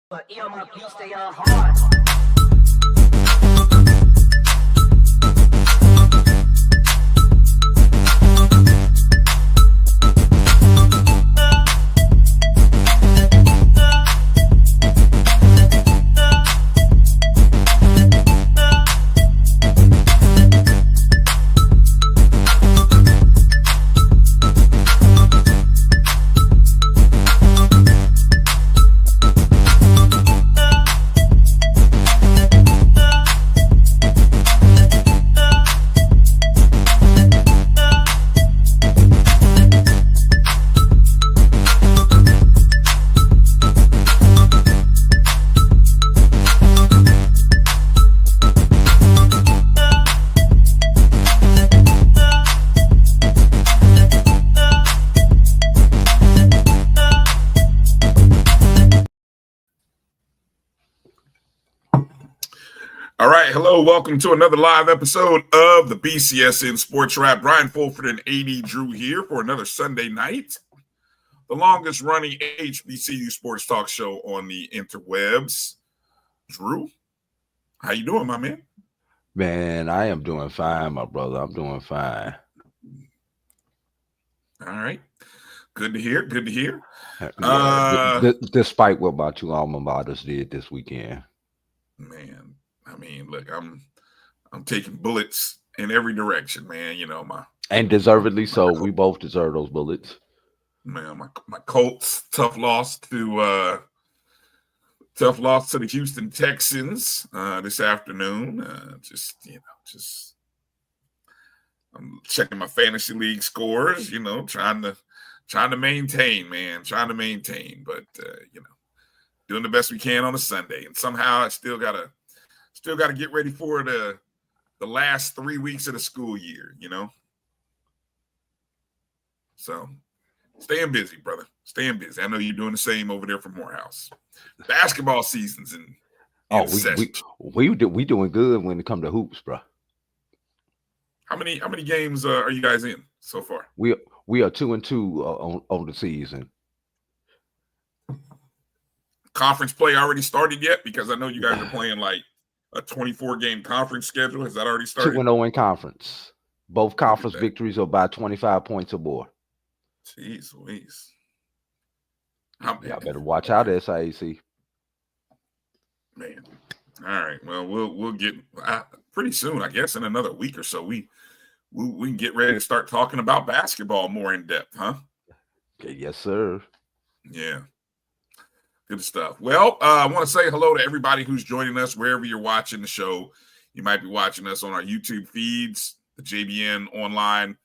But earmuff, you stay on hard. All right, hello, welcome to another live episode of the BCSN SportsWrap. Bryan Fulford and A.D. Drew here for another Sunday night, the longest running HBCU sports talk show on the interwebs. Drew, how you doing, my man? Man, I am doing fine, my brother. I'm doing fine. All right, good to hear. Good to hear. Despite what my two alma maters did this weekend, man. I mean, look, I'm taking bullets in every direction, man. You know, and deservedly so. We both deserve those bullets. Man, my Colts tough loss to the Houston Texans this afternoon. I'm checking my fantasy league scores. You know, trying to maintain, man, but doing the best we can on a Sunday, and somehow I still gotta get ready for the last 3 weeks of the school year, you know? So staying busy, brother. Staying busy. I know you're doing the same over there for Morehouse. Basketball season's in session. We doing good when it comes to hoops, bro. How many games are you guys in so far? We are 2-2 on the season. Conference play already started yet? Because I know you guys are playing like a 24-game conference schedule. Has that already started? 2-0 in conference. Both conference victories are by 25 points or more. Jeez Louise. I better watch out, SIAC. Man. All right. Well, we'll get pretty soon, I guess, in another week or so. We can get ready to start talking about basketball more in depth, huh? Yes, sir. Yeah. Good stuff. Well, I want to say hello to everybody who's joining us wherever you're watching the show. You might be watching us on our YouTube feeds. The JBN Online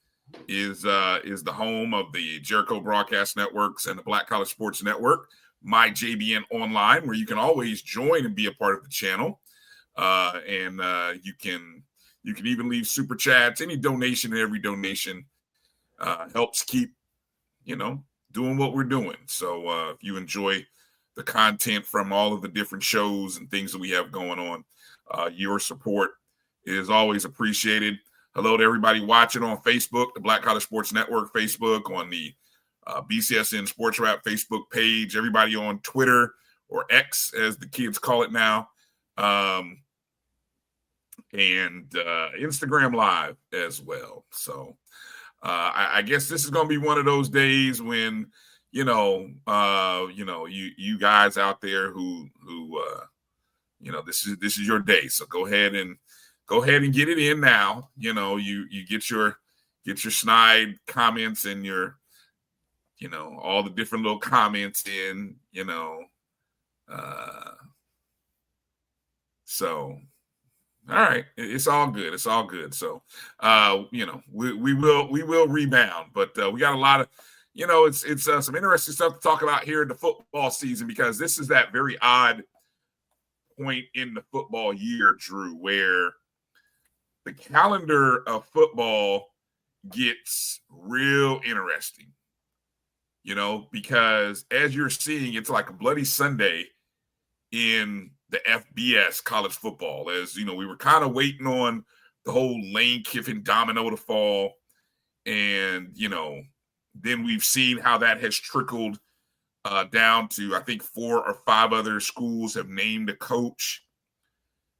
is the home of the Jericho Broadcast Networks and the Black College Sports Network. My JBN Online, where you can always join and be a part of the channel, and you can even leave super chats. Any donation and every donation helps keep doing what we're doing. So if you enjoy the content from all of the different shows and things that we have going on, your support is always appreciated. Hello to everybody watching on Facebook, the Black College Sports Network Facebook, on the BCSN SportsWrap Facebook page, everybody on Twitter or X, as the kids call it now, and Instagram Live as well. So I guess this is going to be one of those days when you guys out there who this is your day. So go ahead and get it in now. You get your snide comments and your all the different little comments in. So all right, it's all good. It's all good. So we will rebound, but we got a lot of. It's some interesting stuff to talk about here in the football season, because this is that very odd point in the football year, Drew, where the calendar of football gets real interesting, because as you're seeing, it's like a bloody Sunday in the FBS college football. As we were kind of waiting on the whole Lane Kiffin domino to fall, and then we've seen how that has trickled down to, I think, 4 or 5 other schools have named a coach.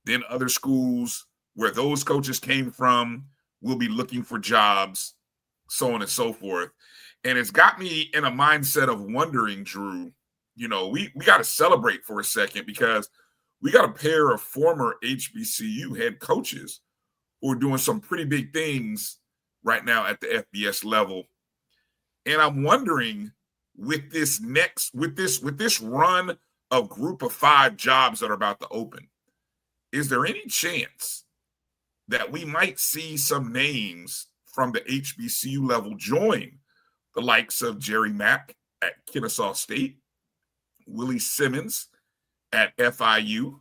Then other schools where those coaches came from will be looking for jobs, so on and so forth. And it's got me in a mindset of wondering, Drew, we got to celebrate for a second, because we got a pair of former HBCU head coaches who are doing some pretty big things right now at the FBS level. And I'm wondering, with this run of group of 5 jobs that are about to open, is there any chance that we might see some names from the HBCU level join the likes of Jerry Mack at Kennesaw State, Willie Simmons at FIU,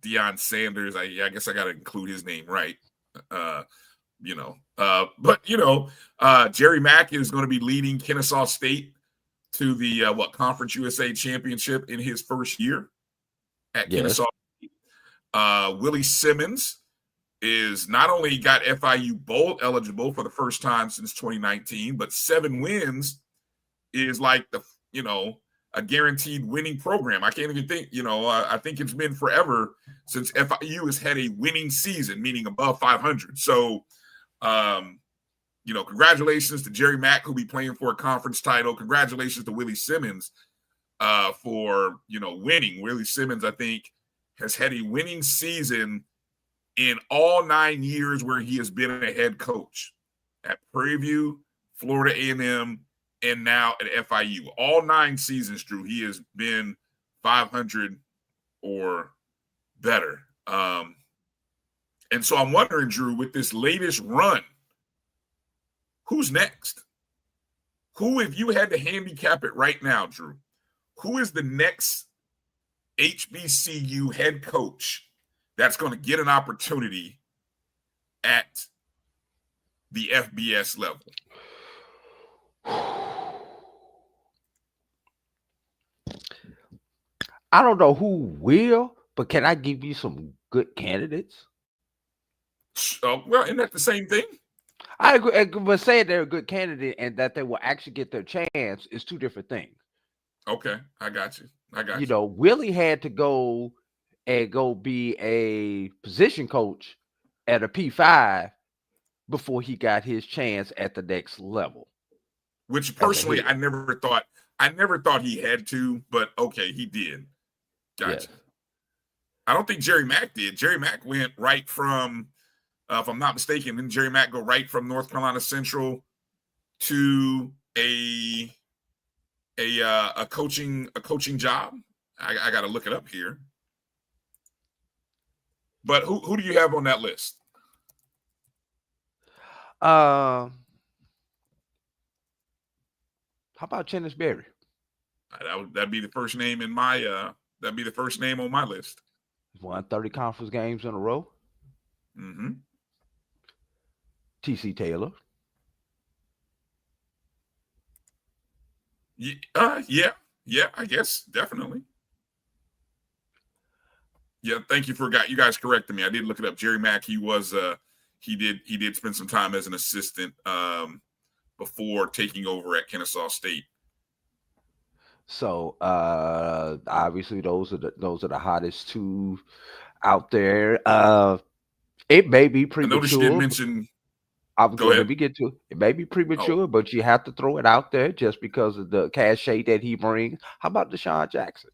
Deion Sanders? I guess I got to include his name, right? Jerry Mack is going to be leading Kennesaw State to the Conference USA Championship in his first year at Kennesaw State. Willie Simmons is not only got FIU bowl eligible for the first time since 2019, but 7 wins is like a guaranteed winning program. I can't even think, I think it's been forever since FIU has had a winning season, meaning above 500. So, congratulations to Jerry Mack, who'll be playing for a conference title. Congratulations to Willie Simmons for, winning. Willie Simmons, I think, has had a winning season in all 9 years where he has been a head coach at Prairie View, Florida A&M, and now at FIU. All 9 seasons, Drew, he has been 500 or better. And so I'm wondering, Drew, with this latest run, who's next? Who, if you had to handicap it right now, Drew, who is the next HBCU head coach that's going to get an opportunity at the FBS level? I don't know who will, but can I give you some good candidates? Well, isn't that the same thing? I agree, but saying they're a good candidate and that they will actually get their chance is 2 different things. Okay, I got you. Willie had to go be a position coach at a P5 before he got his chance at the next level. Which personally, I never thought he had to, but okay, he did. Gotcha. Yes. I don't think Jerry Mack did. Jerry Mack went right from, if I'm not mistaken, didn't Jerry Mack go right from North Carolina Central to a coaching job? I got to look it up here. But who do you have on that list? How about Chennis Berry? That'd be the first name in my that'd be the first name on my list. He's won 30 conference games in a row. Mm-hmm. TC Taylor. Yeah, I guess definitely. Yeah, thank you for you guys correcting me. I did look it up. Jerry Mack, he did spend some time as an assistant before taking over at Kennesaw State. So obviously those are the hottest 2 out there. It may be premature. I noticed you didn't mention. Let me get to it. It may be premature, but you have to throw it out there just because of the cachet that he brings. How about Deshaun Jackson?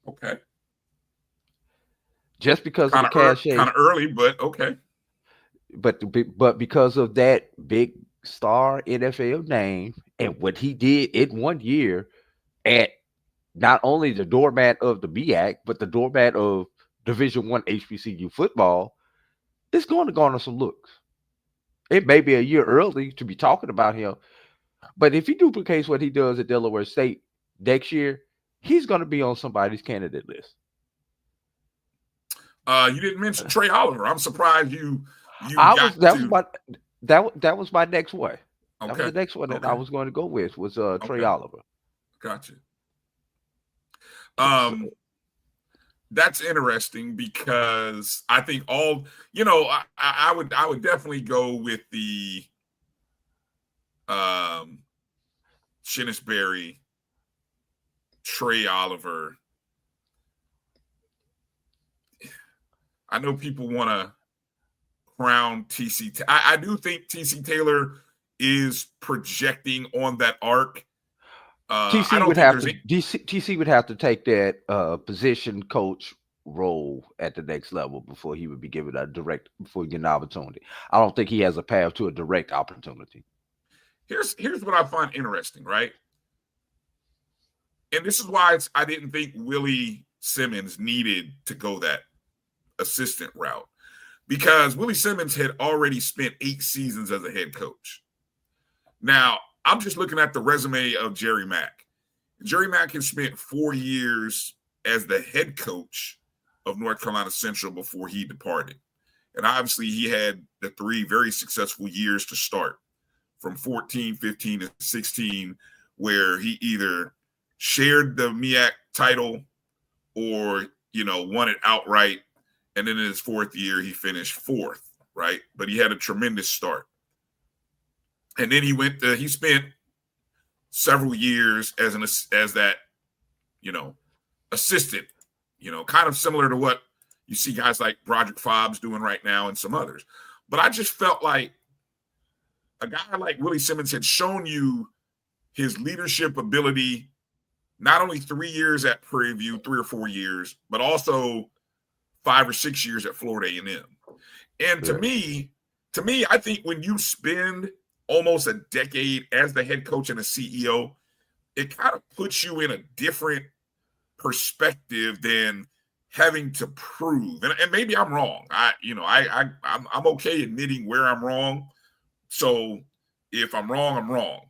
Okay. Just because of the cachet. Kind of early, but okay. But because of that big star NFL name and what he did in 1 year at not only the doormat of the BAC, but the doormat of Division-I HBCU football, it's going to garner some looks. It may be a year early to be talking about him, but if he duplicates what he does at Delaware State next year, he's going to be on somebody's candidate list. You didn't mention Trey Oliver. I'm surprised that was my next one. Okay. That was the next one that I was going to go with was Trey Oliver. Gotcha. that's interesting because I think I would definitely go with the Shinnisberry, Trey Oliver. I know people want to crown TC. I do think TC Taylor is projecting on that arc. TC would have to take that position coach role at the next level before he would be given before he get an opportunity. I don't think he has a path to a direct opportunity. Here's what I find interesting, right? And this is why I didn't think Willie Simmons needed to go that assistant route, because Willie Simmons had already spent 8 seasons as a head coach. Now, I'm just looking at the resume of Jerry Mack. Jerry Mack has spent 4 years as the head coach of North Carolina Central before he departed. And obviously he had the 3 very successful years to start, from 14, 15, to 16, where he either shared the MEAC title or, won it outright. And then in his 4th year, he finished 4th, right? But he had a tremendous start. And then he spent several years as that, assistant, kind of similar to what you see guys like Broderick Fobbs doing right now and some others. But I just felt like a guy like Willie Simmons had shown you his leadership ability, not only 3 years at Prairie View, 3 or 4 years, but also 5 or 6 years at Florida A&M. And to me, I think when you spend almost a decade as the head coach and a CEO, it kind of puts you in a different perspective than having to prove. And maybe I'm wrong. I'm okay admitting where I'm wrong. So if I'm wrong, I'm wrong.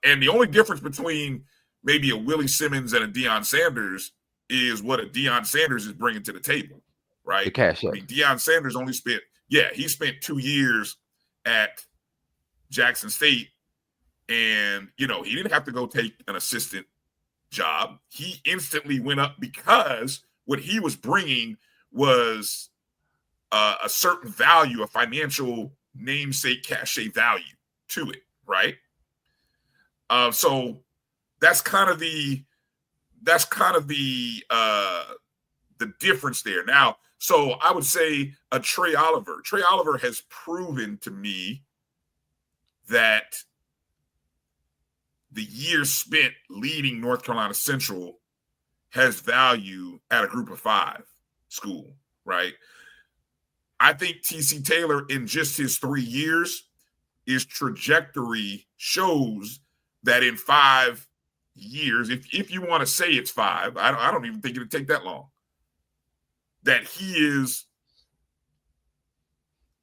And the only difference between maybe a Willie Simmons and a Deion Sanders is what a Deion Sanders is bringing to the table, right? The cash. I mean, Deion Sanders only spent 2 years at Jackson State, and he didn't have to go take an assistant job. He instantly went up because what he was bringing was a certain value, a financial namesake cachet value to it, right? So that's kind of the difference there. Now, so I would say a Trey Oliver. Trey Oliver has proven to me that the years spent leading North Carolina Central has value at a Group of 5 school, right? I think TC Taylor, in just his 3 years, his trajectory shows that in 5 years, if you want to say it's 5, I don't even think it'll take that long, that he is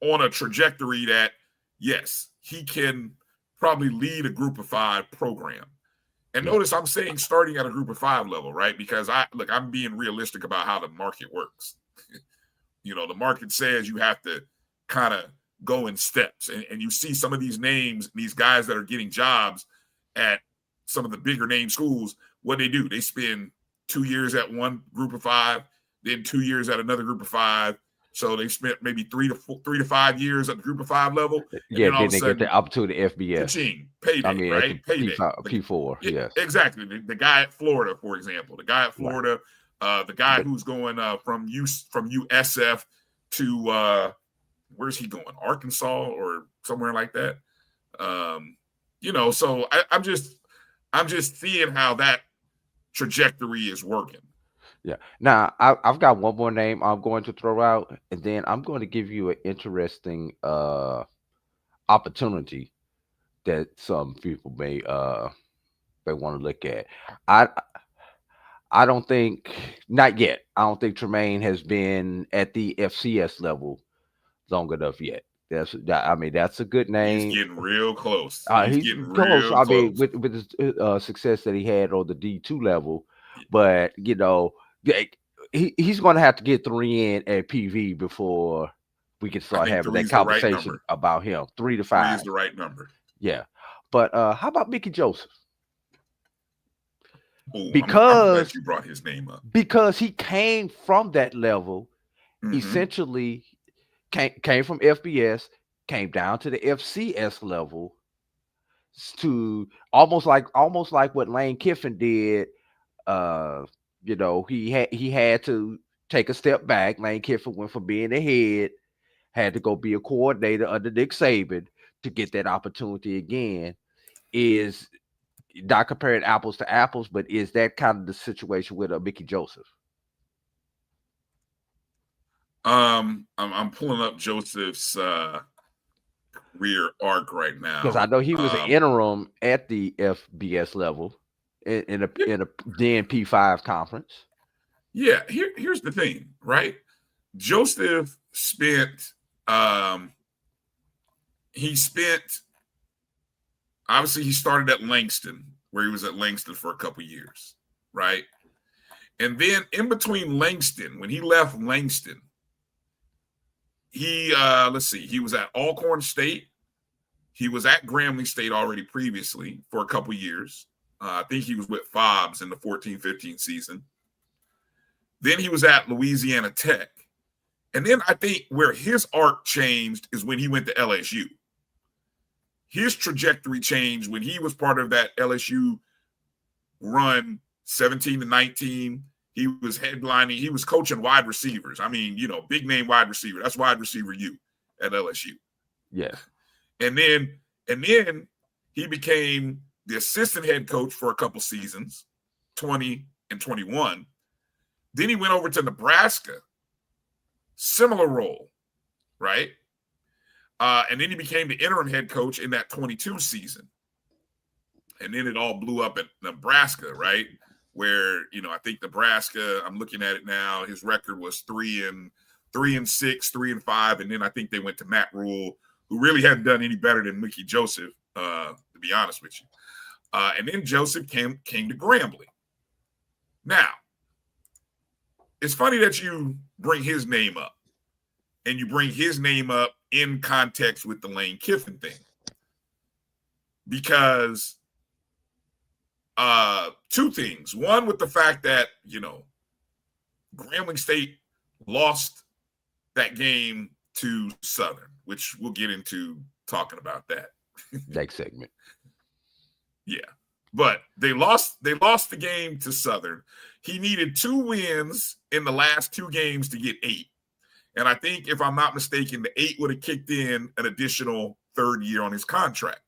on a trajectory that, yes, he can probably lead a Group of 5 program. And notice I'm saying starting at a Group of 5 level, right? Because I'm being realistic about how the market works. The market says you have to kind of go in steps. And you see some of these names, these guys that are getting jobs at some of the bigger name schools, what they do, they spend 2 years at one Group of 5, then 2 years at another Group of 5. So they spent maybe 3 to 5 years at the Group of 5 level. Then they get the opportunity FBS. Payday, right? Payday. P4, yes. Exactly. The guy at Florida, for example. The guy at Florida, the guy who's going from USF to where's he going? Arkansas or somewhere like that. So I'm just seeing how that trajectory is working. Yeah. Now, I've got one more name I'm going to throw out, and then I'm going to give you an interesting opportunity that some people may want to look at. I don't think, not yet. I don't think Tremaine has been at the FCS level long enough yet. That's a good name. He's getting real close. He's getting close. Real close. With his success that he had on the D2 level, but he's going to have to get 3 in at PV before we can start having that conversation about him. 3 to 5 3 is the right number. Yeah, but how about Mickey Joseph? Oh, I'm glad because you brought his name up. because he came from that level, essentially came from FBS, came down to the FCS level to almost like what Lane Kiffin did. He had to take a step back. Lane Kiffin went from being the head, had to go be a coordinator under Nick Saban to get that opportunity again. Is not comparing apples to apples, but is that kind of the situation with Mickey Joseph? I'm pulling up Joseph's career arc right now Because I know he was an interim at the FBS level in a then P5 conference. Yeah, here's the thing, right? Joseph spent obviously he started at Langston, where he was at Langston for a couple years, right? And then in between Langston, when he left Langston, he he was at Alcorn State. He was at Grambling State already previously for a couple years. I think he was with Fobbs in the 14-15 season. Then he was at Louisiana Tech. And then I think where his arc changed is when he went to LSU. His trajectory changed when he was part of that LSU run 17-19. He was headlining. He was coaching wide receivers. I mean, big name wide receiver. That's wide receiver U at LSU. Yeah. And then he became the assistant head coach for a couple seasons, 20 and 21. Then he went over to Nebraska, similar role, right? And then he became the interim head coach in that 22 season. And then it all blew up at Nebraska, right? Where, I think Nebraska, I'm looking at it now, his record was 3-6, 3-5. And then I think they went to Matt Rule, who really hadn't done any better than Mickey Joseph, to be honest with you. And then Joseph came to Grambling. Now, it's funny that you bring his name up, and you bring his name up in context with the Lane Kiffin thing. Because two things. One, with the fact that, Grambling State lost that game to Southern, which we'll get into talking about that next segment. Yeah. But they lost the game to Southern. He needed 2 wins in the last 2 games to get 8. And I think, if I'm not mistaken, the 8 would have kicked in an additional 3rd year on his contract.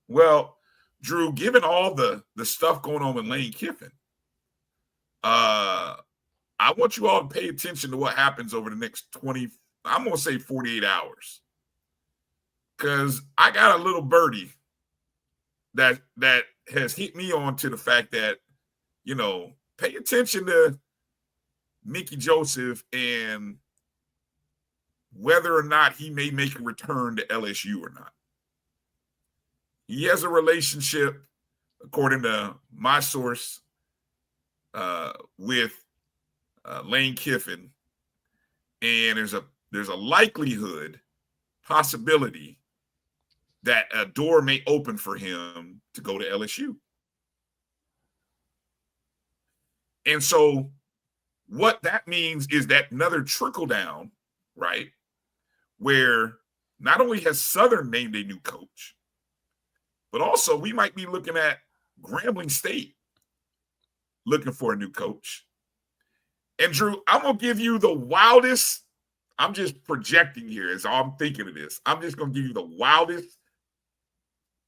Well, Drew, given all the stuff going on with Lane Kiffin, I want you all to pay attention to what happens over the next 48 hours. Because I got a little birdie that has hit me on to the fact that, pay attention to Mickey Joseph and whether or not he may make a return to LSU or not. He has a relationship, according to my source, with Lane Kiffin, and there's a likelihood, possibility, that a door may open for him to go to LSU. And so what that means is that another trickle down, right, where not only has Southern named a new coach, but also we might be looking at Grambling State looking for a new coach. And Drew, I'm going to give you the wildest, I'm just projecting here is all I'm thinking of this. I'm just going to give you the wildest,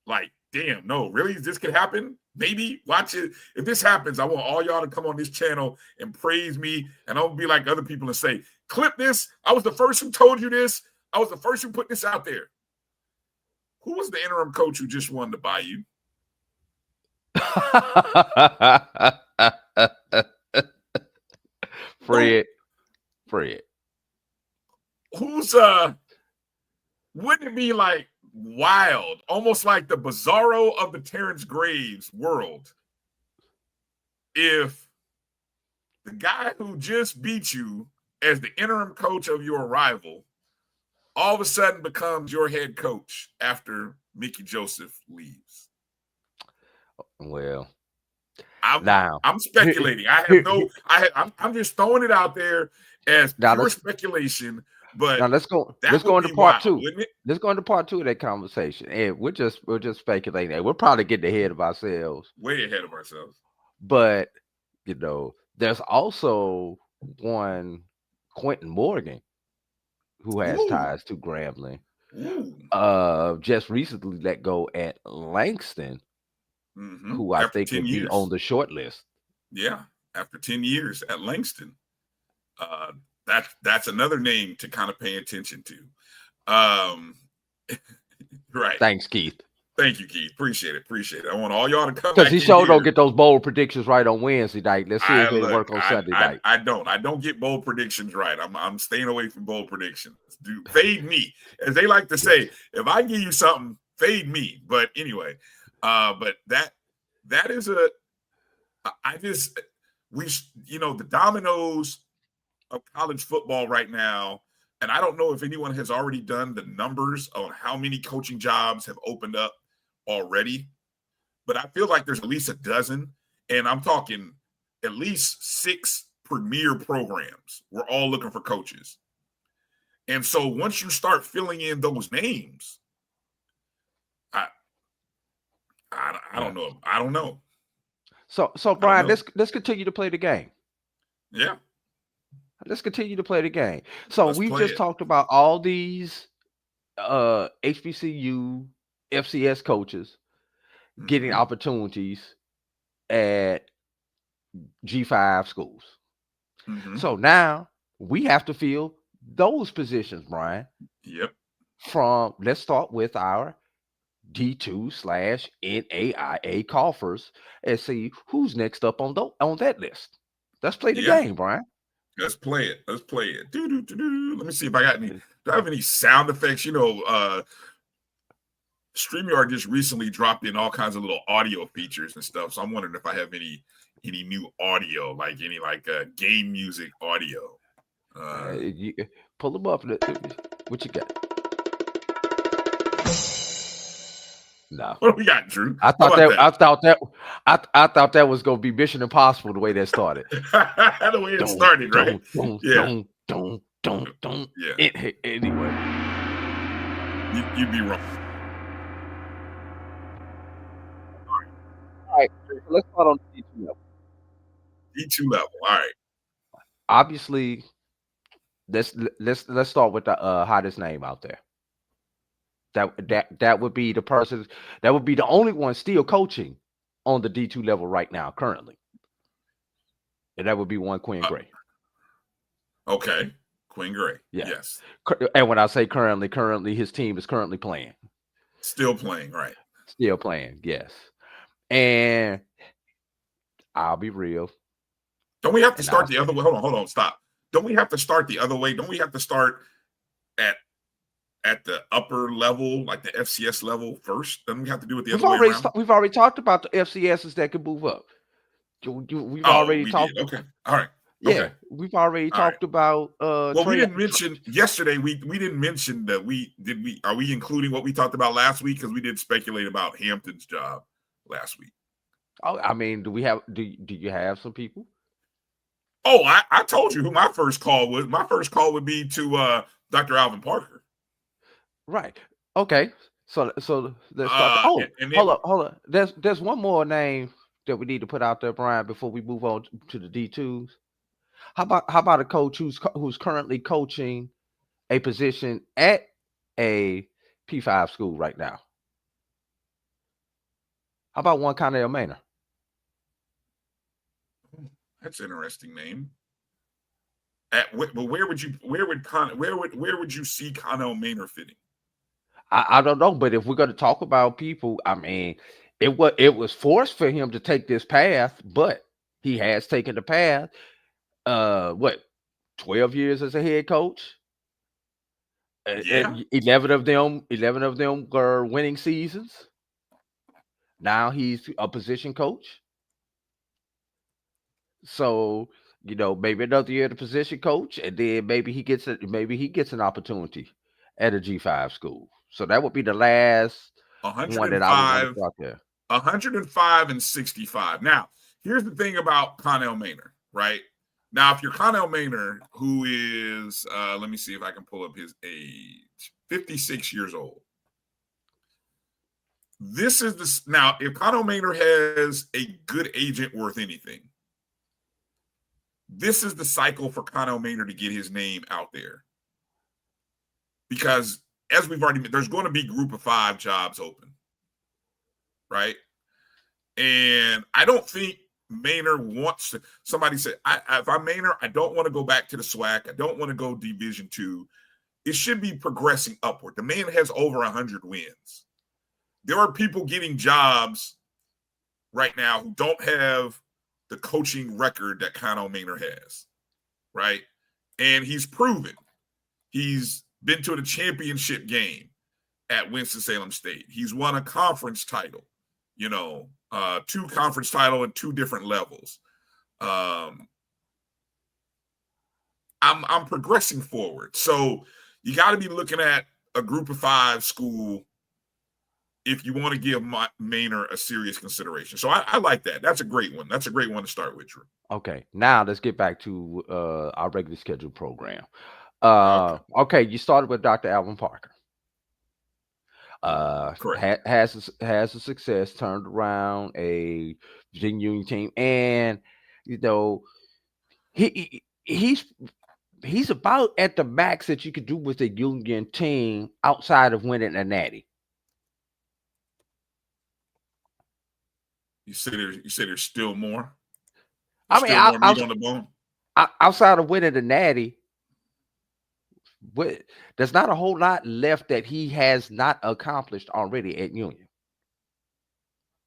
like, damn, no, really? This could happen? Maybe. Watch it. If this happens, I want all y'all to come on this channel and praise me. And I won't be like other people and say, clip this. I was the first who told you this. I was the first who put this out there. Who was the interim coach who just won the Bayou? Fred. Who's wouldn't it be like wild, almost like the Bizarro of the Terrence Graves world, if the guy who just beat you as the interim coach of your rival all of a sudden becomes your head coach after Mickey Joseph leaves? Well, I'm speculating. I'm just throwing it out there as pure speculation. But now let's go into part two. Let's go into part two of that conversation. And we're just speculating. And we're probably getting ahead of ourselves. Way ahead of ourselves. But there's also one Quentin Morgan who has ties to Grambling. Just recently let go at Langston, who I think would be on the short list. Yeah, after 10 years at Langston. That's another name to kind of pay attention to. Right. Thanks, Keith. Thank you, Keith. Appreciate it. I want all y'all to come because he sure don't get those bold predictions right on Wednesday night. Let's see if they work on Sunday night. I don't get bold predictions right. I'm staying away from bold predictions. Dude, fade me, as they like to say. If I give you something, fade me. But anyway, but that is the dominoes of college football right now. And I don't know if anyone has already done the numbers on how many coaching jobs have opened up already, but I feel like there's at least a dozen, and I'm talking at least 6 premier programs. We're all looking for coaches. And so once you start filling in those names, I don't know. I don't know. So Brian, let's continue to play the game. Yeah. Let's continue to play the game. So we just talked about all these HBCU, FCS coaches getting opportunities at G5 schools. So now we have to fill those positions, Brian. Yep. Let's start with our D2/NAIA coffers and see who's next up on that list. Let's play the game, Brian. Let's play it. Let me see if I got any. Do I have any sound effects? StreamYard just recently dropped in all kinds of little audio features and stuff. So I'm wondering if I have any new audio, like any game music audio. Pull them up. What you got? No. What do we got, Drew? I thought that was gonna be Mission Impossible the way that started. The way it started, right? Yeah. Anyway, you'd be wrong. All right. Let's start on the D2 level. D2 level. All right. Obviously, let's start with the hottest name out there. That would be the person. That would be the only one still coaching on the D2 level right now, currently, and that would be one Quinn Gray. Okay, Quinn Gray. Yeah. Yes. And when I say currently, his team is currently playing. Still playing, right? Still playing. Yes. And I'll be real. Don't we have to start the other way? Hold on, stop. Don't we have to start the other way? Don't we have to start at the upper level, like the FCS level first? Then we have to do it the other way around. We've already talked about the FCSs that can move up. We've already talked. Okay, all right. Yeah, okay. We've already talked about. Well, we didn't mention yesterday. We didn't mention that Are we including what we talked about last week? Because we did speculate about Hampton's job last week. Oh, I mean, do you have some people? Oh, I told you who my first call was. My first call would be to Dr. Alvin Parker. Right. Okay. So let's start. Hold up. There's one more name that we need to put out there, Brian, before we move on to the D2s. How about a coach who's currently coaching a position at a P5 school right now? How about one Connell Maynor? That's an interesting name. But where would you see Connell Maynor fitting? I don't know, but if we're going to talk about people, I mean, it was forced for him to take this path, but he has taken the path. 12 years as a head coach? Yeah. 11 of them were winning seasons. Now he's a position coach. So, maybe another year the position coach, and then maybe he gets an opportunity at a G5 school. So that would be the last one that I would want to out there. 105 and 65. Now, here's the thing about Connell Maynor, right? Now, if you're Connell Maynor, who is, let me see if I can pull up his age, 56 years old. This is the, now, if Connell Maynor has a good agent worth anything, this is the cycle for Connell Maynor to get his name out there. Because as we've already, there's going to be group of 5 jobs open, right? And I don't think Maynor wants to, somebody said, if I'm Maynor, I don't want to go back to the SWAC. I don't want to go Division-II. It should be progressing upward. The man has over 100 wins. There are people getting jobs right now who don't have the coaching record that Connell Maynor has, right? And he's proven. He's been to the championship game at Winston-Salem State. He's won a conference title, 2 conference title at 2 different levels. I'm progressing forward. So you got to be looking at a group of 5 school if you want to give Maynor a serious consideration. So I like that. That's a great one. That's a great one to start with, Drew. Okay, now let's get back to our regular scheduled program. Okay, you started with Dr. Alvin Parker. Correct. Has a success, turned around a Virginia Union team, and he's about at the max that you could do with a Union team outside of winning a natty. You say there's still more. I mean, more meat on the bone. Outside of winning the natty, there's not a whole lot left that he has not accomplished already at Union.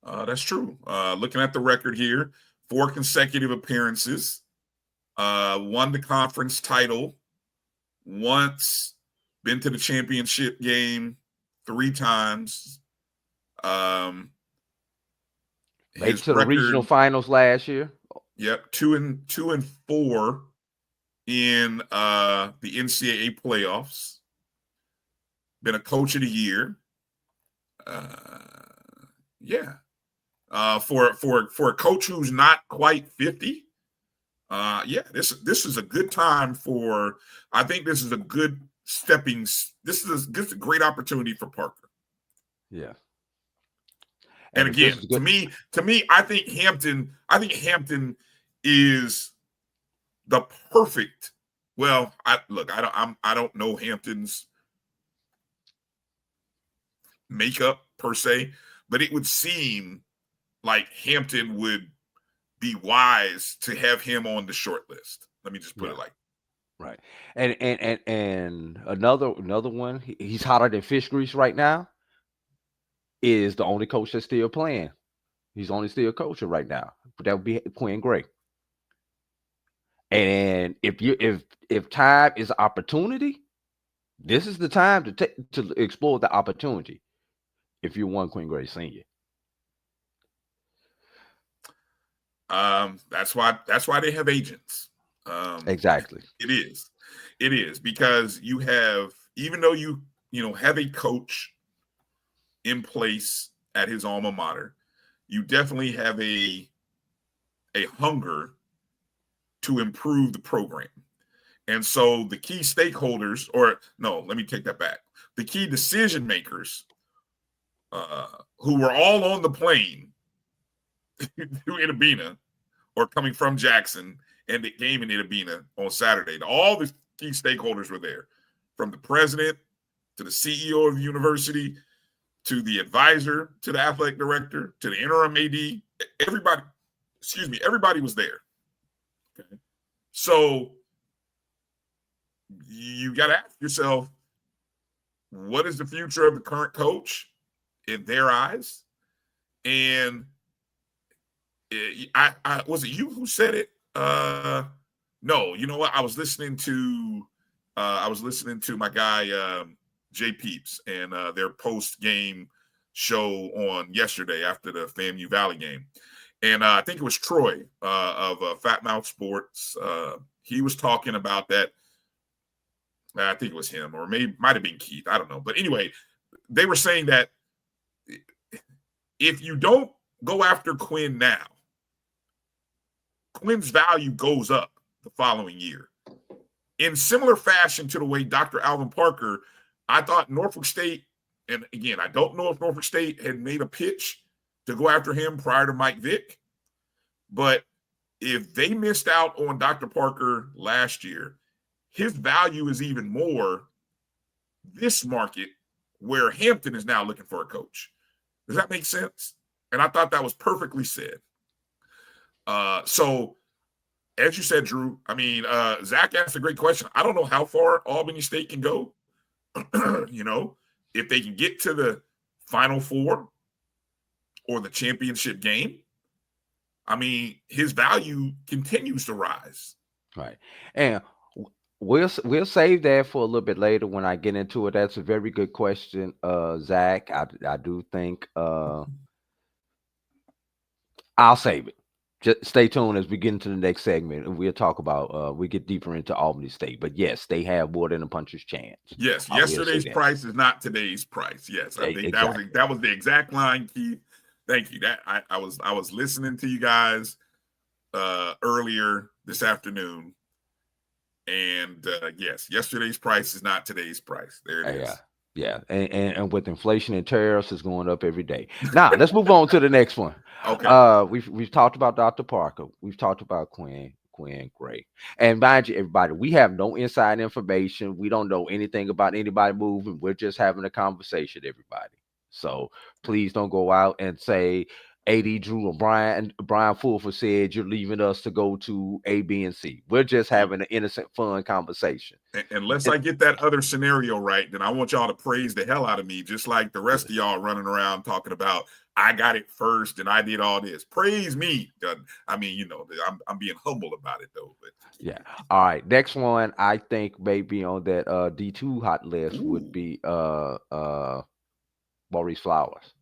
That's true. Looking at the record here, 4 consecutive appearances, won the conference title once, been to the championship game 3 times. Made to the regional finals last year. Yep, 2-4 in the NCAA playoffs. Been a coach of the year. For a coach who's not quite 50. This is a good time for. I think this is a good this is a great opportunity for Parker. Yeah. And again, to me, I think Hampton is the perfect. Well, I don't know Hampton's makeup per se, but it would seem like Hampton would be wise to have him on the short list. Let me just put it like right. And another one, he's hotter than fish grease right now. Is the only coach that's still playing. He's only still coaching right now. But that would be Quinn Gray. And if time is opportunity, this is the time to explore the opportunity. If you want Quinn Gray Senior, that's why they have agents. Exactly. It is because you have, even though you have a coach in place at his alma mater, you definitely have a hunger to improve the program. And so the key stakeholders, or no, let me take that back. The key decision makers who were all on the plane to Itabena or coming from Jackson and the game in Itabena on Saturday, all the key stakeholders were there, from the president to the CEO of the university, to the advisor, to the athletic director, to the interim AD, everybody was there. Okay. So you got to ask yourself, what is the future of the current coach in their eyes? And was it you who said it? No, you know what? I was listening to my guy, Jay Peeps, and their post-game show on yesterday after the FAMU Valley game. And I think it was Troy of Fat Mouth Sports. He was talking about that. I think it was him, or might have been Keith. I don't know. But anyway, they were saying that if you don't go after Quinn now, Quinn's value goes up the following year. In similar fashion to the way Dr. Alvin Parker, I thought Norfolk State, and again, I don't know if Norfolk State had made a pitch to go after him prior to Mike Vick, but if they missed out on Dr. Parker last year, his value is even more this market where Hampton is now looking for a coach. Does that make sense? And I thought that was perfectly said. So, as you said, Drew, I mean, Zach asked a great question. I don't know how far Albany State can go. If they can get to the Final Four or the championship game, I mean, his value continues to rise. Right. And we'll save that for a little bit later when I get into it. That's a very good question, Zach. I do think I'll save it. Just stay tuned as we get into the next segment, and we'll talk about we get deeper into Albany State. But yes, they have more than a puncher's chance. Yes, yesterday's price is not today's price. Yes, I think exactly. that was the exact line, Keith. Thank you. That I was listening to you guys earlier this afternoon, and yes, yesterday's price is not today's price. There it is. Yeah, and with inflation and tariffs, it's going up every day. Now let's move on to the next one. Okay. We've talked about Dr. Parker. We've talked about Quinn Gray. And mind you, everybody, we have no inside information. We don't know anything about anybody moving. We're just having a conversation, everybody. So please don't go out and say A.D. Drew or Brian Fulford said you're leaving us to go to A, B, and C. We're just having an innocent, fun conversation. Unless I get that other scenario right, then I want y'all to praise the hell out of me, just like the rest of y'all running around talking about I got it first and I did all this. Praise me. I mean, I'm being humble about it though. But yeah. All right. Next one, I think maybe on that D2 hot list would be Maurice Flowers.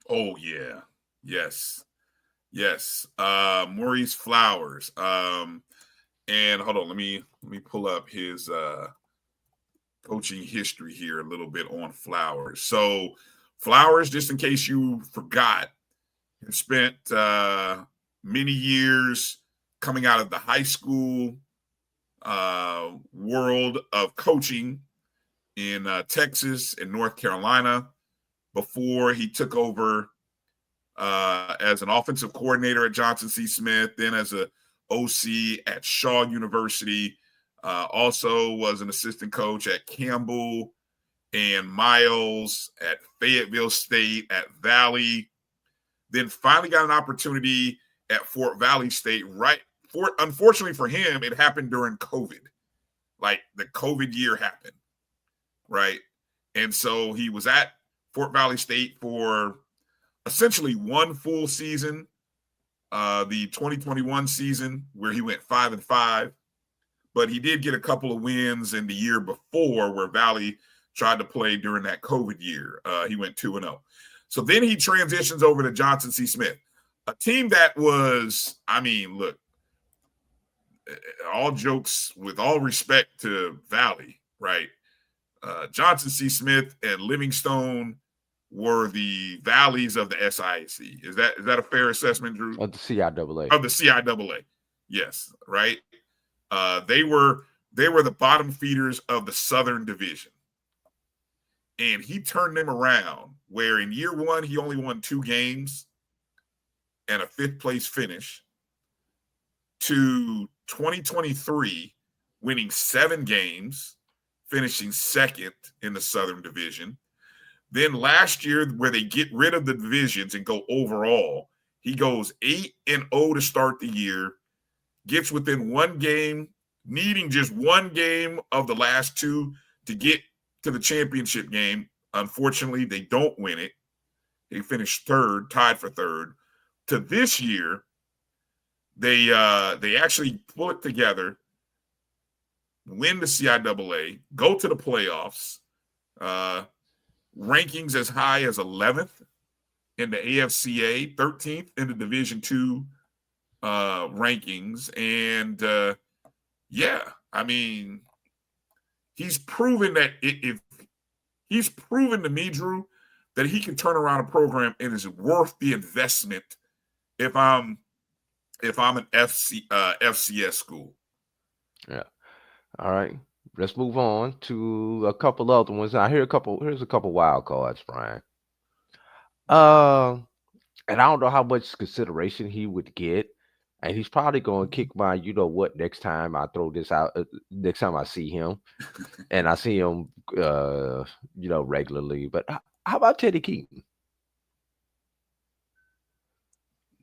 Oh yeah. Yes. Maurice Flowers. And hold on, let me pull up his coaching history here a little bit on Flowers. So Flowers, just in case you forgot, has spent many years coming out of the high school world of coaching in Texas and North Carolina before he took over as an offensive coordinator at Johnson C. Smith, then as a OC at Shaw University, also was an assistant coach at Campbell and Miles, at Fayetteville State, at Valley, then finally got an opportunity at Fort Valley State. Unfortunately for him, it happened during COVID. Like the COVID year happened, right? And so he was at Fort Valley State for essentially one full season, the 2021 season where he went 5-5, but he did get a couple of wins in the year before where Valley tried to play during that COVID year. He went 2-0. So then he transitions over to Johnson C. Smith, a team that was, I mean, look, all jokes with all respect to Valley, right? Johnson C. Smith and Livingstone were the valleys of the SIAC. Is that a fair assessment, Drew? Of the CIAA. Of the CIAA. Yes, right. They were the bottom feeders of the Southern Division. And he turned them around where in year one, he only won 2 games and a 5th place finish, to 2023 winning 7 games, finishing 2nd in the Southern Division. Then last year, where they get rid of the divisions and go overall, he goes 8-0 to start the year, gets within 1 game, needing just 1 game of the last 2 to get to the championship game. Unfortunately, they don't win it. They finished 3rd, tied for 3rd. To this year, they actually pull it together, win the CIAA, go to the playoffs, rankings as high as 11th in the AFCA, 13th in the Division-II rankings. And I mean, he's proven that he's proven to me, Drew, that he can turn around a program and is worth the investment if I'm if I'm an FCS school. Yeah. All right. Let's move on to a couple other ones. Here's a couple wild cards, Brian. And I don't know how much consideration he would get. And he's probably going to kick my, you know what, next time I throw this out, next time I see him. And I see him, regularly. But how about Teddy Keaton?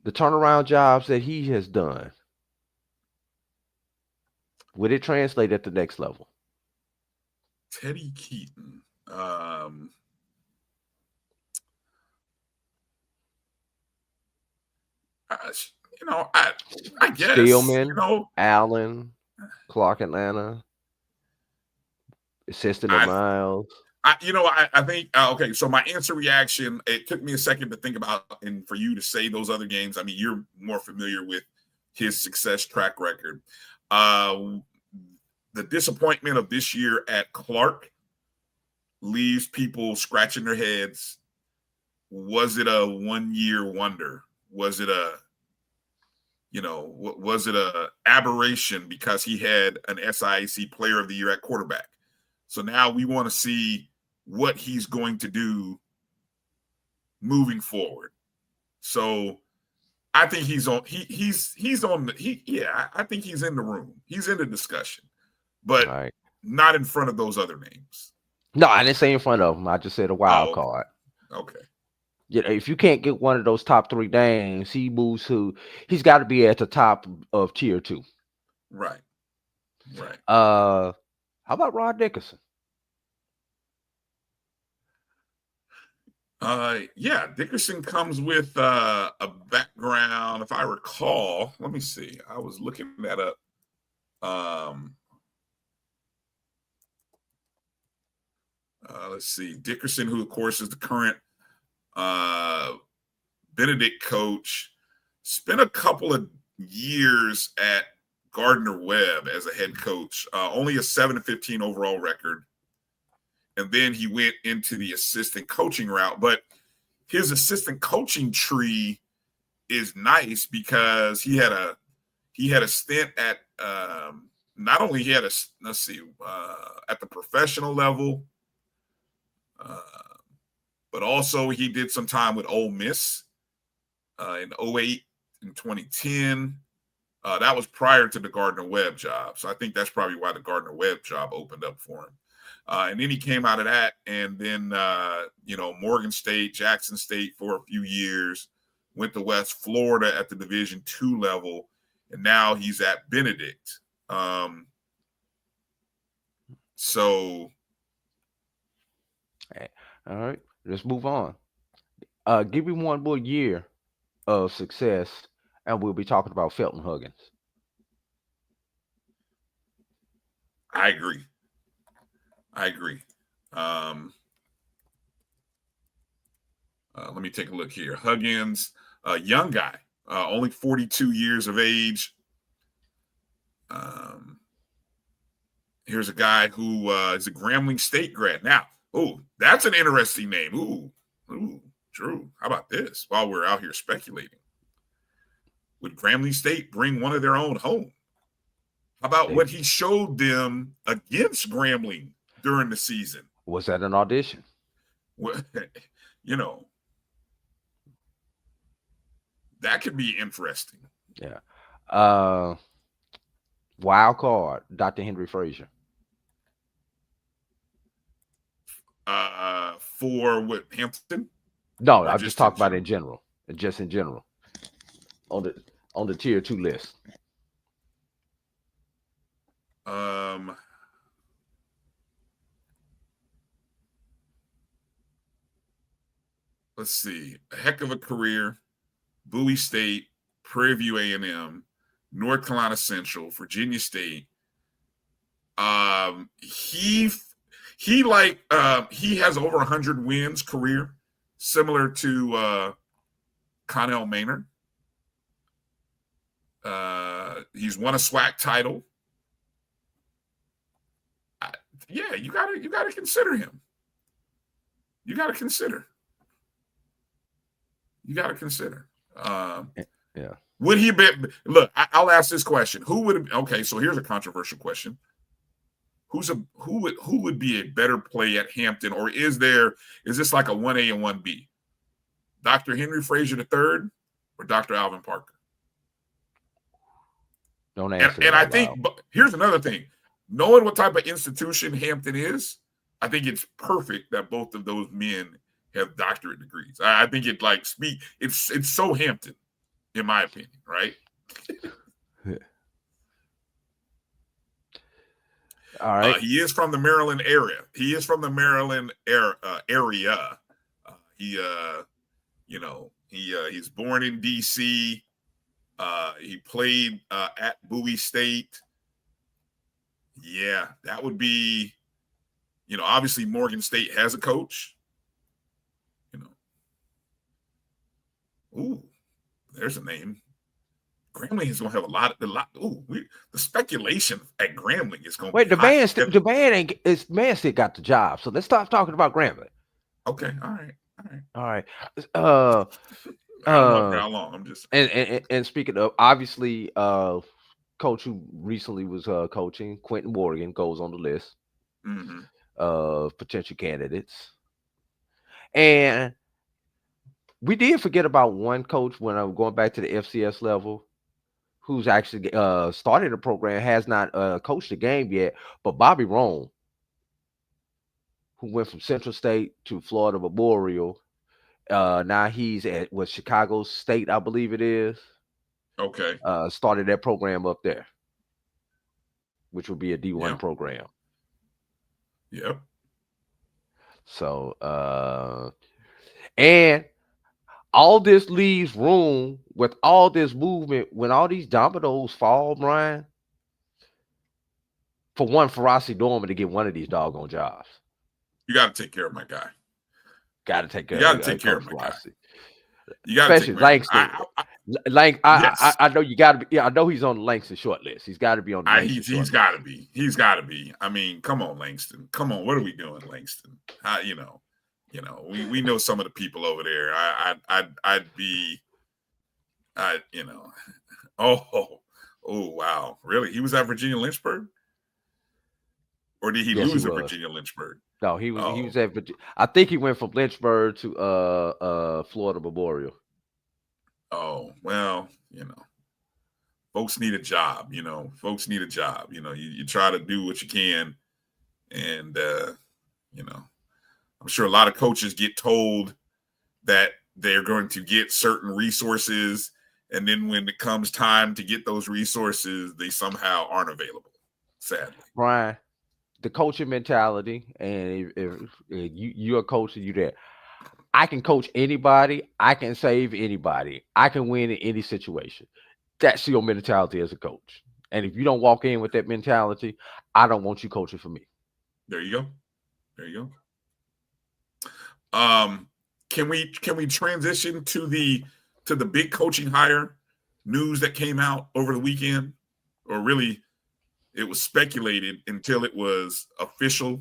The turnaround jobs that he has done, would it translate at the next level? Teddy Keaton. I guess. Stillman, Allen, Clark Atlanta, assistant of Miles. I think, okay, so my answer reaction, it took me a second to think about, and for you to say those other games, I mean, you're more familiar with his success track record. The disappointment of this year at Clark leaves people scratching their heads. Was it a one-year wonder? Was it was it a aberration because he had an SIAC Player of the Year at quarterback? So now we want to see what he's going to do moving forward. So I think I think he's in the room. He's in the discussion, but not in front of those other names. No, I didn't say in front of him. I just said a wild card. Okay. If you can't get one of those top three names, he's got to be at the top of tier 2. Right. How about Rod Dickerson? Dickerson comes with a background, if I recall. Let me see. I was looking that up. Let's see. Dickerson, who of course is the current Benedict coach, spent a couple of years at Gardner-Webb as a head coach, only a 7-15 overall record. And then he went into the assistant coaching route. But his assistant coaching tree is nice because he had a stint at not only he had at the professional level, but also he did some time with Ole Miss in 2008 and 2010. That was prior to the Gardner-Webb job. So I think that's probably why the Gardner-Webb job opened up for him. And then he came out of that and then, Morgan State, Jackson State for a few years, went to West Florida at the Division-II level, and now he's at Benedict. All right, let's move on. Give me one more year of success, and we'll be talking about Felton Huggins. I agree. Let me take a look here. Huggins, young guy, only 42 years of age. Here's a guy who is a Grambling State grad. Now, that's an interesting name. Drew, how about this? While we're out here speculating, would Grambling State bring one of their own home? How about what he showed them against Grambling during the season? Was that an audition? Well, that could be interesting. Yeah. Wild card, Dr. Henry Frazier. For what, Hampton? No, I'm just talking about in general. Just in general. On the tier 2 list. Let's see. A heck of a career. Bowie State, Prairie View A&M, North Carolina Central, Virginia State. He has over 100 wins career, similar to Connell Maynard. He's won a SWAC title. You gotta consider him. You gotta consider. Yeah. Would he be? Look, I'll ask this question: Who would? Okay, so here's a controversial question: who would be a better play at Hampton, or is this like a 1A and 1B? Dr. Henry Frazier III or Dr. Alvin Parker? Don't answer. And I think, but here's another thing: knowing what type of institution Hampton is, I think it's perfect that both of those men have doctorate degrees. I think it's so Hampton, in my opinion, right? All right. He is from the Maryland area. He's born in DC. He played at Bowie State. Yeah, that would be, obviously Morgan State has a coach. Ooh, there's a name. Grambling is going to have a lot. The speculation at Grambling is going to be the man still got the job. So let's stop talking about Grambling. Okay, all right. I don't know for how long. I'm just and speaking of, obviously, coach who recently was coaching, Quentin Morgan, goes on the list of potential candidates. And we did forget about one coach when I'm going back to the FCS level, who's actually started the program, has not coached the game yet, but Bobby Rome, who went from Central State to Florida Memorial. Now he's at Chicago State, I believe it is. Okay. Started that program up there, which would be a D1 program. Yep. So, and all this leaves room with all this movement when all these dominoes fall, Brian, for one Ferocity Dorman to get one of these doggone jobs. You got to take care of my guy. Got to take care. You got to take care of my guy. You got to, especially Langston. I know you got to be. Yeah, I know he's on the Langston short list. He's got to be on the Langston short list. He's got to be. He's got to be. I mean, come on, Langston. Come on. What are we doing, Langston? We know some of the people over there. I'd be. Oh, wow. Really? He was at Virginia Lynchburg? Or did he lose at Virginia Lynchburg? No, he was at Virginia. I think he went from Lynchburg to Florida Memorial. Oh, well, folks need a job, folks need a job. You try to do what you can. And I'm sure a lot of coaches get told that they're going to get certain resources, and then when it comes time to get those resources, they somehow aren't available, sadly. Brian, the coaching mentality, and if you're a coach and you're there, I can coach anybody. I can save anybody. I can win in any situation. That's your mentality as a coach. And if you don't walk in with that mentality, I don't want you coaching for me. There you go. Can we transition to the big coaching hire news that came out over the weekend, or really? It was speculated until it was official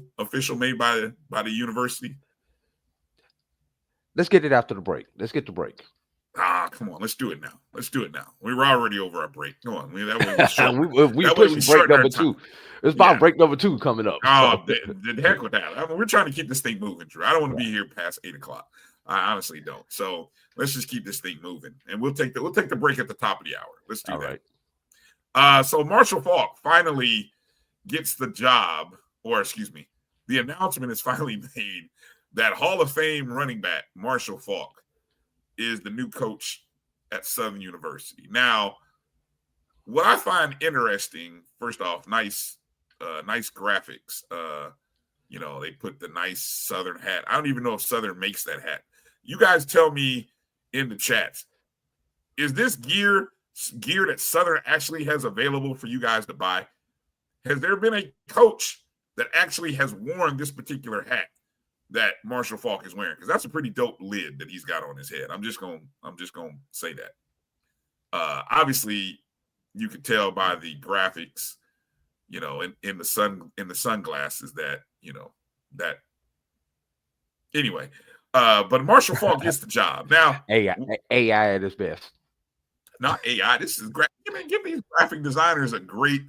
made by the university. Let's get it after the break. Let's get the break. Come on. Let's do it now. We were already over our break. Come on. That way we pushing break number 2. It's about break number 2 coming up. Oh, the heck with that. I mean, we're trying to keep this thing moving, Drew. I don't want to be here past 8:00. I honestly don't. So let's just keep this thing moving, and we'll take the break at the top of the hour. Let's do that. Right. So Marshall Faulk finally gets the job, or excuse me, the announcement is finally made that Hall of Fame running back Marshall Faulk is the new coach at Southern University. Now, what I find interesting, first off, nice graphics. They put the nice Southern hat. I don't even know if Southern makes that hat. You guys tell me in the chats, is this gear that Southern actually has available for you guys to buy? Has there been a coach that actually has worn this particular hat that Marshall Faulk is wearing? Because that's a pretty dope lid that he's got on his head. I'm just gonna say that. Obviously, you could tell by the graphics, in the sunglasses that that. Anyway, but Marshall Faulk gets the job now. AI at his best. not AI. This is give these graphic designers a great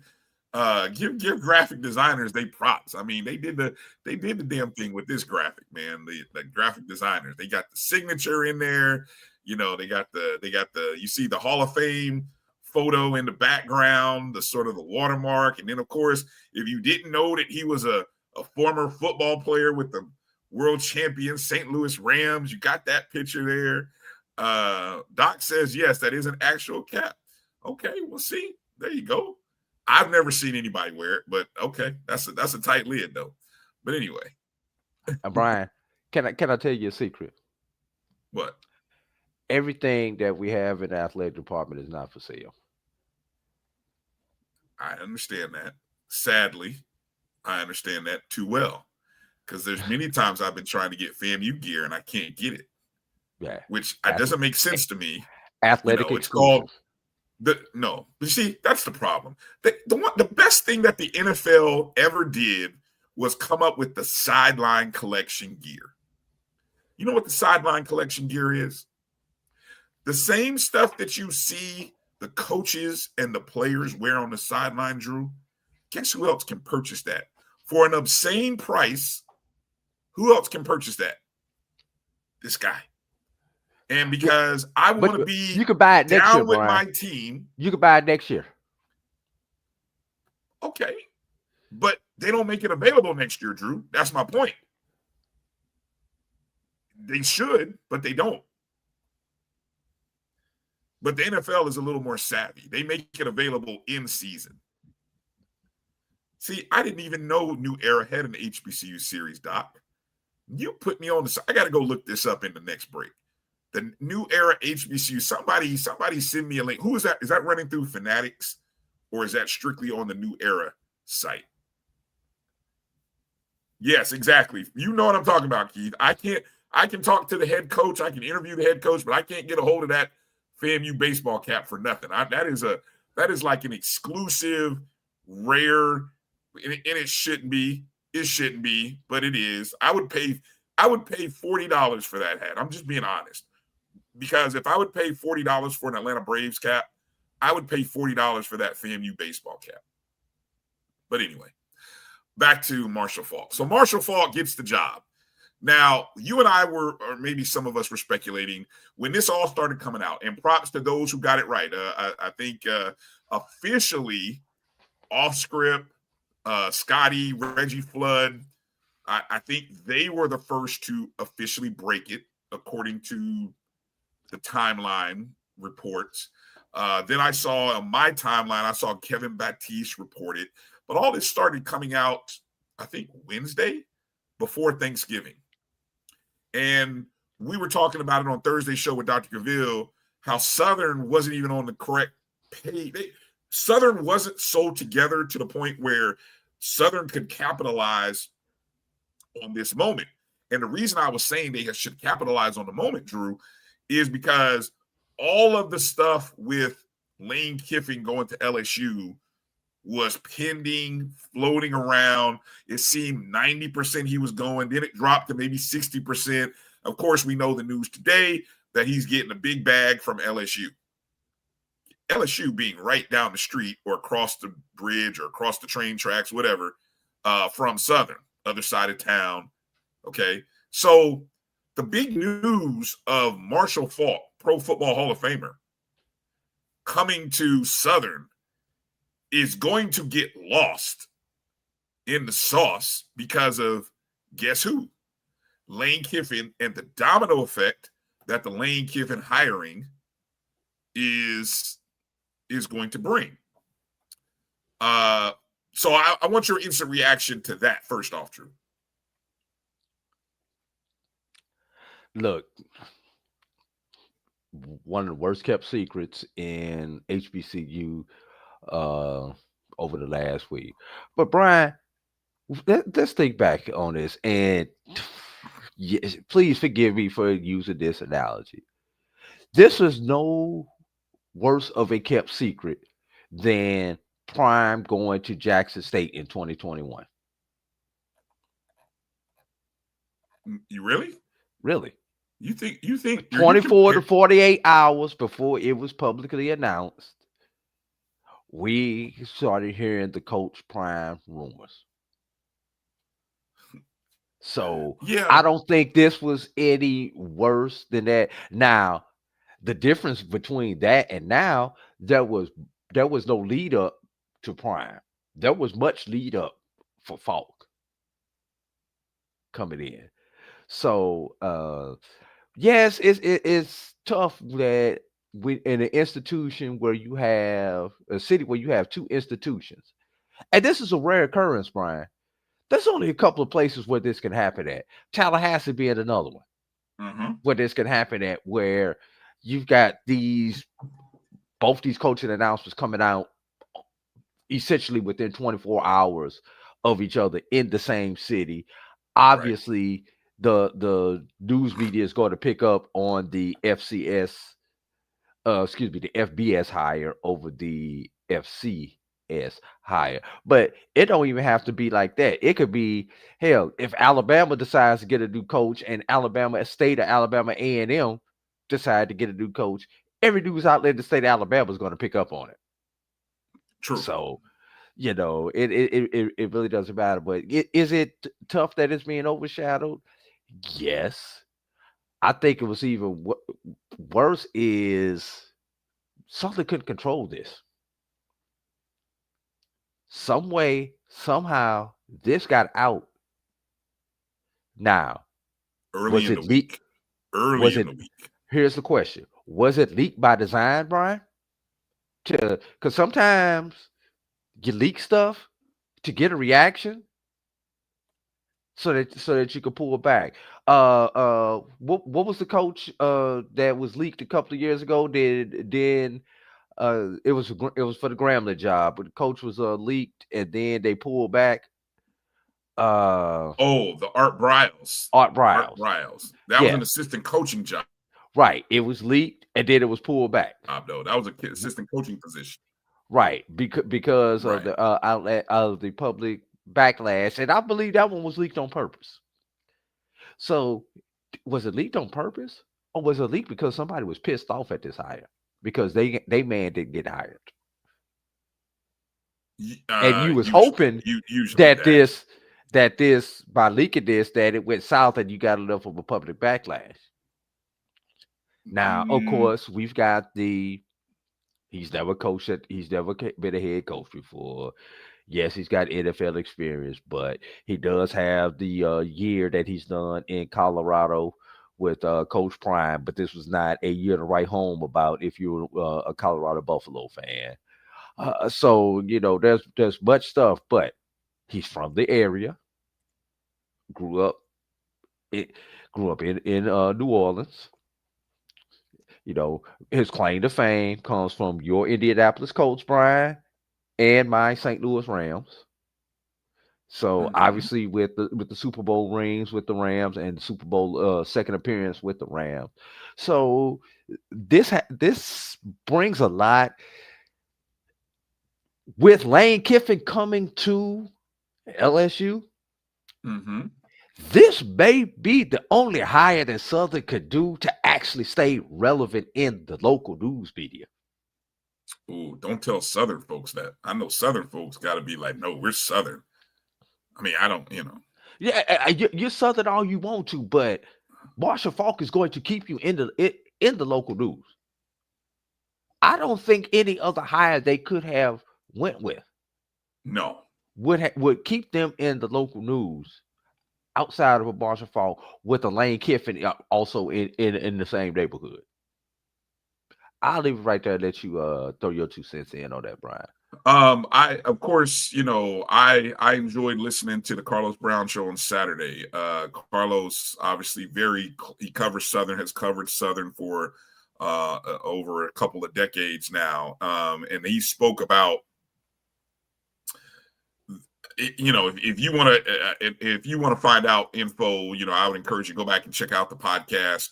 give graphic designers they props. I mean, they did the damn thing with this graphic, man. The graphic designers, they got the signature in there. You know, they got the you see the Hall of Fame photo in the background, the sort of the watermark, and then of course, if you didn't know that he was a former football player with the world champion St. Louis Rams, you got that picture there. Doc says yes, that is an actual cap. Okay, we'll see. There you go. I've never seen anybody wear it, but okay, that's a tight lid though. But anyway, Brian, can I tell you a secret? What? Everything that we have in the athletic department is not for sale. I understand that. Sadly, I understand that too well, because there's many times I've been trying to get FAMU gear and I can't get it. Yeah, which doesn't make sense to me. Athletic it's called but you see, that's the problem. The best thing that the NFL ever did was come up with the sideline collection gear. You know what the sideline collection gear is? The same stuff that you see the coaches and the players wear on the sideline, Drew. Guess who else can purchase that for an obscene price? Who else can purchase that? This guy. And because I want to be you can buy it next year, with Brian. my team. You can buy it next year. Okay. But they don't make it available next year, Drew. That's my point. They should, but they don't. But the NFL is a little more savvy. They make it available in season. See, I didn't even know New Era had an HBCU series, Doc. You put me on the. I got to go look this up in the next break. The New Era HBCU. Somebody send me a link. Who is that? Is that running through Fanatics, or is that strictly on the New Era site? Yes, exactly. You know what I'm talking about, Keith. I can talk to the head coach. I can interview the head coach, but I can't get a hold of that FAMU baseball cap for nothing. That is like an exclusive, rare, and it shouldn't be. It shouldn't be, but it is. I would pay $40 for that hat. I'm just being honest. Because if I would pay $40 for an Atlanta Braves cap, I would pay $40 for that FAMU baseball cap. But anyway, back to Marshall Faulk. So Marshall Faulk gets the job. Now, you and I were, or maybe some of us were speculating when this all started coming out, and props to those who got it right. I think officially off script, Scotty, Reggie Flood, I think they were the first to officially break it, according to the timeline reports. Then I saw on my timeline, I saw Kevin Baptiste report it. But all this started coming out, I think, Wednesday before Thanksgiving. And we were talking about it on Thursday's show with Dr. Gaville, how Southern wasn't even on the correct page. Southern wasn't sold together to the point where Southern could capitalize on this moment. And the reason I was saying they should capitalize on the moment, Drew, is because all of the stuff with Lane Kiffin going to LSU was pending, floating around. It seemed 90% he was going. Then it dropped to maybe 60%. Of course, we know the news today that he's getting a big bag from LSU. LSU being right down the street or across the bridge or across the train tracks, whatever, from Southern, other side of town. Okay. So the big news of Marshall Faulk, Pro Football Hall of Famer, coming to Southern is going to get lost in the sauce because of, guess who? Lane Kiffin, and the domino effect that the Lane Kiffin hiring is going to bring. So I want your instant reaction to that first off, Drew. Look, one of the worst kept secrets in HBCU over the last week. But Brian, let's think back on this, and yes, please forgive me for using this analogy. This is no worse of a kept secret than Prime going to Jackson State in 2021. You really? Really? You think you 24 to 48 hours before it was publicly announced, we started hearing the Coach Prime rumors. So Yeah. I don't think this was any worse than that. Now, the difference between that and now, there was no lead up to Prime. There was much lead up for Falk coming in. So yes, it's tough that we in an institution where you have a city where you have two institutions. And this is a rare occurrence, Brian. There's only a couple of places where this can happen at. Tallahassee being another one. Where this can happen at, where you've got both these coaching announcements coming out essentially within 24 hours of each other in the same city. Obviously, the news media is going to pick up on the the FBS hire over the FCS hire. But it don't even have to be like that. It could be, hell, if Alabama decides to get a new coach and Alabama State or Alabama A&M decide to get a new coach, every news outlet in the state of Alabama is going to pick up on it. True. So, it really doesn't matter. But is it tough that it's being overshadowed? Yes. I think it was even worse is something couldn't control this. Some way, somehow, this got out. Now, early in the week. Here's the question. Was it leaked by design, Brian? Because sometimes you leak stuff to get a reaction so that you could pull it back. What was the coach that was leaked a couple of years ago? It was for the Grambling job, but the coach was leaked and then they pulled back. The Art Briles. That was an assistant coaching job. Right. It was leaked and then it was pulled back. No, that was an assistant coaching position. Right. Because of the outlet of the public backlash. And I believe that one was leaked on purpose. So was it leaked on purpose? Or was it leaked because somebody was pissed off at this hire? Because they man didn't get hired. And you was hoping that this by leaking this, that it went south and you got enough of a public backlash. Now, of course, we've got he's never been a head coach before. Yes, he's got NFL experience, but he does have the year that he's done in Colorado with Coach Prime. But this was not a year to write home about if you're a Colorado Buffalo fan. So there's much stuff, but he's from the area. Grew up in New Orleans. His claim to fame comes from your Indianapolis Colts, Brian, and my St. Louis Rams. So obviously with the Super Bowl rings with the Rams and the Super Bowl second appearance with the Rams. So this brings a lot. With Lane Kiffin coming to LSU, this may be the only hire that Southern could do to actually stay relevant in the local news media. Ooh, don't tell Southern folks that. I know Southern folks got to be like, no, we're Southern. I mean, I don't, Yeah, you're Southern all you want to, but Marshall Faulk is going to keep you in the local news. I don't think any other hire they could have went with would keep them in the local news outside of a Marshall Faulk with a Lane Kiffin also in the same neighborhood. I'll leave it right there and let you throw your 2 cents in on that, Brian. I enjoyed listening to the Carlos Brown show on Saturday. Carlos obviously he covers Southern, has covered Southern for over a couple of decades now. And he spoke about, if you want to find out info, I would encourage you to go back and check out the podcast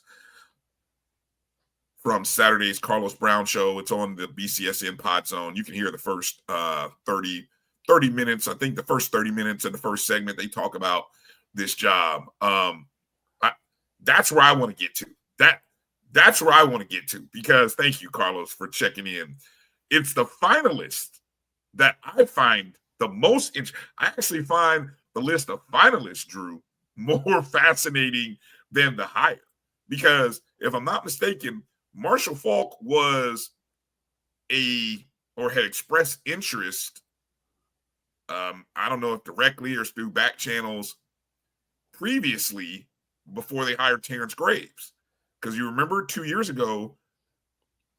from Saturday's Carlos Brown show. It's on the BCSN Pod Zone. You can hear the first 30 minutes. I think the first 30 minutes in the first segment, they talk about this job. That's where I want to get to. That's where I want to get to, because thank you, Carlos, for checking in. It's the finalists that I find the most interesting. I actually find the list of finalists, Drew, more fascinating than the hire, because if I'm not mistaken, Marshall Faulk was had expressed interest. I don't know if directly or through back channels previously, before they hired Terrence Graves. Because you remember 2 years ago,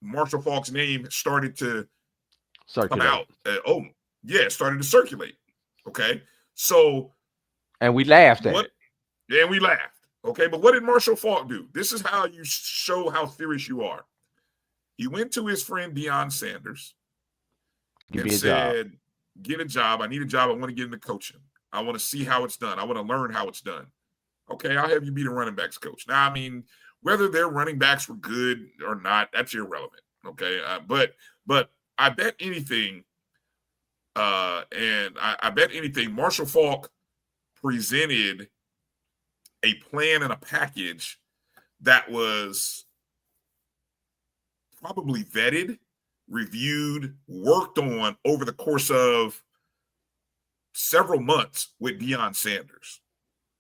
Marshall Faulk's name started to come out. Started to circulate. Okay. So. And we laughed at it. And we laughed. Okay. But what did Marshall Faulk do? This is how you show how serious you are. He went to his friend Deion Sanders and said, get a job. I need a job. I want to get into coaching. I want to see how it's done. I want to learn how it's done. Okay, I'll have you be the running backs coach. Now, I mean, whether their running backs were good or not, that's irrelevant. Okay, but I bet anything, I bet anything, Marshall Faulk presented a plan and a package that was probably vetted, reviewed, worked on over the course of several months with Deion Sanders,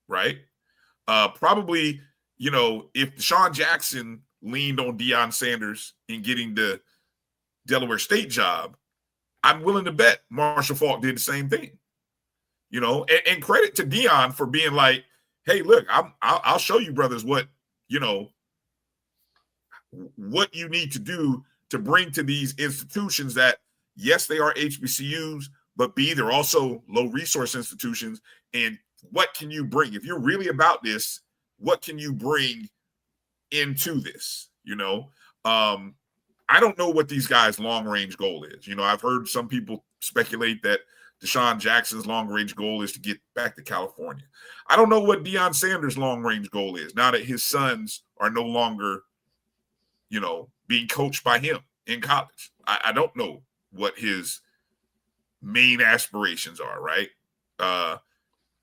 right? Probably, if Deshaun Jackson leaned on Deion Sanders in getting the Delaware State job, I'm willing to bet Marshall Faulk did the same thing. And credit to Deion for being like, hey, look, I'll show you brothers what you need to do to bring to these institutions that, yes, they are HBCUs, but B, they're also low resource institutions. And what can you bring? If you're really about this, what can you bring into this? I don't know what these guys' long-range goal is. I've heard some people speculate that Deshaun Jackson's long-range goal is to get back to California. I don't know what Deion Sanders' long-range goal is now that his sons are no longer, being coached by him in college. I don't know what his main aspirations are, right?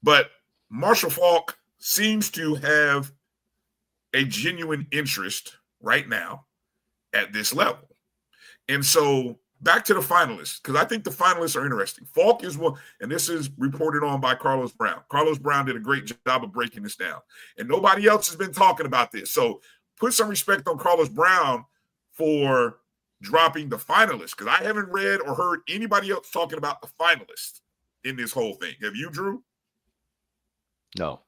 But Marshall Faulk seems to have a genuine interest right now at this level. And so back to the finalists, because I think the finalists are interesting. Faulk is one, and this is reported on by Carlos Brown. Carlos Brown did a great job of breaking this down, and nobody else has been talking about this. So put some respect on Carlos Brown for dropping the finalists, because I haven't read or heard anybody else talking about the finalists in this whole thing. Have you, Drew? No.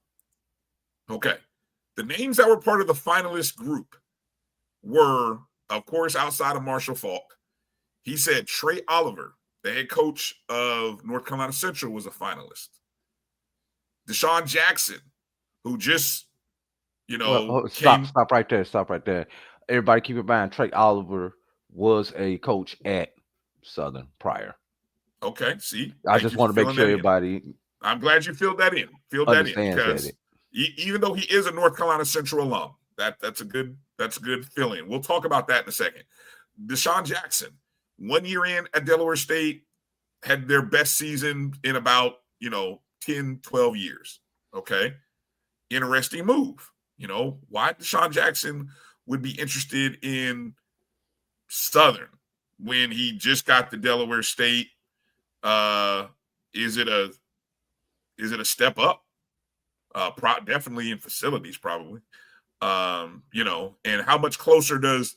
Okay. The names that were part of the finalist group were, of course, outside of Marshall Faulk. He said Trey Oliver, the head coach of North Carolina Central, was a finalist. Deshaun Jackson, who just, Stop right there. Everybody keep in mind, Trey Oliver was a coach at Southern prior. Okay, see? I just want to make sure everybody. I'm glad you filled that in. Because even though he is a North Carolina Central alum, that's a good fill-in. We'll talk about that in a second. Deshaun Jackson, 1 year in at Delaware State, had their best season in about 10, 12 years. Okay, interesting move. Why Deshaun Jackson would be interested in Southern when he just got to Delaware State. Is it a step up? Definitely in facilities, probably. And how much closer does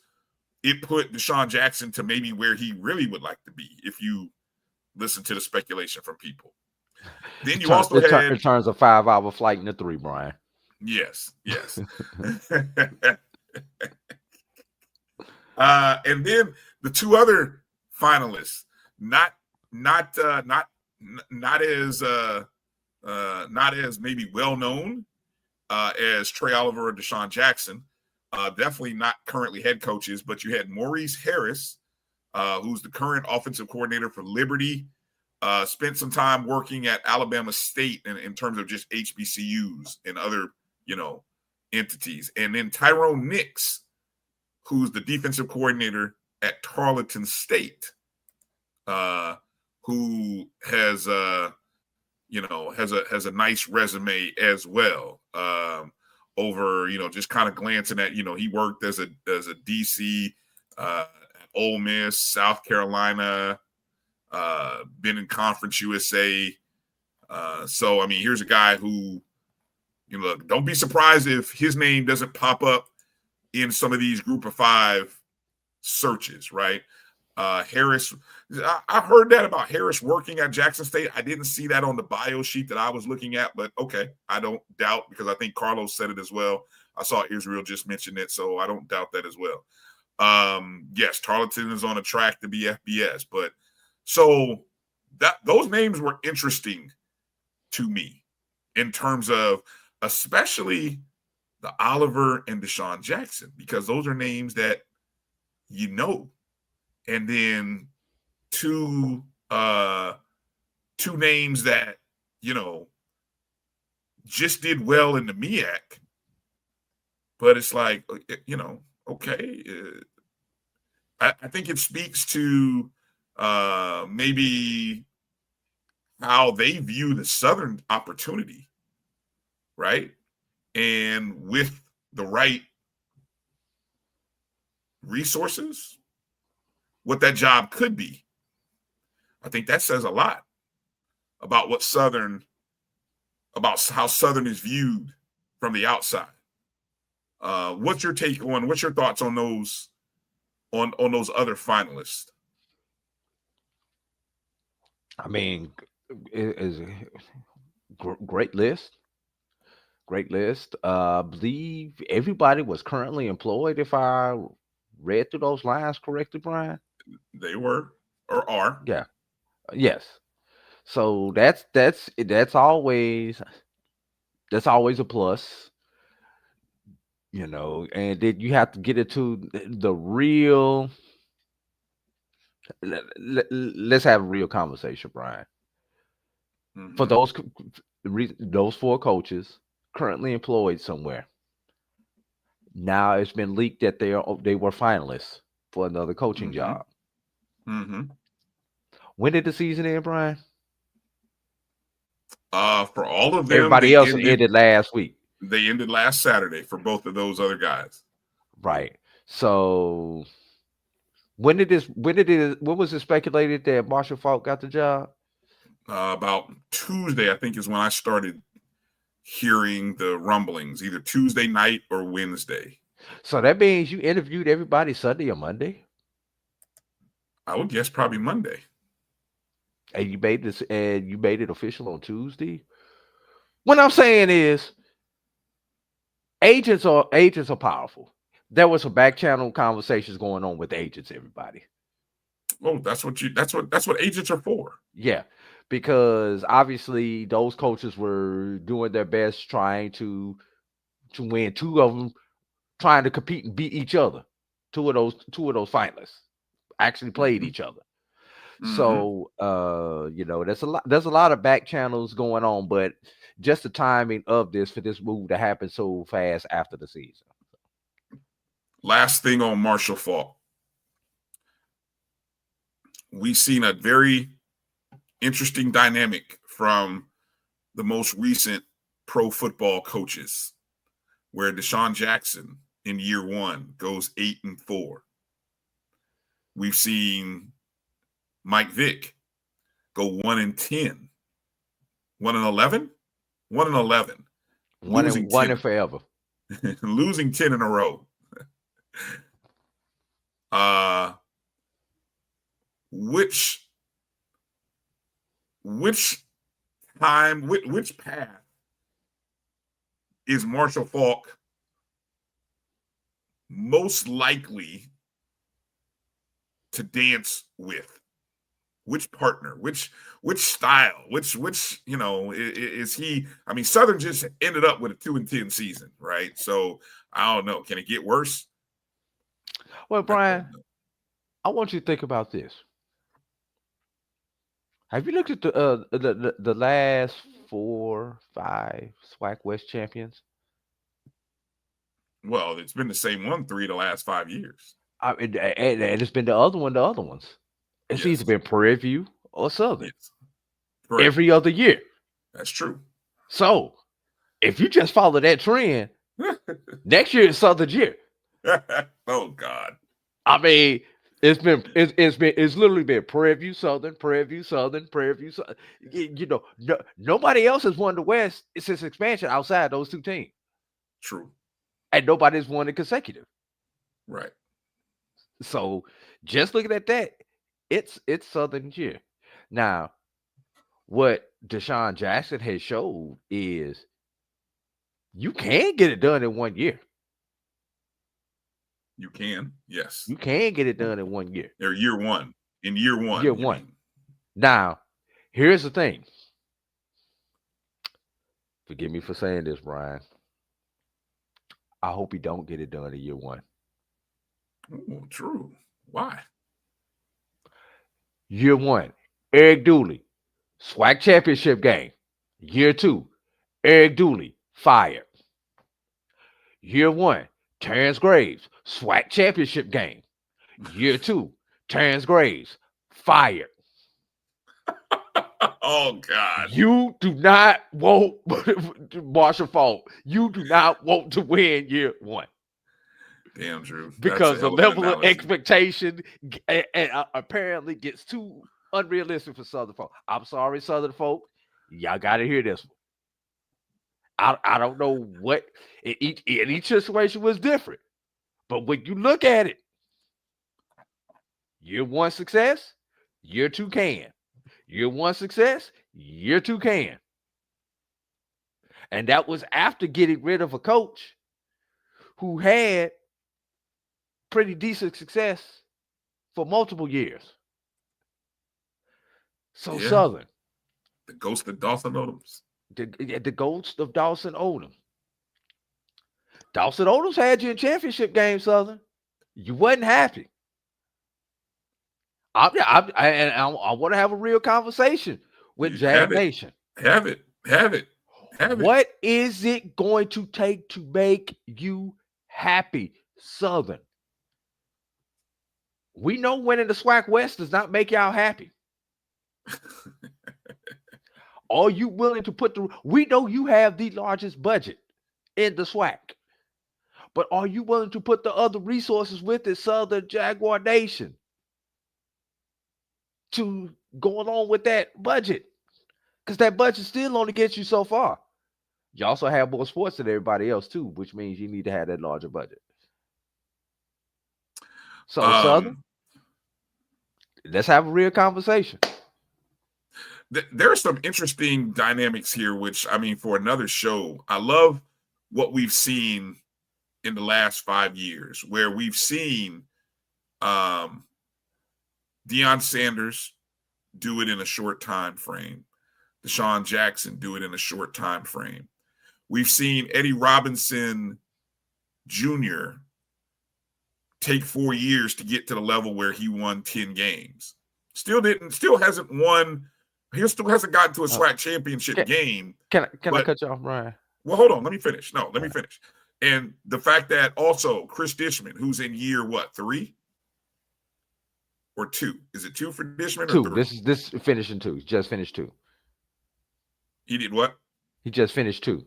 it put Deshaun Jackson to maybe where he really would like to be if you listen to the speculation from people? Then you also had in terms of 5-hour flight in the 3, Brian. Yes. And then the two other finalists, not as maybe well known as Trey Oliver or Deshaun Jackson. Definitely not currently head coaches, but you had Maurice Harris, who's the current offensive coordinator for Liberty. Spent some time working at Alabama State in terms of just HBCUs and other entities. And then Tyrone Nix, who's the defensive coordinator at Tarleton State, who has a nice resume as well, over, just kind of glancing at, he worked as a DC at Ole Miss, South Carolina, been in Conference USA. So, I mean, here's a guy who, look, don't be surprised if his name doesn't pop up in some of these Group of 5 searches, right? Harris, I heard that about Harris working at Jackson State. I didn't see that on the bio sheet that I was looking at, but okay, I don't doubt, because I think Carlos said it as well. I saw Israel just mention it, so I don't doubt that as well. Yes, Tarleton is on a track to be FBS, but so those names were interesting to me in terms of especially the Oliver and Deshaun Jackson, because those are names that and then two names that just did well in the MEAC, but it's like, okay, I think it speaks to maybe how they view the Southern opportunity, right? And with the right resources, what that job could be. I think that says a lot about how Southern is viewed from the outside. What's your thoughts on those other finalists? I mean, it is a great list. Great list. I believe everybody was currently employed, if I read through those lines correctly, Brian. They were or are. Yeah. Yes. So that's always a plus, and then you have to get into the real. Let's have a real conversation, Brian. Mm-hmm. For those 4 coaches currently employed somewhere, now it's been leaked that they were finalists for another coaching job. Mm-hmm. When did the season end, Brian? For all of them, everybody else ended last week. They ended last Saturday for both of those other guys. Right. So when was it speculated that Marshall Faulk got the job? About Tuesday, I think, is when I started hearing the rumblings, either Tuesday night or Wednesday. So that means you interviewed everybody Sunday or Monday? I would guess probably Monday. And you made it official on Tuesday? What I'm saying is agents are powerful. There was some back channel conversations going on with agents, everybody. Oh, that's what agents are for. Yeah. Because obviously those coaches were doing their best trying to win. 2 of them trying to compete and beat each other. 2 of those finalists actually played each other. Mm-hmm. So there's a lot of back channels going on, but just the timing of for this move to happen so fast after the season. Last thing on Marshall Faulk. We've seen a very interesting dynamic from the most recent pro football coaches, where Deshaun Jackson in year 1 goes 8-4. We've seen Mike Vick go 1-10, 1-11, 1-11, 1 and forever, losing 10 in a row. Which path is Marshall Faulk most likely to dance with? Which partner, which style, which is he? I mean, Southern just ended up with a 2-10 season, right? So I don't know. Can it get worse? Well, Brian, I want you to think about this. Have you looked at the last 4, 5 SWAC West champions? Well, it's been the same 3 the last 5 years. And it's been the other ones. It's either been Prairie View or Southern. Yes. Every other year. That's true. So if you just follow that trend, Next year is Southern's year. Oh God. I mean, it's literally been Prairie View Southern, Prairie View Southern, Prairie View Southern. Nobody else has won the West since expansion outside those two teams. True. And nobody's won it consecutive. Right. So just looking at that, it's Southern's year. Now, what Deshaun Jackson has showed is you can get it done in 1 year. You can, yes. You can get it done in 1 year. Or year one. In year one. Year one. Mean. Now, here's the thing. Forgive me for saying this, Brian. I hope he don't get it done in year one. Oh, true. Why? Year one, Eric Dooley, SWAC Championship Game. Year two, Eric Dooley, fired. Year one, Terrence Graves, SWAC Championship Game. Year two, Terrence Graves, fired. Oh, God. You do not want, Marshall Faulk, you do not want to win year one. Damn, Drew. Because the level of expectation apparently gets too unrealistic for Southern folk. I'm sorry, Southern folk. Y'all got to hear this one. I don't know what, each situation was different. But when you look at it, year one success, year two can. Year one success, year two can. And that was after getting rid of a coach who had pretty decent success for multiple years. So yeah. Southern. The ghost of Dawson Odoms. The ghost of Dawson Odom. Dawson Odoms had you in championship game, Southern. You wasn't happy. I want to have a real conversation with Jag Nation. Have it. What is it going to take to make you happy, Southern? We know winning the SWAC West does not make y'all happy. Are you willing to put we know you have the largest budget in the SWAC, but are you willing to put the other resources with it, Southern Jaguar Nation, to go along with that budget? Because that budget still only gets you so far. You also have more sports than everybody else too, which means you need to have that larger budget. So, Southern, let's have a real conversation. There are some interesting dynamics here, which, I mean, for another show, I love what we've seen in the last 5 years, where we've seen Deion Sanders do it in a short time frame. Deshaun Jackson do it in a short time frame. We've seen Eddie Robinson Jr. take 4 years to get to the level where he won 10 games. Still hasn't won. He still hasn't gotten to a SWAC championship game. Can I cut you off, Brian? Well, hold on. Let me finish. No, let me finish. And the fact that also Chris Dishman, who's in year, 3? Or 2? Is it 2 for Dishman? Two. Or 3? This finishing 2. He just finished 2. He did what? He just finished 2.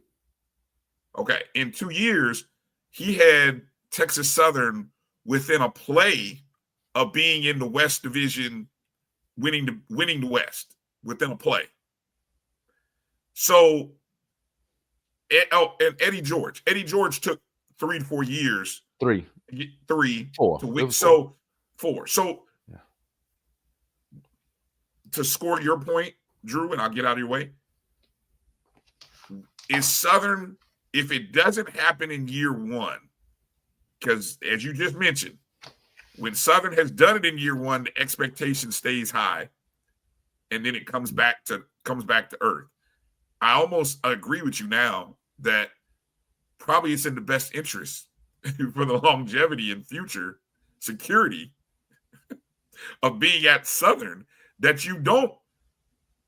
Okay. In 2 years, he had Texas Southern within a play of being in the West Division, winning the West within a play. So, and Eddie George took 3 to 4 years. 3. 4 to win. So 4. So yeah. To score your point, Drew, and I'll get out of your way. Is Southern, if it doesn't happen in year one, because as you just mentioned, when Southern has done it in year one, the expectation stays high, and then it comes back to earth. I almost agree with you now that probably it's in the best interest for the longevity and future security of being at Southern that you don't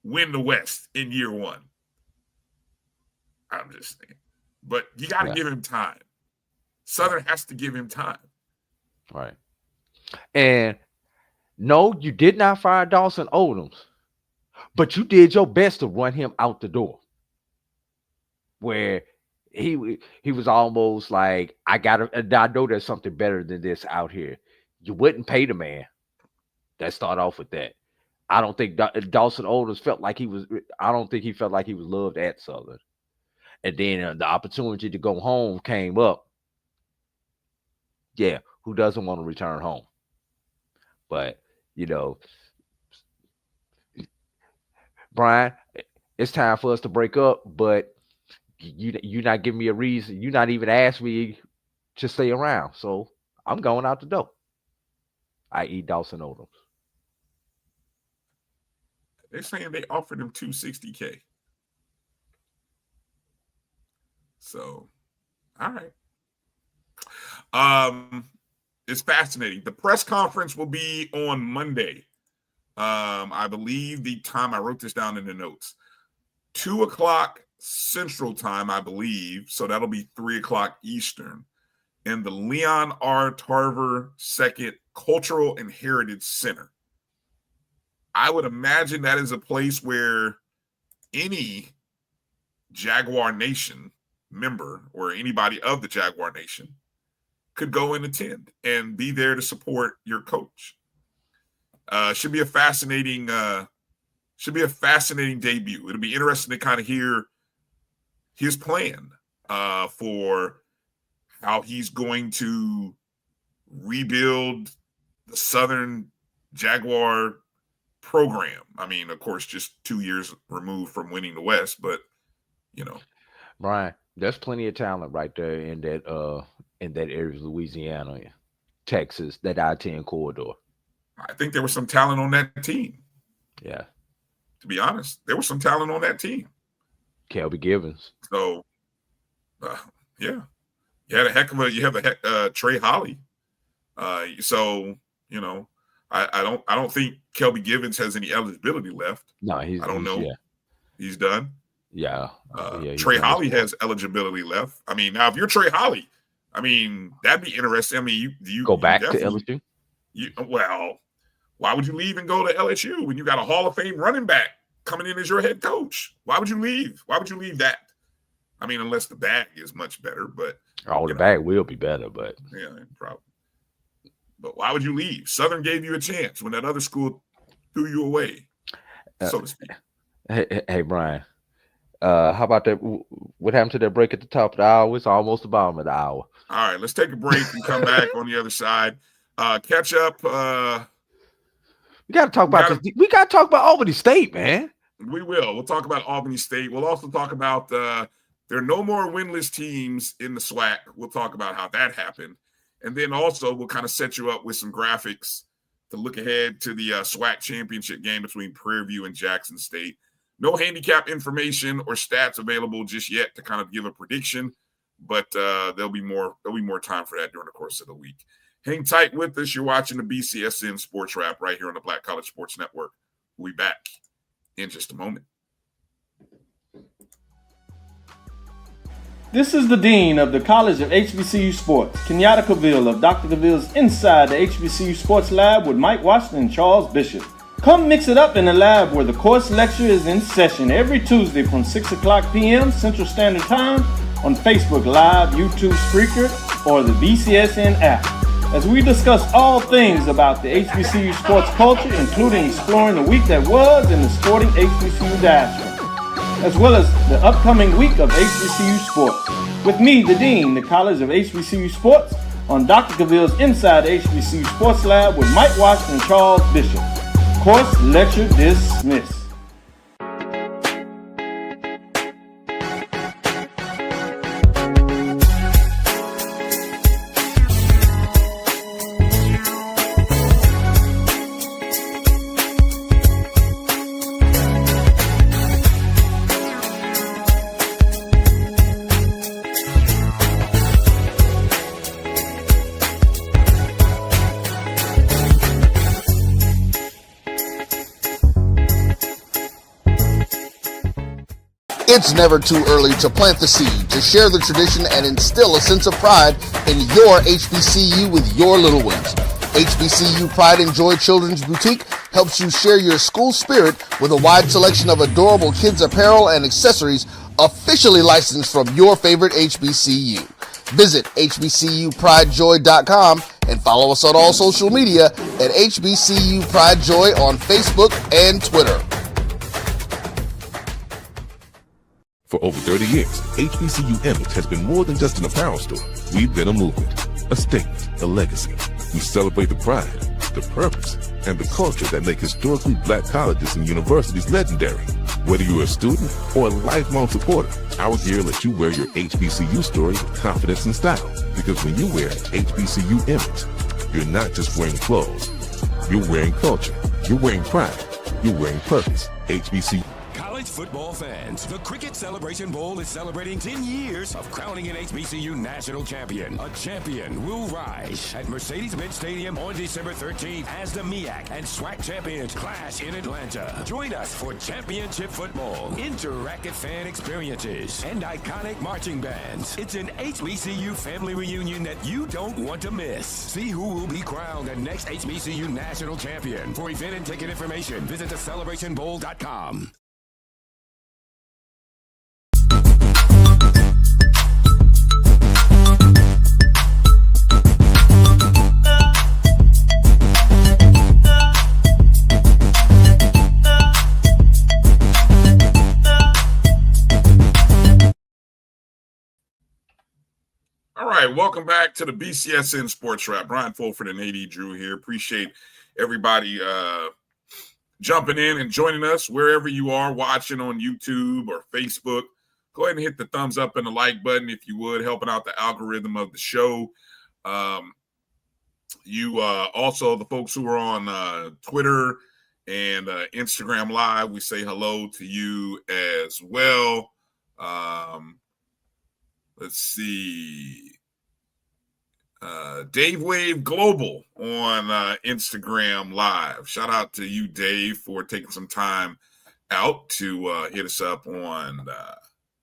win the West in year one. I'm just saying. But you got to give him time. Southern has to give him time. Right. And no, you did not fire Dawson Odoms, but you did your best to run him out the door. Where he was almost like, I know there's something better than this out here. You wouldn't pay the man. Let's start off with that. I don't think Dawson Oldham felt like he was. I don't think he felt like he was loved at Southern. And then the opportunity to go home came up. Yeah, who doesn't want to return home? But Brian, it's time for us to break up. But you're not giving me a reason. You're not even asking me to stay around. So I'm going out the door. I.e. Dawson Oldham. They're saying they offered him $260K. So, all right. It's fascinating. The press conference will be on Monday. I believe the time, I wrote this down in the notes, 2:00 Central Time, I believe. So that'll be 3:00 Eastern, in the Leon R. Tarver II Cultural and Heritage Center. I would imagine that is a place where any Jaguar Nation member or anybody of the Jaguar Nation could go and attend and be there to support your coach. Should be a fascinating debut. It'll be interesting to kind of hear his plan for how he's going to rebuild the Southern Jaguar program. I mean, of course, just 2 years removed from winning the West, but Brian, there's plenty of talent right there in that area of Louisiana, Texas, that I-10 corridor. I think there was some talent on that team. Yeah. To be honest, there was some talent on that team. Kelby Givens. So, yeah. You have Trey Holly. So, I don't think Kelby Givens has any eligibility left. No, I don't know. Yeah. He's done. Yeah. Trey Holly has eligibility left. I mean, now if you're Trey Holly, I mean, that'd be interesting. I mean, you go back to LSU? Well, why would you leave and go to LSU when you got a Hall of Fame running back coming in as your head coach? Why would you leave? Why would you leave that? I mean, unless the bag is much better, but the bag will be better, but yeah, probably. But why would you leave? Southern gave you a chance when that other school threw you away, so to speak. Hey, Brian, how about that? What happened to that break at the top of the hour? It's almost the bottom of the hour. All right, let's take a break and come back on the other side. Catch up. We got to talk about this. We got to talk about Albany State, man. We will. We'll talk about Albany State. We'll also talk about there are no more winless teams in the SWAC. We'll talk about how that happened. And then also we'll kind of set you up with some graphics to look ahead to the SWAC Championship Game between Prairie View and Jackson State. No handicap information or stats available just yet to kind of give a prediction, but there'll be more time for that during the course of the week. Hang tight with us. You're watching the BCSN SportsWrap right here on the Black College Sports Network. We'll be back in just a moment. This is the Dean of the College of HBCU Sports, Kenyatta Cavill of Dr. Cavill's Inside the HBCU Sports Lab with Mike Washington and Charles Bishop. Come mix it up in the lab where the course lecture is in session every Tuesday from 6:00 p.m. Central Standard Time on Facebook Live, YouTube Spreaker, or the BCSN app, as we discuss all things about the HBCU sports culture, including exploring the week that was in the sporting HBCU diaspora, as well as the upcoming week of HBCU sports. With me, the Dean, the College of HBCU Sports, on Dr. Cavill's Inside the HBCU Sports Lab with Mike Washington and Charles Bishop. Course lecture dismissed. It's never too early to plant the seed, to share the tradition, and instill a sense of pride in your HBCU with your little ones. HBCU Pride and Joy Children's Boutique helps you share your school spirit with a wide selection of adorable kids apparel and accessories, officially licensed from your favorite HBCU. Visit hbcupridejoy.com and follow us on all social media at HBCU Pride Joy on Facebook and Twitter. For over 30 years, HBCU Image has been more than just an apparel store. We've been a movement, a statement, a legacy. We celebrate the pride, the purpose, and the culture that make historically black colleges and universities legendary. Whether you're a student or a lifelong supporter, our gear lets you wear your HBCU story with confidence and style. Because when you wear HBCU Image, you're not just wearing clothes. You're wearing culture. You're wearing pride. You're wearing purpose. HBCU. College football fans, the Cricket Celebration Bowl is celebrating 10 years of crowning an HBCU national champion. A champion will rise at Mercedes-Benz Stadium on December 13th as the MEAC and SWAC champions clash in Atlanta. Join us for championship football, interactive fan experiences, and iconic marching bands. It's an HBCU family reunion that you don't want to miss. See who will be crowned the next HBCU national champion. For event and ticket information, visit thecelebrationbowl.com. All right, welcome back to the BCSN SportsWrap. Bryan Fulford and A.D. Drew here. Appreciate everybody jumping in and joining us wherever you are watching on YouTube or Facebook. Go ahead and hit the thumbs up and the like button if you would, helping out the algorithm of the show. You also, the folks who are on Twitter and Instagram Live, we say hello to you as well. Let's see. Dave Wave Global on Instagram Live. Shout out to you, Dave, for taking some time out to hit us up on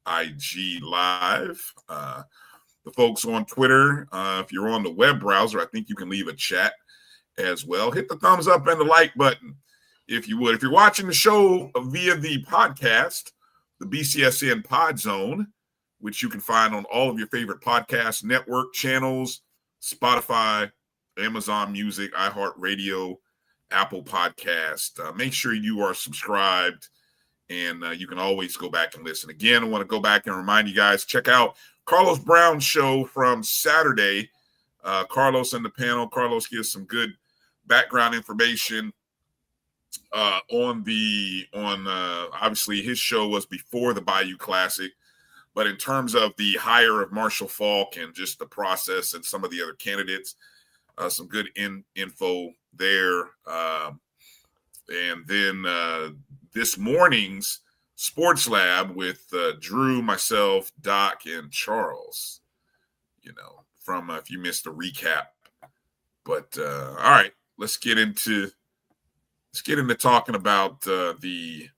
IG Live. The folks on Twitter, if you're on the web browser, I think you can leave a chat as well. Hit the thumbs up and the like button if you would. If you're watching the show via the podcast, the BCSN Pod Zone, which you can find on all of your favorite podcast network channels, Spotify, Amazon Music, iHeartRadio, Apple Podcast. Make sure you are subscribed, and you can always go back and listen. Again, I want to go back and remind you guys, check out Carlos Brown's show from Saturday. Carlos and the panel. Carlos gives some good background information on obviously his show was before the Bayou Classic. But in terms of the hire of Marshall Faulk and just the process and some of the other candidates, some good info there. And then this morning's Sports Lab with Drew, myself, Doc, and Charles, from if you missed the recap. But all right, let's get into talking about the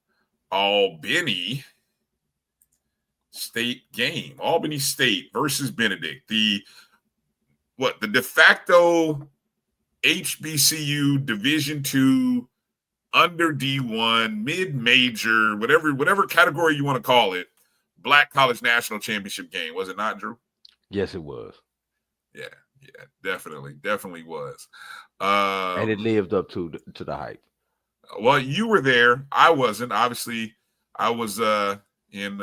Albany State game. Albany State versus Benedict. The de facto HBCU Division-II under D1 mid-major, whatever category you want to call it, Black College National Championship game. Was it not, Drew? Yes, it was. Yeah, definitely was. And it lived up to the hype. Well, you were there. I wasn't. Obviously, I was in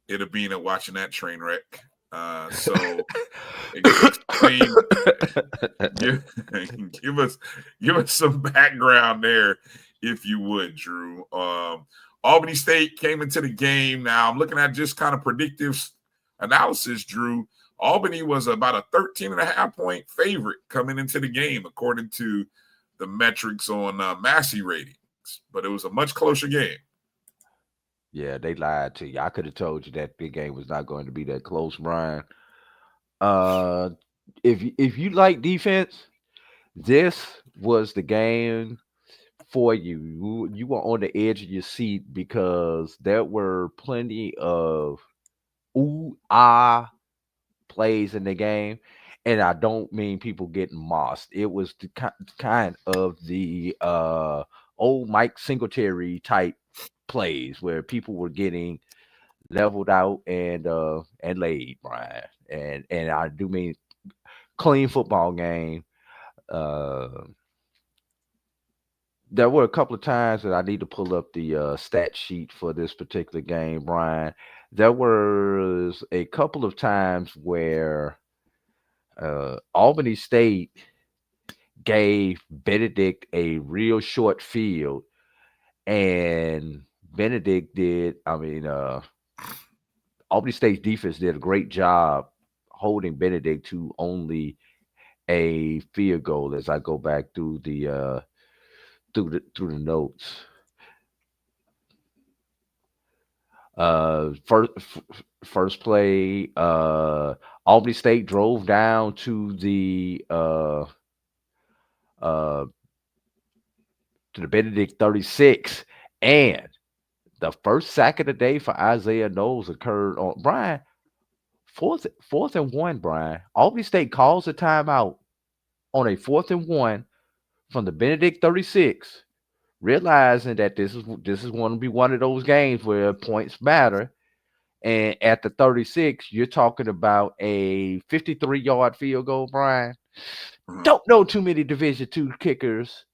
Itabena watching that train wreck. So give us some background there, if you would, Drew. Albany State came into the game. Now I'm looking at just kind of predictive analysis, Drew. Albany was about a 13.5 point favorite coming into the game, according to the metrics on Massey ratings. But it was a much closer game. Yeah, they lied to you. I could have told you that big game was not going to be that close, Brian. If you like defense, this was the game for you. You were on the edge of your seat because there were plenty of plays in the game, and I don't mean people getting mossed. It was the kind of the old Mike Singletary type plays where people were getting leveled out and laid, Brian. And I do mean clean football game. There were a couple of times that I need to pull up the stat sheet for this particular game, Brian. There was a couple of times where Albany State gave Benedict a real short field, and Benedict did. Albany State's defense did a great job holding Benedict to only a field goal. As I go back through the notes. First play, Albany State drove down to the Benedict 36, and the first sack of the day for Isaiah Knowles occurred on Brian. Fourth and one, Brian. Albany State calls a timeout on a 4th and 1 from the Benedict 36, realizing that this is going to be one of those games where points matter. And at the 36, you're talking about a 53-yard field goal, Brian. Don't know too many Division-II kickers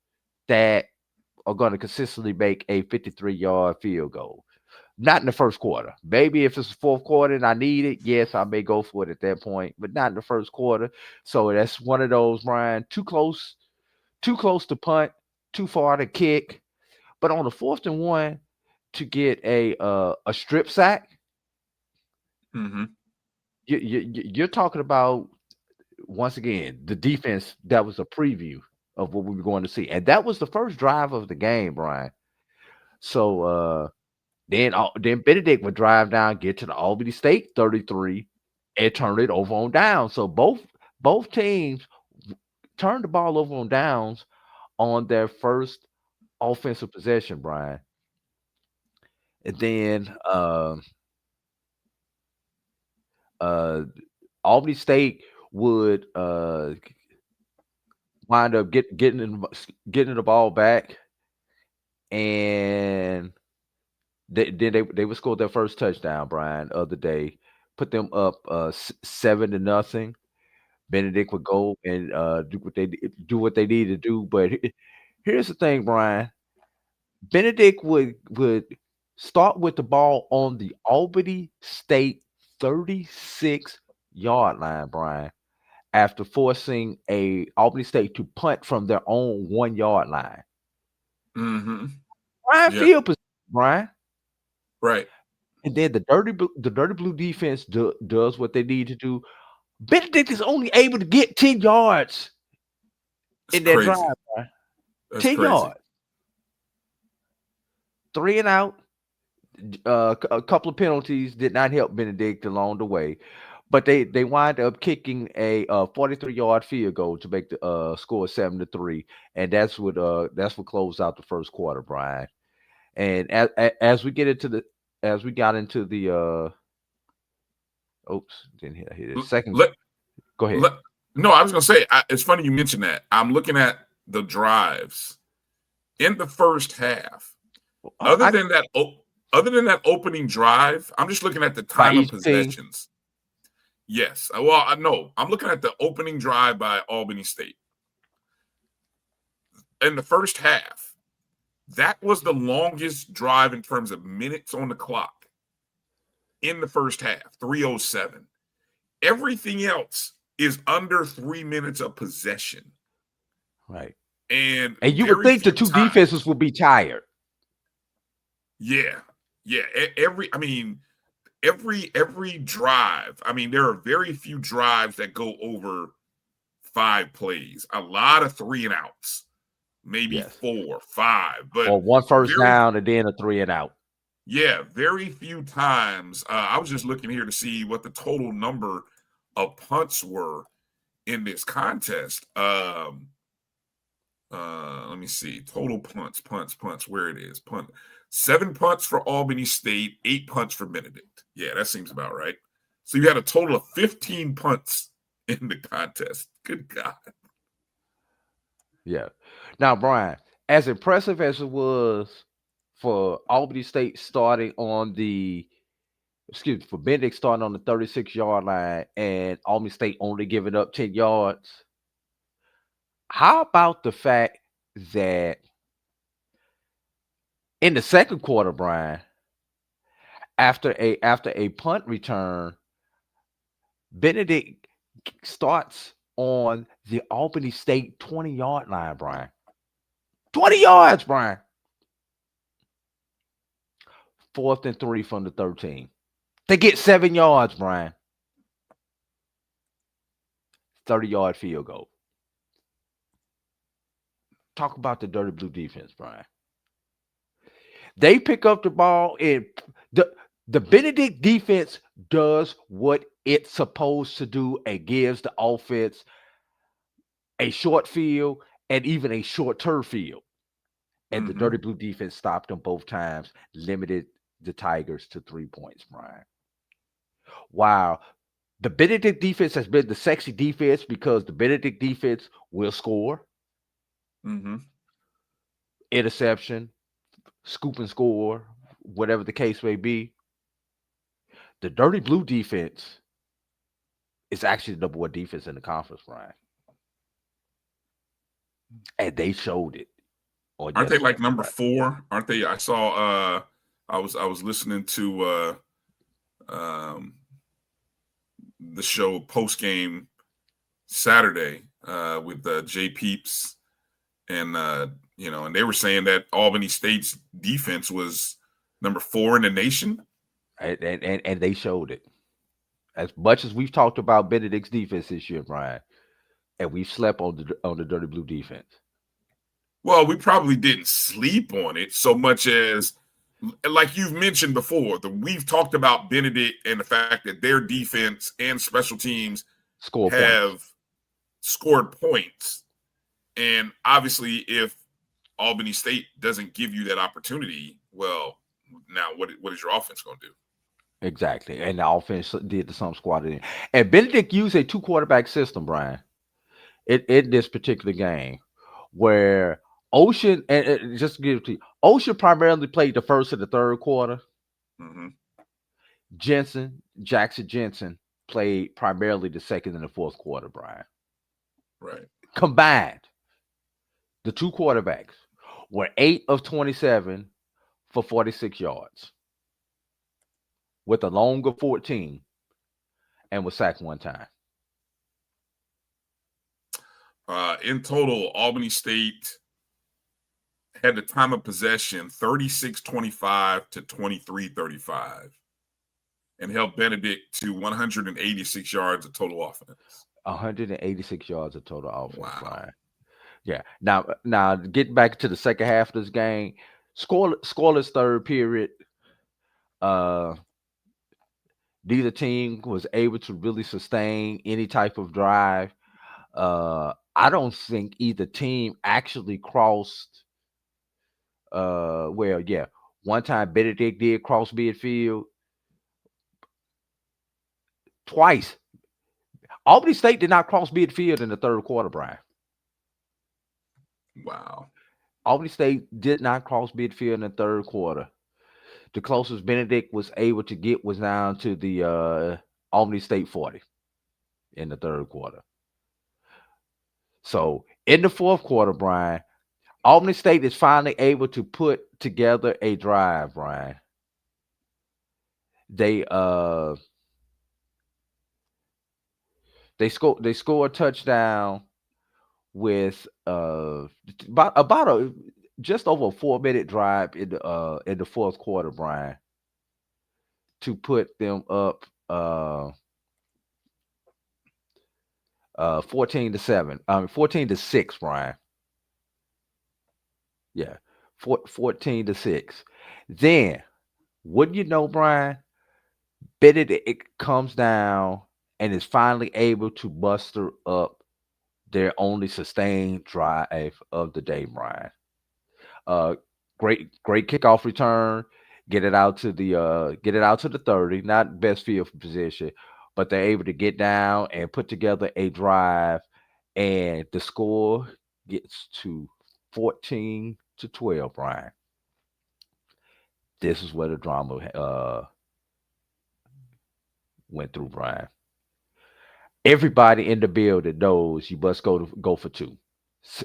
that are going to consistently make a 53-yard field goal. Not in the first quarter. Maybe if it's the fourth quarter and I need it, yes, I may go for it at that point, but not in the first quarter. So that's one of those, Brian, too close to punt, too far to kick. But on the 4th and 1 to get a strip sack, you're talking about, once again, the defense that was a preview of what we were going to see. And that was the first drive of the game, Brian. So then Benedict would drive down, get to the Albany State 33, and turn it over on down. So both teams turned the ball over on downs on their first offensive possession, Brian. And then Albany State would wind up getting the ball back, and they would score their first touchdown, Brian, of the day, put them up 7-0. Benedict would go and do what they need to do. But here's the thing, Brian. Benedict would start with the ball on the Albany State 36-yard line, Brian, after forcing Albany State to punt from their own 1-yard line. Field position, Brian. Right. And then the dirty blue defense does what they need to do. Benedict is only able to get 10 yards in that drive, Brian. 10 yards. 3 and out. A couple of penalties did not help Benedict along the way, but they wind up kicking a 43-yard field goal to make the score 7-3, and that's what closed out the first quarter, Brian. And as we got into the didn't hear it. Second. Go ahead. No, I was gonna say it's funny you mentioned that. I'm looking at the drives in the first half. Other than that opening drive, I'm just looking at the time of possessions. Yes. Well, I know. I'm looking at the opening drive by Albany State. In the first half, that was the longest drive in terms of minutes on the clock in the first half, 3:07. Everything else is under 3 minutes of possession. Right. And you would think the two defenses would be tired. Yeah. Yeah. Every drive. I mean, there are very few drives that go over 5 plays. A lot of 3 and outs, maybe 4, 5, but or one first down and then a 3 and out. Yeah, very few times. I was just looking here to see what the total number of punts were in this contest. Let me see. Total punts. Where it is. 7 punts for Albany State, 8 punts for Benedict. Yeah, that seems about right. So you had a total of 15 punts in the contest. Good God. Yeah. Now, Brian, as impressive as it was for Albany State starting on the for Benedict starting on the 36-yard line and Albany State only giving up 10 yards. How about the fact that in the second quarter, Brian, after a punt return, Benedict starts on the Albany State 20-yard line, Brian. 20 yards, Brian. 4th and 3 from the 13. They get 7 yards, Brian. 30-yard field goal. Talk about the Dirty Blue defense, Brian. They pick up the ball, and the Benedict defense does what it's supposed to do and gives the offense a short field and even a short turf field. And the Dirty Blue defense stopped them both times, limited the Tigers to 3 points, Brian. Wow. The Benedict defense has been the sexy defense because the Benedict defense will score. Interception, scoop and score, whatever the case may be. The Dirty Blue defense is actually the number one defense in the conference, Brian. And they showed it. Aren't they like number 4? Aren't they? I saw I was listening to the show post game Saturday with Jay Peeps, and and they were saying that Albany State's defense was number 4 in the nation, and they showed it. As much as we've talked about Benedict's defense this year, Brian, and we've slept on the Dirty Blue defense. Well, we probably didn't sleep on it so much as, like you've mentioned before, we've talked about Benedict and the fact that their defense and special teams have scored points. And obviously, if Albany State doesn't give you that opportunity, well, now what is your offense going to do? Exactly. And the offense did the sum squad in. And Benedict used a 2-quarterback system, Brian, in this particular game, where Ocean, and just to give it to you, Ocean primarily played the first and the third quarter. Jackson Jensen played primarily the second and the fourth quarter, Brian. Right. Combined, the 2 quarterbacks were 8 of 27 for 46 yards, with a longer 14, and was sacked 1 time. In total, Albany State had the time of possession 36-25 to 23-35, and held Benedict to 186 yards of total offense. 186 yards of total offense. Wow. Brian. Yeah. Now getting back to the second half of this game, scoreless third period. Neither team was able to really sustain any type of drive. I don't think either team actually crossed. One time Benedict did cross midfield. Twice. Albany State did not cross midfield in the third quarter, Brian. Wow. Albany State did not cross midfield in the third quarter. The closest Benedict was able to get was down to the Albany State 40 in the third quarter. So in the fourth quarter, Brian, Albany State is finally able to put together a drive, Brian. They score a touchdown with about just over a 4-minute drive in the fourth quarter, Brian, to put them up 14-7. 14-6, Brian. Yeah, 14-6. Then, wouldn't you know, Brian, Benedict comes down and is finally able to muster up their only sustained drive of the day, Brian. Great kickoff return. Get it out to the 30. Not best field position, but they're able to get down and put together a drive, and the score gets to 14-12, Brian. This is where the drama went through, Brian. Everybody in the building knows you must go for two.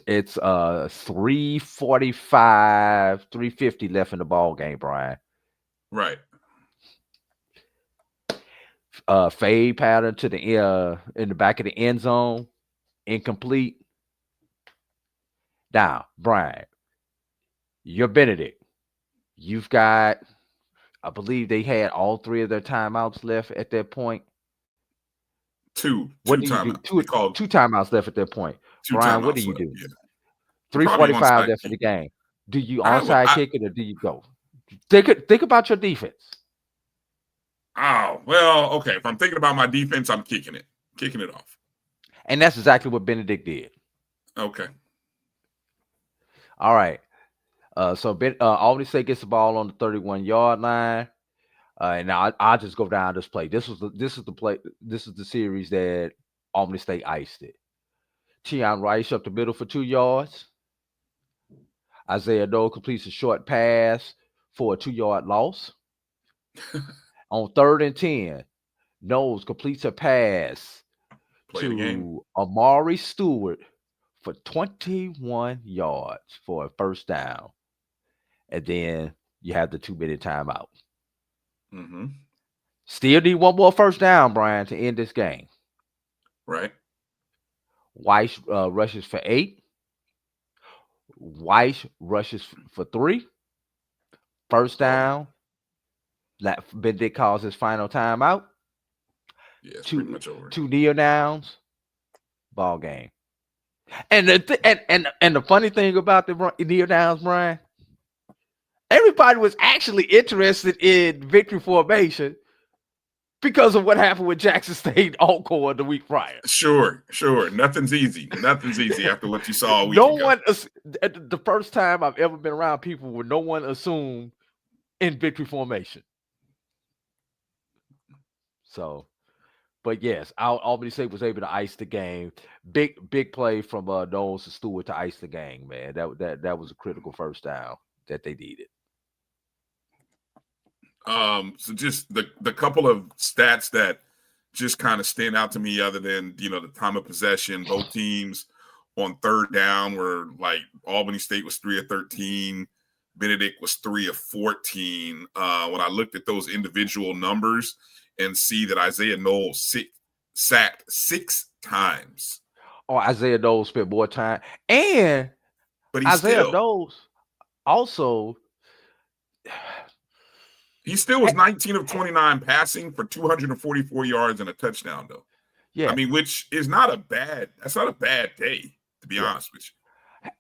It's 3:45, 3:50 left in the ball game, Brian. Right. Fade pattern to the in the back of the end zone, incomplete. Now, Brian, you're Benedict. You've got, I believe they had all three of their timeouts left at that point. Two timeouts. Two timeouts left at that point. Brian, what do you do? Yeah. 3:45 left in the game. Do you onside kick it or do you go? Think about your defense. Oh, well, okay. If I'm thinking about my defense, I'm kicking it off. And that's exactly what Benedict did. Okay. All right. So Albany State gets the ball on the 31-yard line. And now I'll just go down this play. This is the play. This is the series that Albany State iced it. Tion Rice up the middle for 2 yards. Isaiah Noel completes a short pass for a 2-yard loss. On 3rd and 10, Knowles completes a pass to Amari Stewart for 21 yards for a first down. And then you have the 2-minute timeout. Mm-hmm. Still need one more first down, Brian, to end this game. Right. Weiss rushes for 8. Weiss rushes for 3. First down. Benedict calls his final timeout. Yeah, it's pretty much over. 2 kneel downs. Ball game. And the funny thing about the kneel downs, Brian, everybody was actually interested in victory formation because of what happened with Jackson State Alcorn the week prior. Sure. Nothing's easy. After what you saw a week ago. The first time I've ever been around people where no one assumed in victory formation. So, but yes, Albany State was able to ice the game. Big play from Knowles to Stewart to ice the game, man. That was a critical first down that they needed. So just the couple of stats that just kind of stand out to me, other than the time of possession. Both teams on 3rd down were like Albany State was 3 of 13, Benedict was 3 of 14. When I looked at those individual numbers and see that Isaiah Knowles sacked 6 times. Oh, Isaiah Knowles spent more time, but Isaiah Knowles also. He still was 19 of 29 passing for 244 yards and a touchdown, though. Yeah. I mean, that's not a bad day, to be honest with you.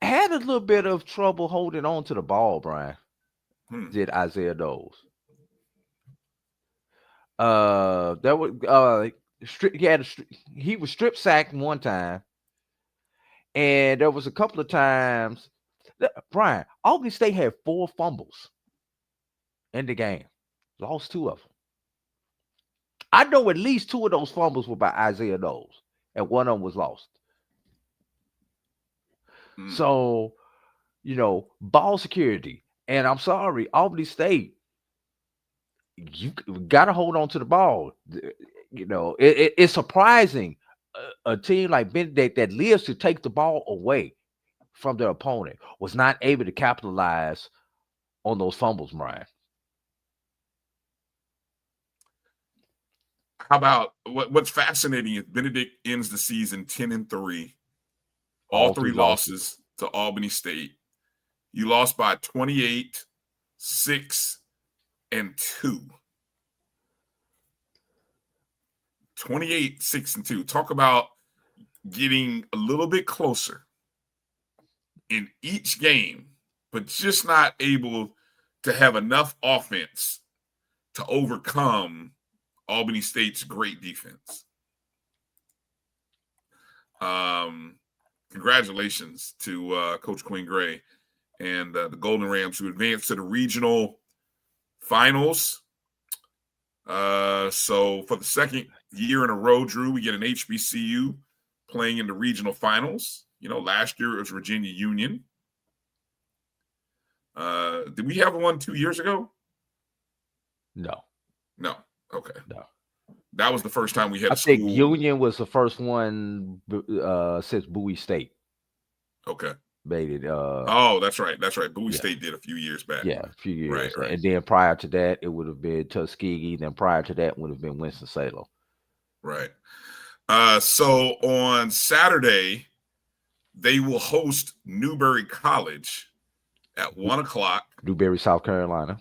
Had a little bit of trouble holding on to the ball, Brian. Did Isaiah Knowles. He was strip sacked one time. And there was a couple of times, Brian, Albany State had 4 fumbles in the game. Lost 2 of them. I know at least 2 of those fumbles were by Isaiah Knowles, and one of them was lost. So, ball security. And I'm sorry, Albany State, you got to hold on to the ball. It's surprising a team like Benedict that lives to take the ball away from their opponent was not able to capitalize on those fumbles, Brian. How about what's fascinating is Benedict ends the season 10-3. All 3 losses to Albany State. You lost by 28, 6, and 2. 28, 6, and 2. Talk about getting a little bit closer in each game, but just not able to have enough offense to overcome Albany State's great defense. Congratulations to Coach Quinn Gray and the Golden Rams, who advanced to the regional finals. So for the second year in a row, Drew, we get an HBCU playing in the regional finals. Last year it was Virginia Union. Did we have one 2 years ago? No. Okay. No. That was the first time we had I a school. think Union was the first one since Bowie State Okay. made it. Oh, that's right. That's right. Bowie yeah. State did a few years back. Yeah, a few years. Right. And then prior to that, it would have been Tuskegee. Then prior to that would have been Winston-Salem. Right. So on Saturday, they will host Newberry College at 1:00. Newberry, South Carolina.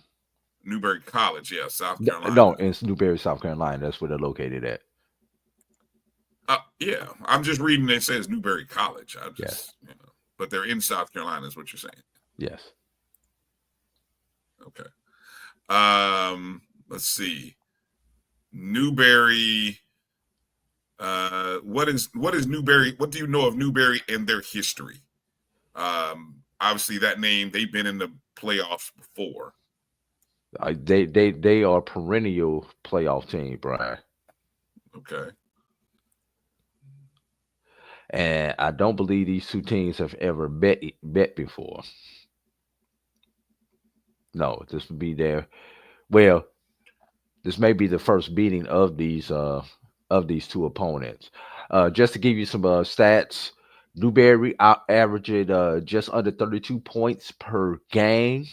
Newberry College, yeah, South Carolina. No, it's Newberry, South Carolina. That's where they're located at. Yeah, I'm just reading. It says Newberry College. Yes. But they're in South Carolina, is what you're saying. Yes. Okay. Let's see. Newberry. What is Newberry? What do you know of Newberry and their history? Obviously, that name, they've been in the playoffs before. They are a perennial playoff team, Brian. Okay. And I don't believe these two teams have ever met before. No, this would be this may be the first meeting of these two opponents. Just to give you some stats, Newberry averaged just under 32 points per game.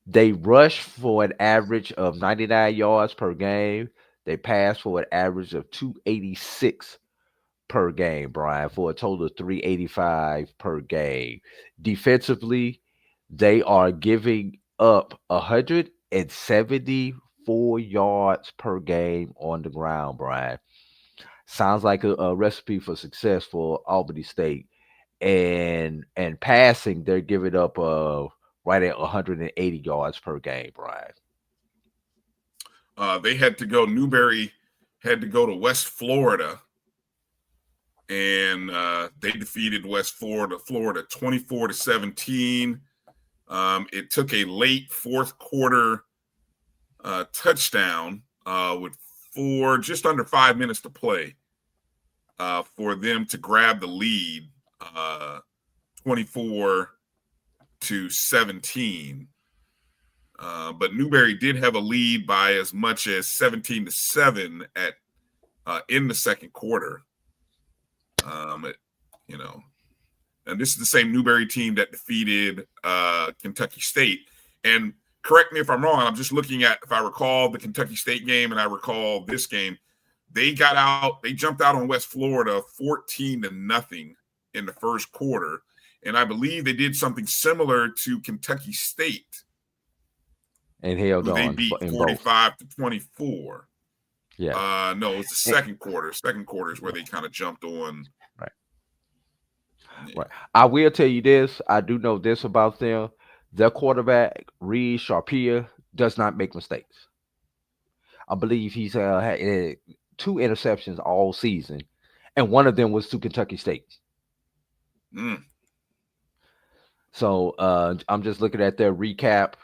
They rush for an average of 99 yards per game. They pass for an average of 286 per game, Brian, for a total of 385 per game. Defensively, they are giving up 174 yards per game on the ground, Brian. Sounds like a recipe for success for Albany State. And passing, they're giving up right at 180 yards per game, Brian. Newberry had to go to West Florida, and they defeated West Florida 24-17. It took a late fourth quarter touchdown with just under 5 minutes to play for them to grab the lead, 24-17. But Newberry did have a lead by as much as 17-7 in the second quarter. And this is the same Newberry team that defeated Kentucky State. And correct me if I'm wrong. I'm just looking at, if I recall the Kentucky State game and I recall this game, they jumped out on West Florida 14-0 in the first quarter. And I believe they did something similar to Kentucky State. And held on. They beat 45-24. Yeah. No, it's the second quarter. Second quarter is where they kind of jumped on. Right. Yeah. Right. I will tell you this. I do know this about them. Their quarterback, Reed Sharpia, does not make mistakes. I believe he's had 2 interceptions all season, and one of them was to Kentucky State. So I'm just looking at their recap.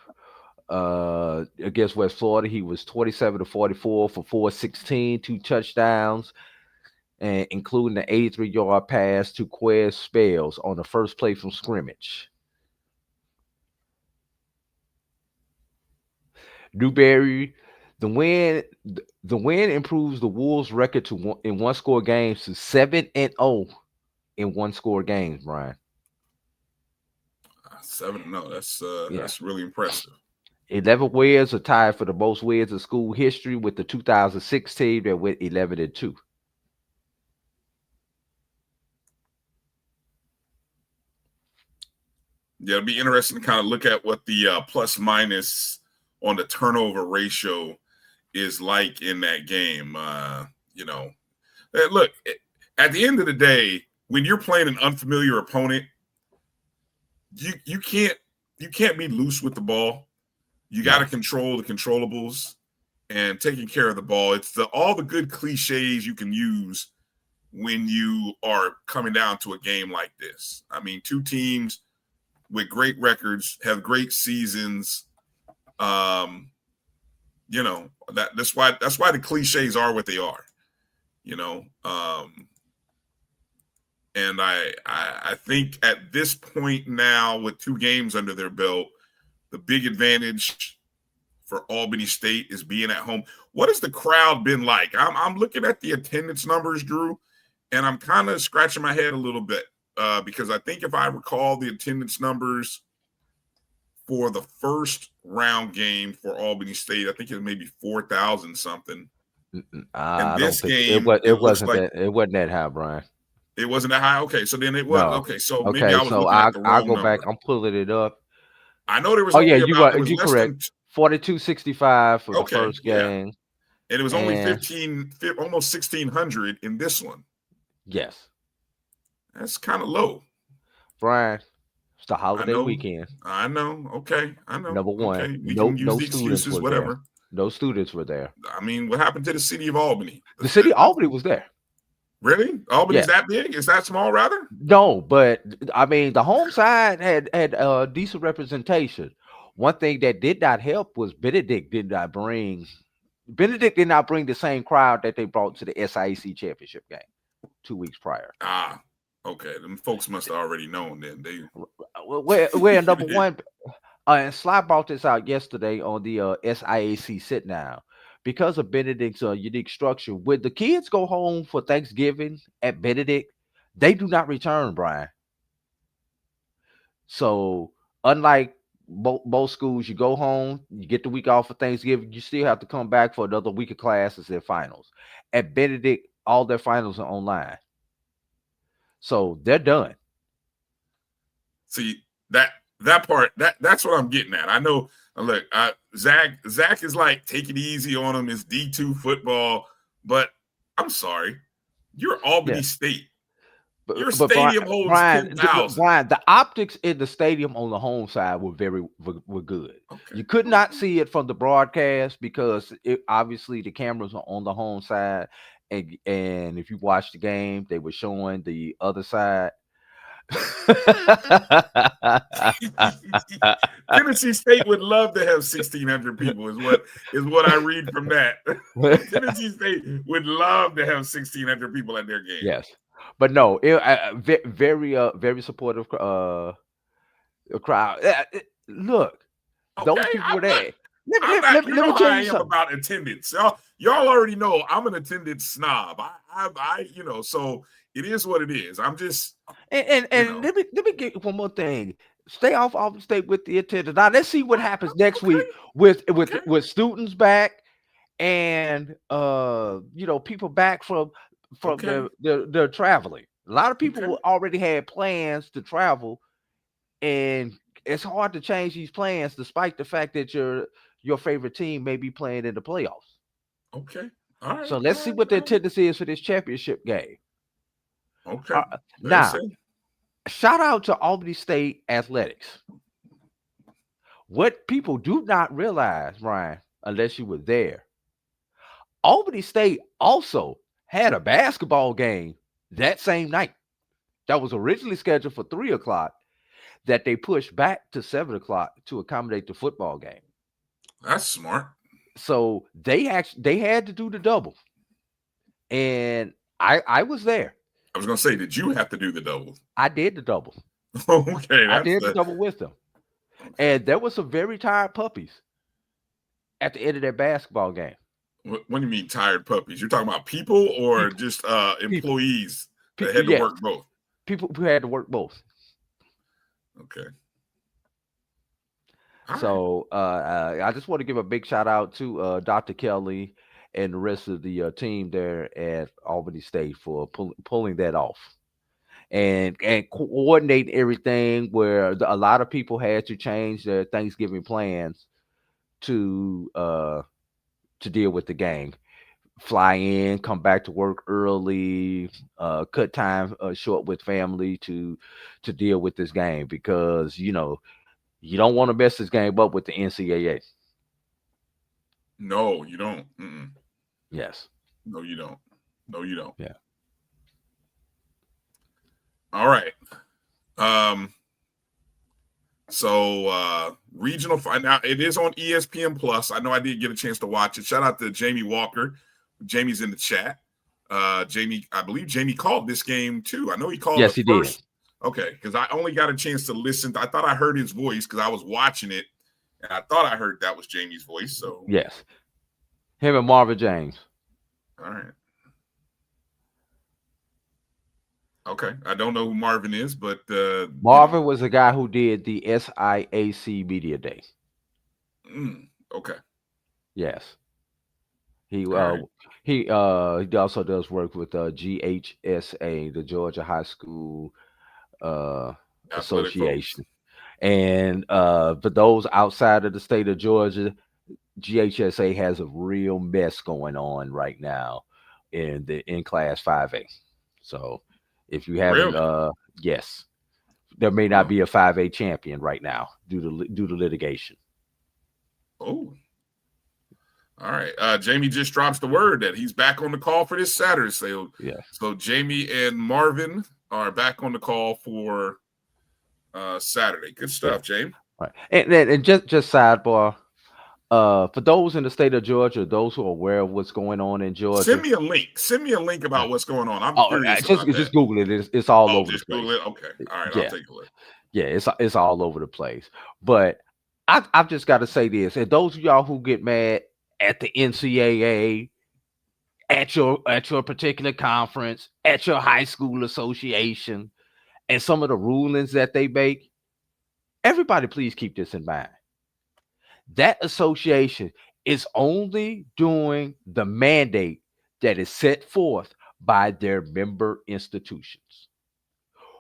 Against West Florida, he was 27-44 for 416, 2 touchdowns, and including an 83-yard pass to Quez Spells on the first play from scrimmage. Newberry, the win improves the Wolves' record in one-score games to 7-0 in one-score games, Brian. 7-0. That's really impressive. 11 wins are tied for the most wins in school history with the 2006 team that went 11-2. Yeah, it'll be interesting to kind of look at what the plus minus on the turnover ratio is like in that game. Look, at the end of the day, when you're playing an unfamiliar opponent, you can't be loose with the ball. You got to control the controllables and taking care of the ball. It's all the good cliches you can use when you are coming down to a game like this. I mean, 2 teams with great records have great seasons. That's why the cliches are what they are. And I think at this point now, with 2 games under their belt, the big advantage for Albany State is being at home. What has the crowd been like? I'm looking at the attendance numbers, Drew, and I'm kind of scratching my head a little bit because I think if I recall the attendance numbers for the first round game for Albany State, I think it was maybe 4,000 something. I this don't think game, it wasn't that high, Brian. It wasn't that high. Okay, so then it was okay. So maybe I was looking at the wrong I'll go number. back. I'm pulling it up. I know there was. You correct. 4265 for the first game, and it was only 15, almost 1,600 in this one. Yes, that's kind of low, Brian. It's the holiday weekend. I know. Okay, I know. Number one, okay. We can use the excuses, whatever. There. No students were there. I mean, what happened to the city of Albany? The city of Albany was there. Really? Albany's that big? Is that small, rather? No, but I mean, the home side had decent representation. One thing that did not help was Benedict did not bring the same crowd that they brought to the SIAC championship game 2 weeks prior. Ah, okay. Them folks must have already known then. We're number one. And Sly brought this out yesterday on the SIAC sit down. Because of Benedict's unique structure, when the kids go home for Thanksgiving at Benedict, they do not return, Brian. So unlike most schools, you go home, you get the week off for Thanksgiving, you still have to come back for another week of classes and finals. At Benedict, all their finals are online. So they're done. See, that part, that's what I'm getting at. I know. Look, Zach is like, take it easy on him. It's D2 football, but I'm sorry, you're Albany State. Your stadium holds 10,000. Brian, the optics in the stadium on the home side were good. Okay. You could not see it from the broadcast because obviously the cameras are on the home side, and if you watch the game, they were showing the other side. Tennessee State would love to have 1,600 people is what I read from that. Tennessee State would love to have 1,600 people at their game. Yes, but no, very supportive crowd. Look, those people were there. Let me tell you something about attendance. Y'all already know I'm an attendance snob. I so it is what it is. I'm just let me get one more thing. Stay off Albany State with the attendance. Now let's see what happens next week with students back and people back from their traveling. A lot of people already had plans to travel, and it's hard to change these plans despite the fact that your favorite team may be playing in the playoffs. Okay. All right. So let's see what the attendance is for this championship game. Okay. Now, shout out to Albany State Athletics. What people do not realize, Ryan, unless you were there, Albany State also had a basketball game that same night that was originally scheduled for 3:00 that they pushed back to 7:00 to accommodate the football game. That's smart. So they had to do the double, and I was there. I was gonna say, did you have to do the double? I did the double. Okay, I did the double with them, and there were some very tired puppies at the end of that basketball game. What do you mean tired puppies? You're talking about people or just employees that had to work both? People who had to work both. Okay. So I just want to give a big shout out to Dr. Kelly and the rest of the team there at Albany State for pulling that off and coordinating everything where a lot of people had to change their Thanksgiving plans to deal with the game. Fly in, come back to work early, cut time short with family to deal with this game because, you don't want to mess this game up with the NCAA. No, you don't. Yes. No, you don't. No, you don't. Yeah. All right. So regional now it is on ESPN Plus. I know I did get a chance to watch it. Shout out to Jamie Walker. Jamie's in the chat. Jamie, I believe Jamie called this game too. I know he called. Yes, he did. Okay, because I only got a chance to listen. I thought I heard his voice because I was watching it, And I thought I heard that was Jamie's voice. So Yes. Him and Marvin James. all right. Okay. I don't know who Marvin is, but Marvin was the guy who did the SIAC Media Day. Okay. Yes. He right. he also does work with GHSA, the Georgia High School Association. And for those outside of the state of Georgia, GHSA has a real mess going on right now in Class 5A. So if you haven't, yes, there may not be a 5A champion right now due to litigation. Oh, all right. Jamie just drops the word that he's back on the call for this Saturday. So Jamie and Marvin are back on the call for Saturday. Good stuff, Jamie. Right. And just sidebar, for those in the state of Georgia, those who are aware of what's going on in Georgia, send me a link about what's going on. I'm curious. Just Google it. It's all over the place. Google it. Okay. All right. I'll take a look. Yeah, it's all over the place. But I've just got to say this, and those of y'all who get mad at the NCAA, at your particular conference, at your high school association, and some of the rulings that they make, everybody please keep this in mind. That association is only doing the mandate that is set forth by their member institutions.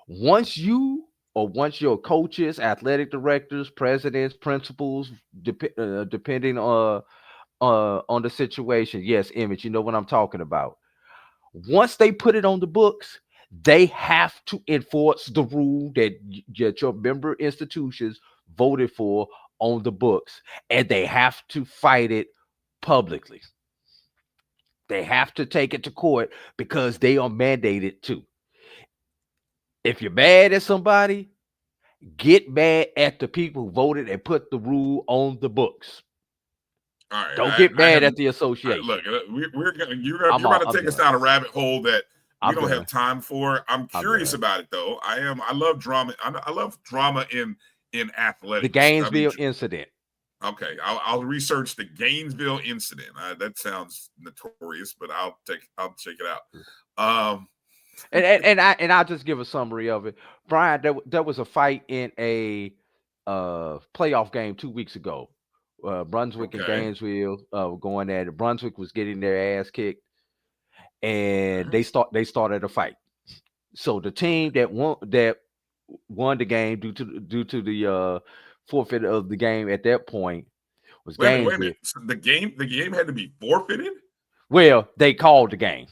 Once your coaches, athletic directors, presidents, principals, depending on the situation. Yes, Image, you know what I'm talking about. Once they put it on the books, they have to enforce the rule that your member institutions voted for on the books, and they have to fight it publicly. They have to take it to court because they are mandated to. If you're mad at somebody, get mad at the people who voted and put the rule on the books. All right. Don't get mad at the association. Look, you're going to take us down a rabbit hole that we don't have time for. I'm curious about it though. I love drama. I love drama in athletics. The Gainesville incident. Okay, I'll research the Gainesville incident. That sounds notorious, but I'll check it out. And I'll just give a summary of it. Brian, there was a fight in a playoff game 2 weeks ago. Brunswick and Gainesville were going at it. Brunswick was getting their ass kicked, and they started a fight. So the team that won the game due to the forfeit of the game at that point was Gainesville. Wait a minute. So the game had to be forfeited? Well, they called the game.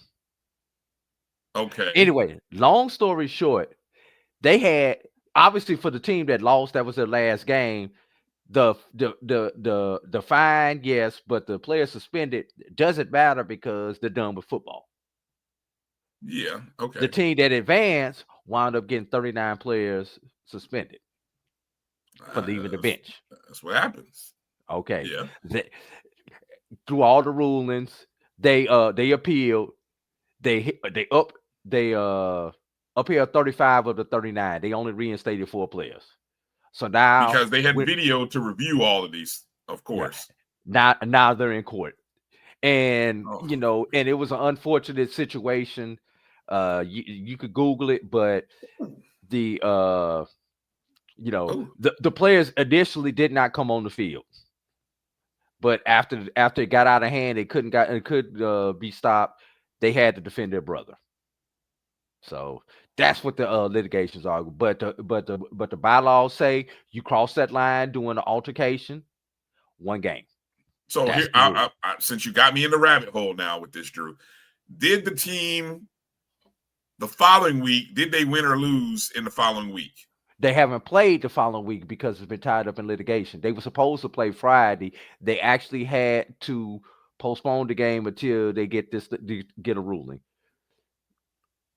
Okay. Anyway, long story short, they had, obviously for the team that lost, that was their last game. The fine, yes, but the player suspended doesn't matter because they're done with football. Yeah. Okay. The team that advanced wound up getting 39 players suspended for leaving the bench. That's what happens. Okay. Yeah. Through all the rulings, they appealed. They upheld 35 of the 39. They only reinstated 4 players. So now, because they had video to review all of these, of course. Yeah, now they're in court, and and it was an unfortunate situation. You could Google it, but the the players initially did not come on the field, but after it got out of hand, it could be stopped. They had to defend their brother. So that's what the litigations are. But the bylaws say you cross that line during an altercation, 1 game. So here, since you got me in the rabbit hole now with this, Drew, did the team the following week, did they win or lose in the following week? They haven't played the following week because it's been tied up in litigation. They were supposed to play Friday. They actually had to postpone the game until they get a ruling.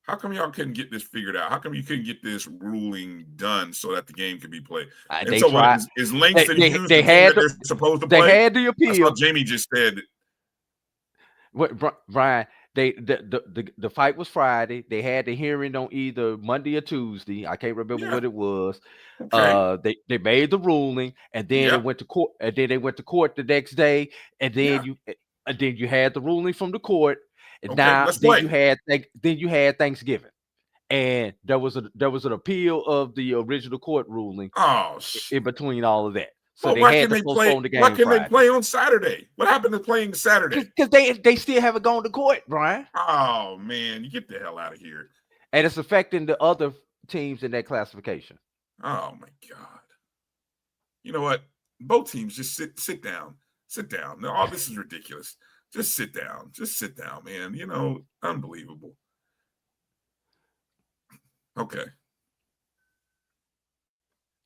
How come y'all couldn't get this figured out? How come you couldn't get this ruling done so that the game could be played? They tried. Is Langston used they're supposed to play? They had the appeal. That's what Jamie just said. What, Brian? the fight was Friday. They had the hearing on either Monday or Tuesday. I can't remember what it was. Okay. They made the ruling, and then it went to court. And then they went to court the next day, and then you had the ruling from the court. And now let's then play. you had Thanksgiving, and there was an appeal of the original court ruling. In between all of that. So they had to postpone the game. Why can they play on Saturday? What happened to playing Saturday? Because they still haven't gone to court, Brian. Oh man, you get the hell out of here. And it's affecting the other teams in that classification. Oh my God. You know what? Both teams just sit down. Sit down. No, all this is ridiculous. Just sit down. Just sit down, man. You know, unbelievable. Okay.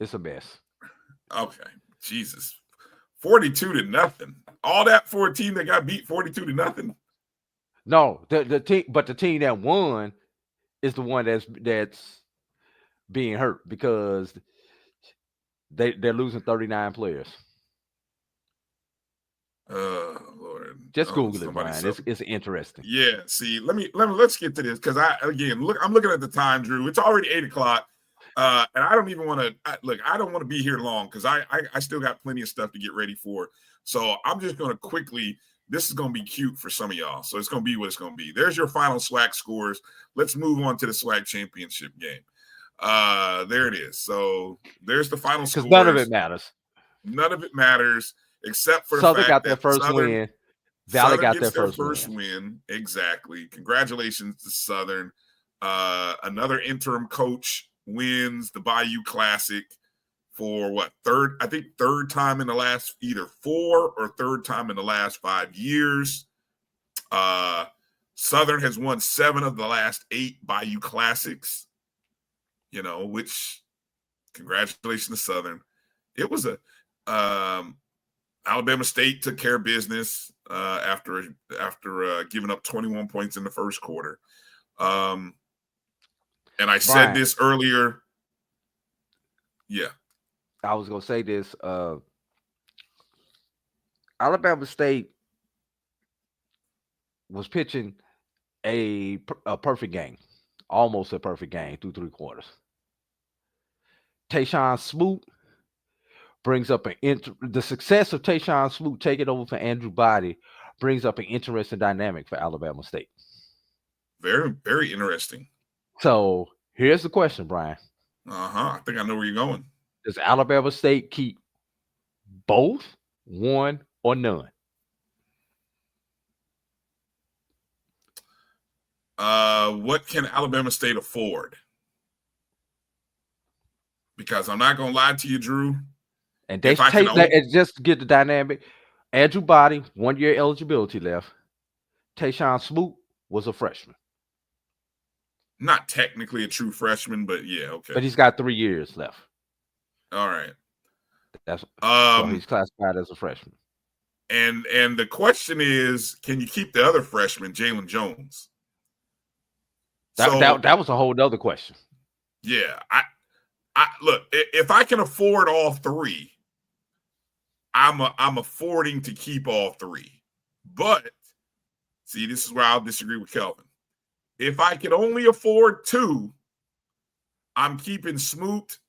It's a mess. Okay. Jesus. 42-0. All that for a team that got beat 42-0. No, the team, but the team that won is the one that's being hurt because they're losing 39 players. Lord. Just Google it, Brian. It's interesting. Yeah. See, let's get to this because I'm looking at the time, Drew. It's already 8:00. And I don't even want to I don't want to be here long because I still got plenty of stuff to get ready for. So I'm just going to quickly, this is going to be cute for some of y'all. So it's going to be what it's going to be. There's your final SWAC scores. Let's move on to the SWAC Championship Game. There it is. So there's the final scores. Because none of it matters. None of it matters except for Southern the fact got that their first Southern, win. Valley Southern got gets their first win. Exactly. Congratulations to Southern. Another interim coach wins the Bayou Classic for third time in the last either 4 or third time in the last 5 years. Southern has won 7 of the last 8 Bayou Classics, which congratulations to Southern. It was Alabama State took care of business after giving up 21 points in the first quarter. And I said this earlier. Yeah. I was going to say this. Alabama State was pitching a perfect game, almost a perfect game through 3 quarters. Tayshawn Smoot brings up the success of Tayshawn Smoot taking over for Andrew Body brings up an interesting dynamic for Alabama State. Very, very interesting. So here's the question, Brian. I think I know where you're going. Does Alabama State keep both, one, or none? What can Alabama State afford? Because I'm not going to lie to you, Drew. And they just to get the dynamic. Andrew Body, 1 year eligibility left. Tayshawn Smoot was a freshman. Not technically a true freshman, but yeah, okay. But he's got 3 years left. All right. So he's classified as a freshman. And the question is, can you keep the other freshman, Jalen Jones? That was a whole other question. Yeah. I look, if I can afford all 3, I'm affording to keep all 3. But see, this is where I'll disagree with Kelvin. If I can only afford 2, I'm keeping Smoot,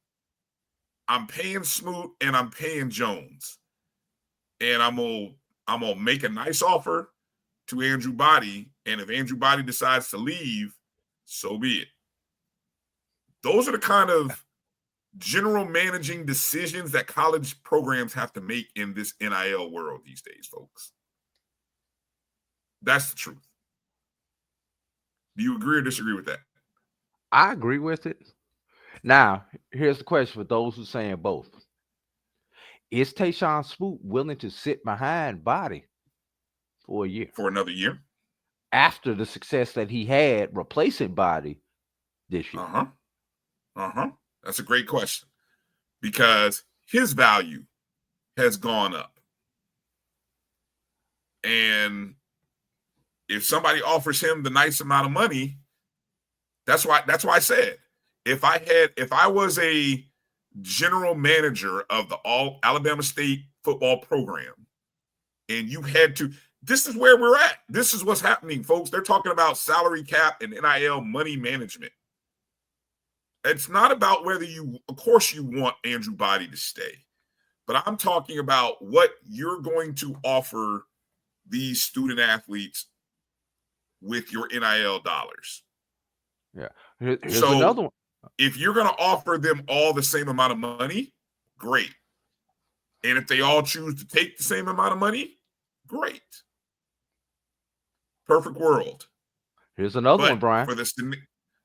I'm paying Smoot, and I'm paying Jones. And I'm gonna make a nice offer to Andrew Body. And if Andrew Body decides to leave, so be it. Those are the kind of general managing decisions that college programs have to make in this NIL world these days, folks. That's the truth. Do you agree or disagree with that? I agree with it. Now, here's the question for those who are saying both. Is Tayshawn Smoot willing to sit behind Body for a year? For another year? After the success that he had replacing Body this year. That's a great question. Because his value has gone up. And if somebody offers him the nice amount of money, that's why I said, if I was a general manager of the Alabama State football program, and you had to, this is where we're at. This is what's happening, folks. They're talking about salary cap and NIL money management. It's not about whether of course you want Andrew Body to stay, but I'm talking about what you're going to offer these student athletes with your NIL dollars. Yeah. Here's so another one. If you're going to offer them all the same amount of money, great. And if they all choose to take the same amount of money, great. Perfect world. Here's another one, Brian.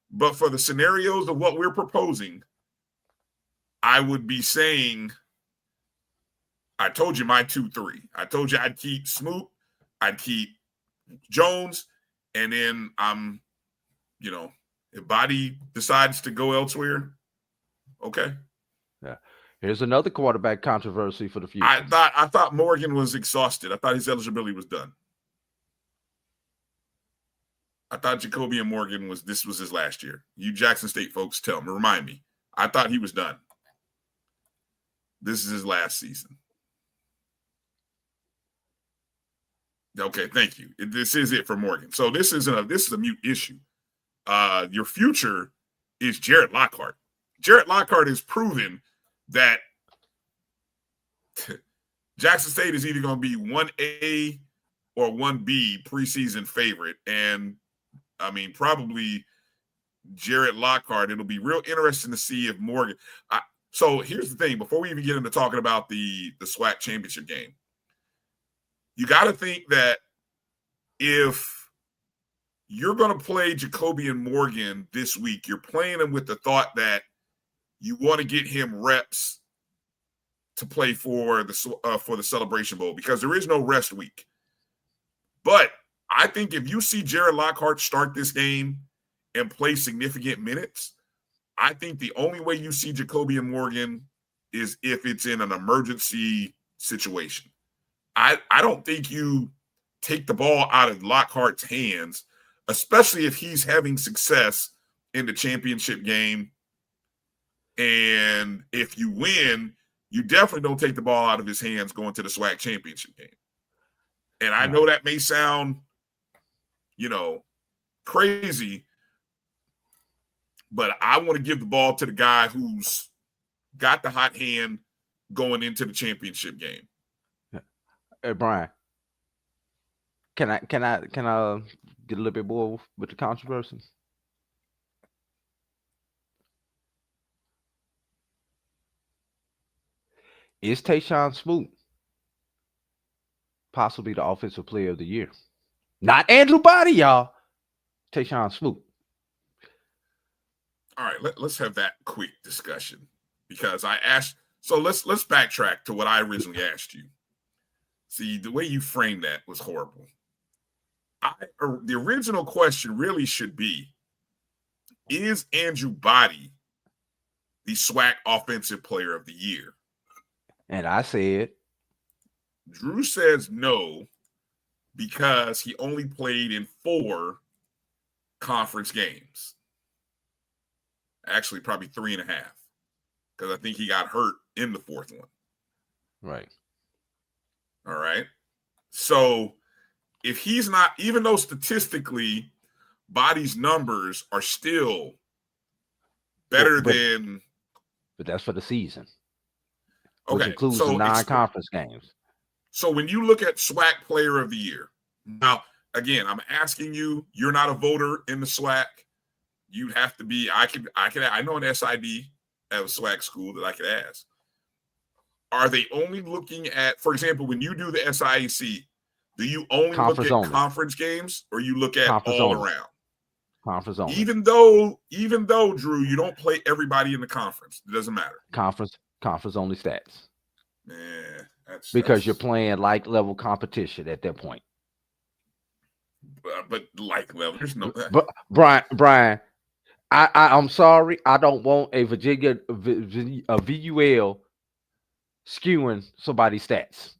But for the scenarios of what we're proposing, I would be saying, I told you my 2-3. I told you I'd keep Smoot, I'd keep Jones, and then if Body decides to go elsewhere, okay. Yeah. Here's another quarterback controversy for the future. I thought Morgan was exhausted. I thought his eligibility was done. I thought Jacobian Morgan was his last year. You Jackson State folks remind me. I thought he was done. This is his last season. Okay, thank you. This is it for Morgan. So this is a mute issue. Your future is Jared Lockhart. Jared Lockhart has proven that Jackson State is either going to be 1A or 1B preseason favorite. And I mean, probably Jared Lockhart. It'll be real interesting to see if Morgan. So here's the thing. Before we even get into talking about the SWAC championship game, you got to think that if you're going to play Jacobian Morgan this week, you're playing him with the thought that you want to get him reps to play for the Celebration Bowl because there is no rest week. But I think if you see Jared Lockhart start this game and play significant minutes, I think the only way you see Jacobian Morgan is if it's in an emergency situation. I don't think you take the ball out of Lockhart's hands, especially if he's having success in the championship game. And if you win, you definitely don't take the ball out of his hands going to the SWAC championship game. And I know that may sound, crazy, but I want to give the ball to the guy who's got the hot hand going into the championship game. Hey, Brian, can I get a little bit more with the controversy? Is Tayshawn Smoot possibly the offensive player of the year? Not Andrew Body, y'all. Tayshawn Smoot. All right, let's have that quick discussion because I asked. So let's backtrack to what I originally asked you. See, the way you framed that was horrible. The original question really should be, is Andrew Body the SWAC offensive player of the year? And I said, Drew says no because he only played in 4 conference games. Actually, probably 3.5 because I think he got hurt in the 4th one. Right. All right. So if he's not, even though statistically Body's numbers are still better than. But that's for the season. Okay. Which includes the non-conference games. So when you look at SWAC player of the year, now, again, I'm asking you, you're not a voter in the SWAC. You'd have to be, I know an SID at a SWAC school that I could ask. Are they only looking at, for example, when you do the SIAC, do you only look at conference games or you look at all around? Conference only. Even though, Drew, you don't play everybody in the conference. It doesn't matter. Conference only stats. Yeah. Because you're playing like level competition at that point. But like level, there's no. But Brian, I'm sorry, I don't want a VUL skewing somebody's stats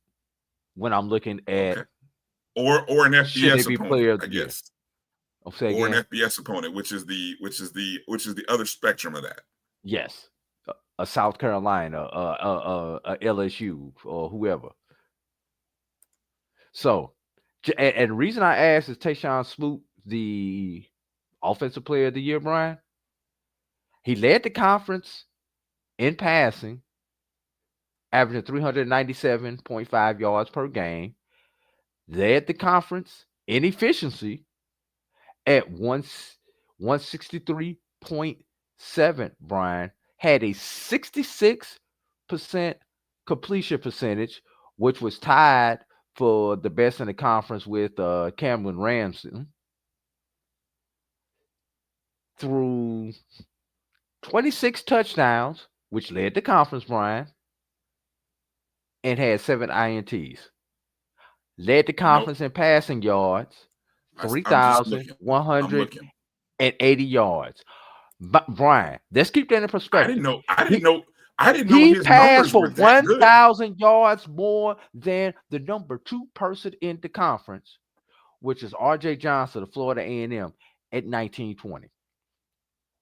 when I'm looking at or an FBS opponent, I guess. Or an FBS opponent, which is the other spectrum of that. Yes, a South Carolina, a LSU, or whoever. So And the reason I asked is Tayshawn Smoot the offensive player of the year, Brian? He led the conference in passing, averaging 397.5 yards per game. Led the conference in efficiency at 163.7, Brian. Had a 66% completion percentage, which was tied for the best in the conference with Cameron Ramsey. Through 26 touchdowns, which led the conference, Brian, and had 7 INTs. Led the conference in passing yards, 3,180 yards. But Brian, let's keep that in perspective. I didn't know He his passed numbers for were that good. 1,000 yards more than the number 2 person in the conference, which is R.J. Johnson of Florida A&M at 1920.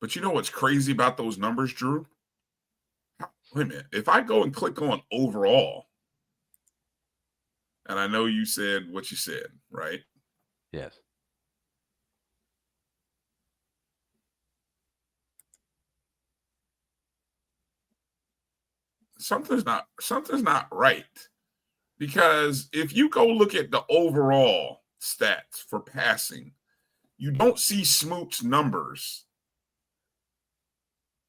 But you know what's crazy about those numbers, Drew? Wait a minute. If I go and click on overall, and I know you said what you said, right? Yes. Something's not right. Because if you go look at the overall stats for passing, you don't see Smoot's numbers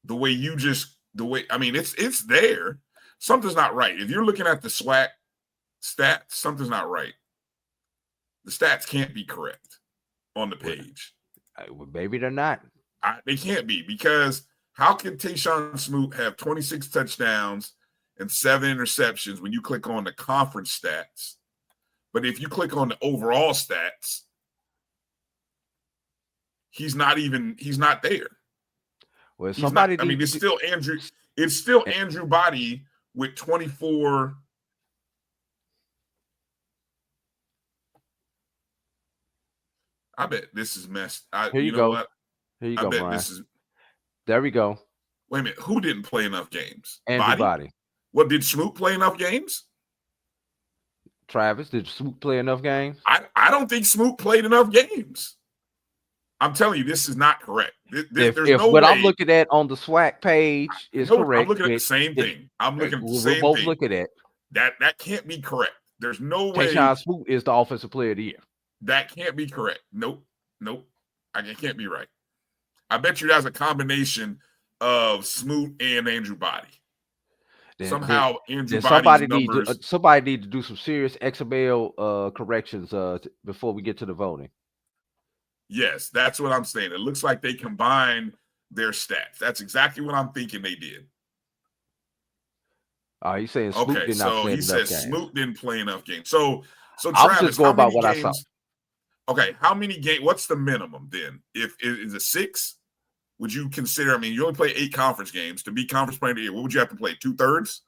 the way it's there. Something's not right. If you're looking at the SWAC stats, something's not right. The stats can't be correct on the page. Well, maybe they're not. They can't be, because how can Tayshawn Smoot have 26 touchdowns and 7 interceptions when you click on the conference stats? But if you click on the overall stats, he's not there. Well, it's still Andrew Body with 24. I bet this is messed. Here you go. Here you go, Brian. There we go. Wait a minute. Who didn't play enough games? Andrew Body. What, did Smoot play enough games? Travis, did Smoot play enough games? I don't think Smoot played enough games. I'm telling you, this is not correct. If no what way. I'm looking at on the SWAC page is correct. I'm looking at the same thing. I'm looking at the same thing. We're both looking at that can't be correct. There's no way. Tayshawn Smoot is the offensive player of the year. That can't be correct. Nope. It can't be right. I bet you that's a combination of Smoot and Andrew Body. Somehow Andrew Body's numbers. Somebody need to do some serious XML corrections before we get to the voting. Yes, that's what I'm saying. It looks like they combined their stats. That's exactly what I'm thinking they did. He's saying Smoot did not play enough games. So he says Smoot didn't play enough games. So Travis, I'll just go about what I saw. Okay, how many games? What's the minimum then? If is it 6? Would you consider? I mean, you only play 8 conference games to be conference player of the year. What would you have to play? 2/3?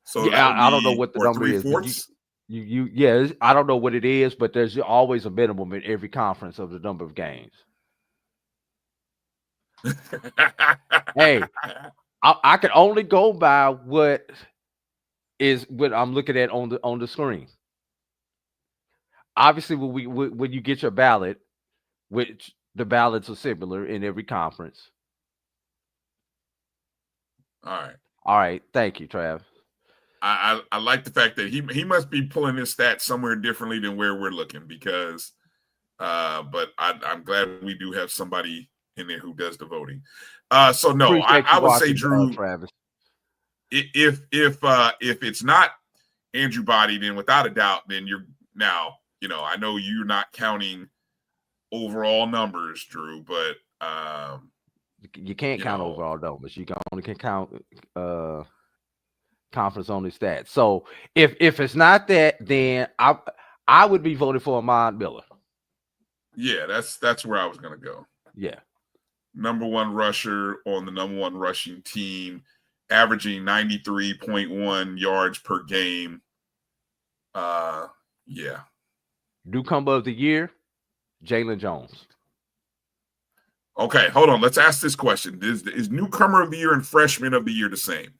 So yeah, I don't know what the number is. 3/4? I don't know what it is, but there's always a minimum in every conference of the number of games. Hey, I can only go by what I'm looking at on the screen. Obviously, when you get your ballot, which the ballots are similar in every conference. All right. Thank you, Trav. I like the fact that he must be pulling his stats somewhere differently than where we're looking, because but I'm glad we do have somebody in there who does the voting. So no, I would say, Drew, Travis. If it's not Andrew Body, then without a doubt, then you're now, I know you're not counting overall numbers, Drew, but you can't count overall numbers. You can count conference only stats. So if it's not that, then I would be voting for Ahmad Miller. Yeah, that's where I was gonna go. Yeah. Number 1 rusher on the number 1 rushing team, averaging 93.1 yards per game. Yeah. Newcomer of the year, Jalen Jones. Okay, hold on. Let's ask this question. Is newcomer of the year and freshman of the year the same?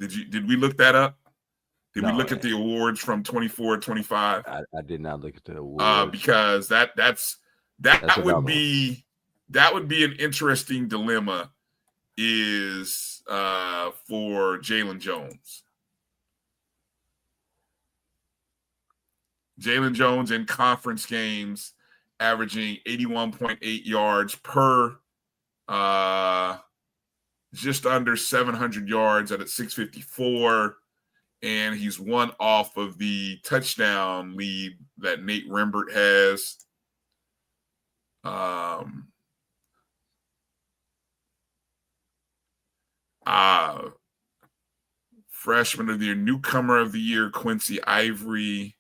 Did we look that up? Did we No, look at the awards from 24-25? I did not look at the awards. Because that would be an interesting dilemma is for Jalen Jones. Jalen Jones in conference games averaging 81.8 yards per just under 700 yards at 654. And he's one off of the touchdown lead that Nate Rembert has. Freshman of the year, newcomer of the year, Quincy Ivory.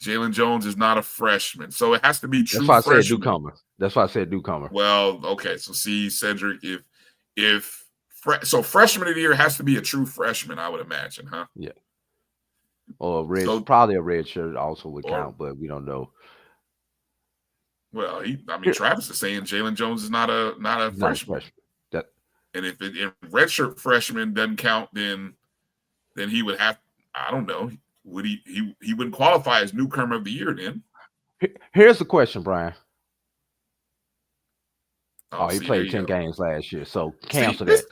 Jalen Jones is not a freshman, so it has to be true. That's why I said newcomer. That's why I said newcomer. Well, okay, so see, Cedric, so freshman of the year has to be a true freshman, I would imagine, huh? Yeah. Or probably a red shirt also would count, but we don't know. Well, Travis is saying Jalen Jones is not a freshman. And if redshirt freshman doesn't count, then he would have. I don't know. Would he wouldn't qualify as newcomer of the year then? Here's the question, Brian. He see, played 10 games last year, so cancel that.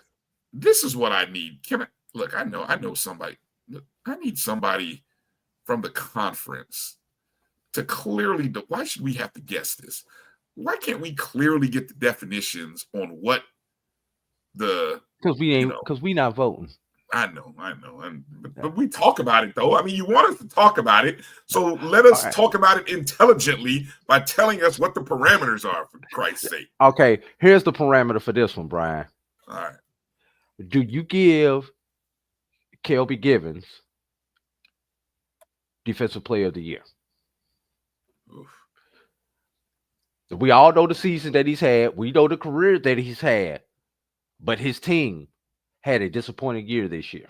This is what I need. I know somebody. Look, I need somebody from the conference to clearly. Why should we have to guess this? Why can't we clearly get the definitions on what because we not voting. I know, but we talk about it though. I mean, you want us to talk about it, so let us talk about it intelligently by telling us what the parameters are, for Christ's sake. Okay, here's the parameter for this one, Brian. All right. Do you give Kelby Givens Defensive Player of the Year? Oof. We all know the season that he's had. We know the career that he's had. But his team had a disappointing year this year.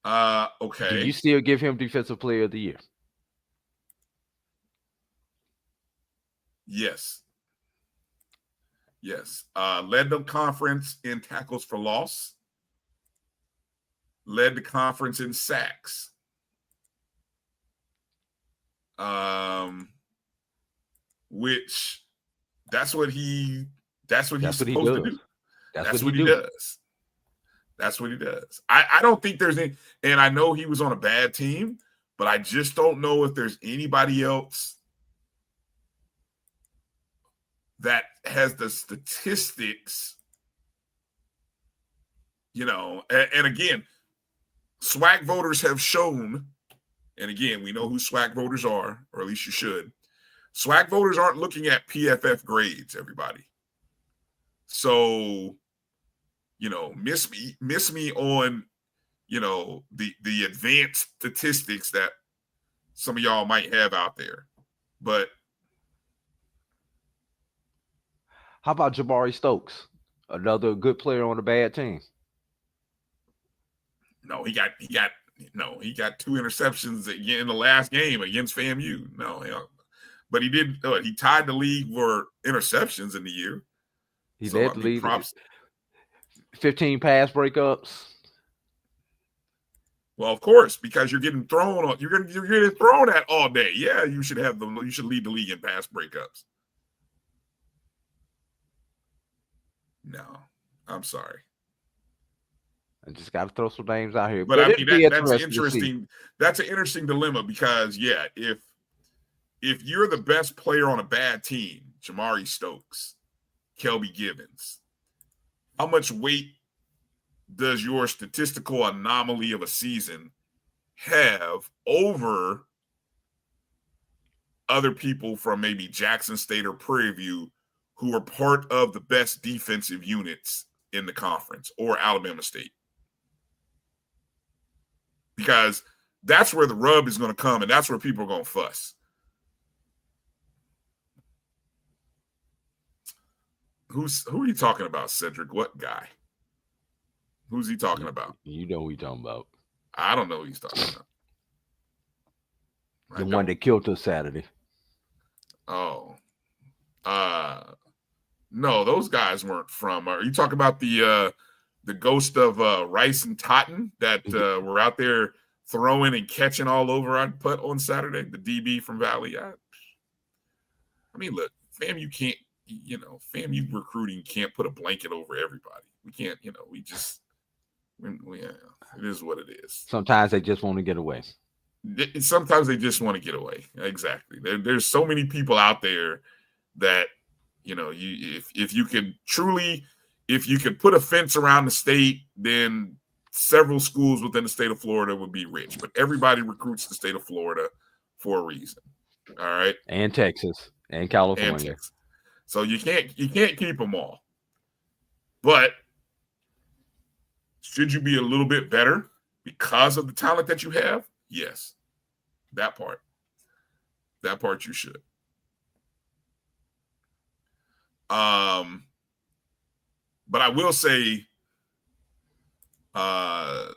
Okay. Do you still give him Defensive Player of the Year? Yes. Led the conference in tackles for loss. Led the conference in sacks. Which that's what he's supposed to do. That's what he does. That's what he does. I don't think there's any, and I know he was on a bad team, but I just don't know if there's anybody else that has the statistics, and again, SWAC voters have shown, and again, we know who SWAC voters are, or at least you should. SWAC voters aren't looking at PFF grades, everybody. So, miss me on, the advanced statistics that some of y'all might have out there. But how about Jabari Stokes, another good player on a bad team? No, he got 2 interceptions in the last game against FAMU. No, but he did. He tied the league for interceptions in the year. He led the league. 15 pass breakups. Well, of course, because you're getting thrown on. You're getting thrown at all day. Yeah, you should have them. You should lead the league in pass breakups. No, I'm sorry. I just got to throw some names out here. But I mean, that's interesting. That's an interesting dilemma because, yeah, if you're the best player on a bad team, Jamari Stokes, Kelby Givens, how much weight does your statistical anomaly of a season have over other people from maybe Jackson State or Prairie View who are part of the best defensive units in the conference, or Alabama State? Because that's where the rub is going to come, and that's where people are going to fuss. Who are you talking about, Cedric? What guy? Who's he talking about? You know who he's talking about. I don't know who he's talking about. The one that killed us Saturday. Oh. No, those guys weren't from. Are you talking about the ghost of Rice and Totten that were out there throwing and catching all over our putt on Saturday? The DB from Valley. I mean, look, FAMU can't. FAMU recruiting can't put a blanket over everybody. We can't. We just. It is what it is. Sometimes they just want to get away. Sometimes they just want to get away. Exactly. There's so many people out there that, if you could put a fence around the state, then several schools within the state of Florida would be rich. But everybody recruits the state of Florida for a reason. All right. And Texas and California. And Texas. So you can't keep them all. But should you be a little bit better because of the talent that you have? Yes. That part you should. But I will say, I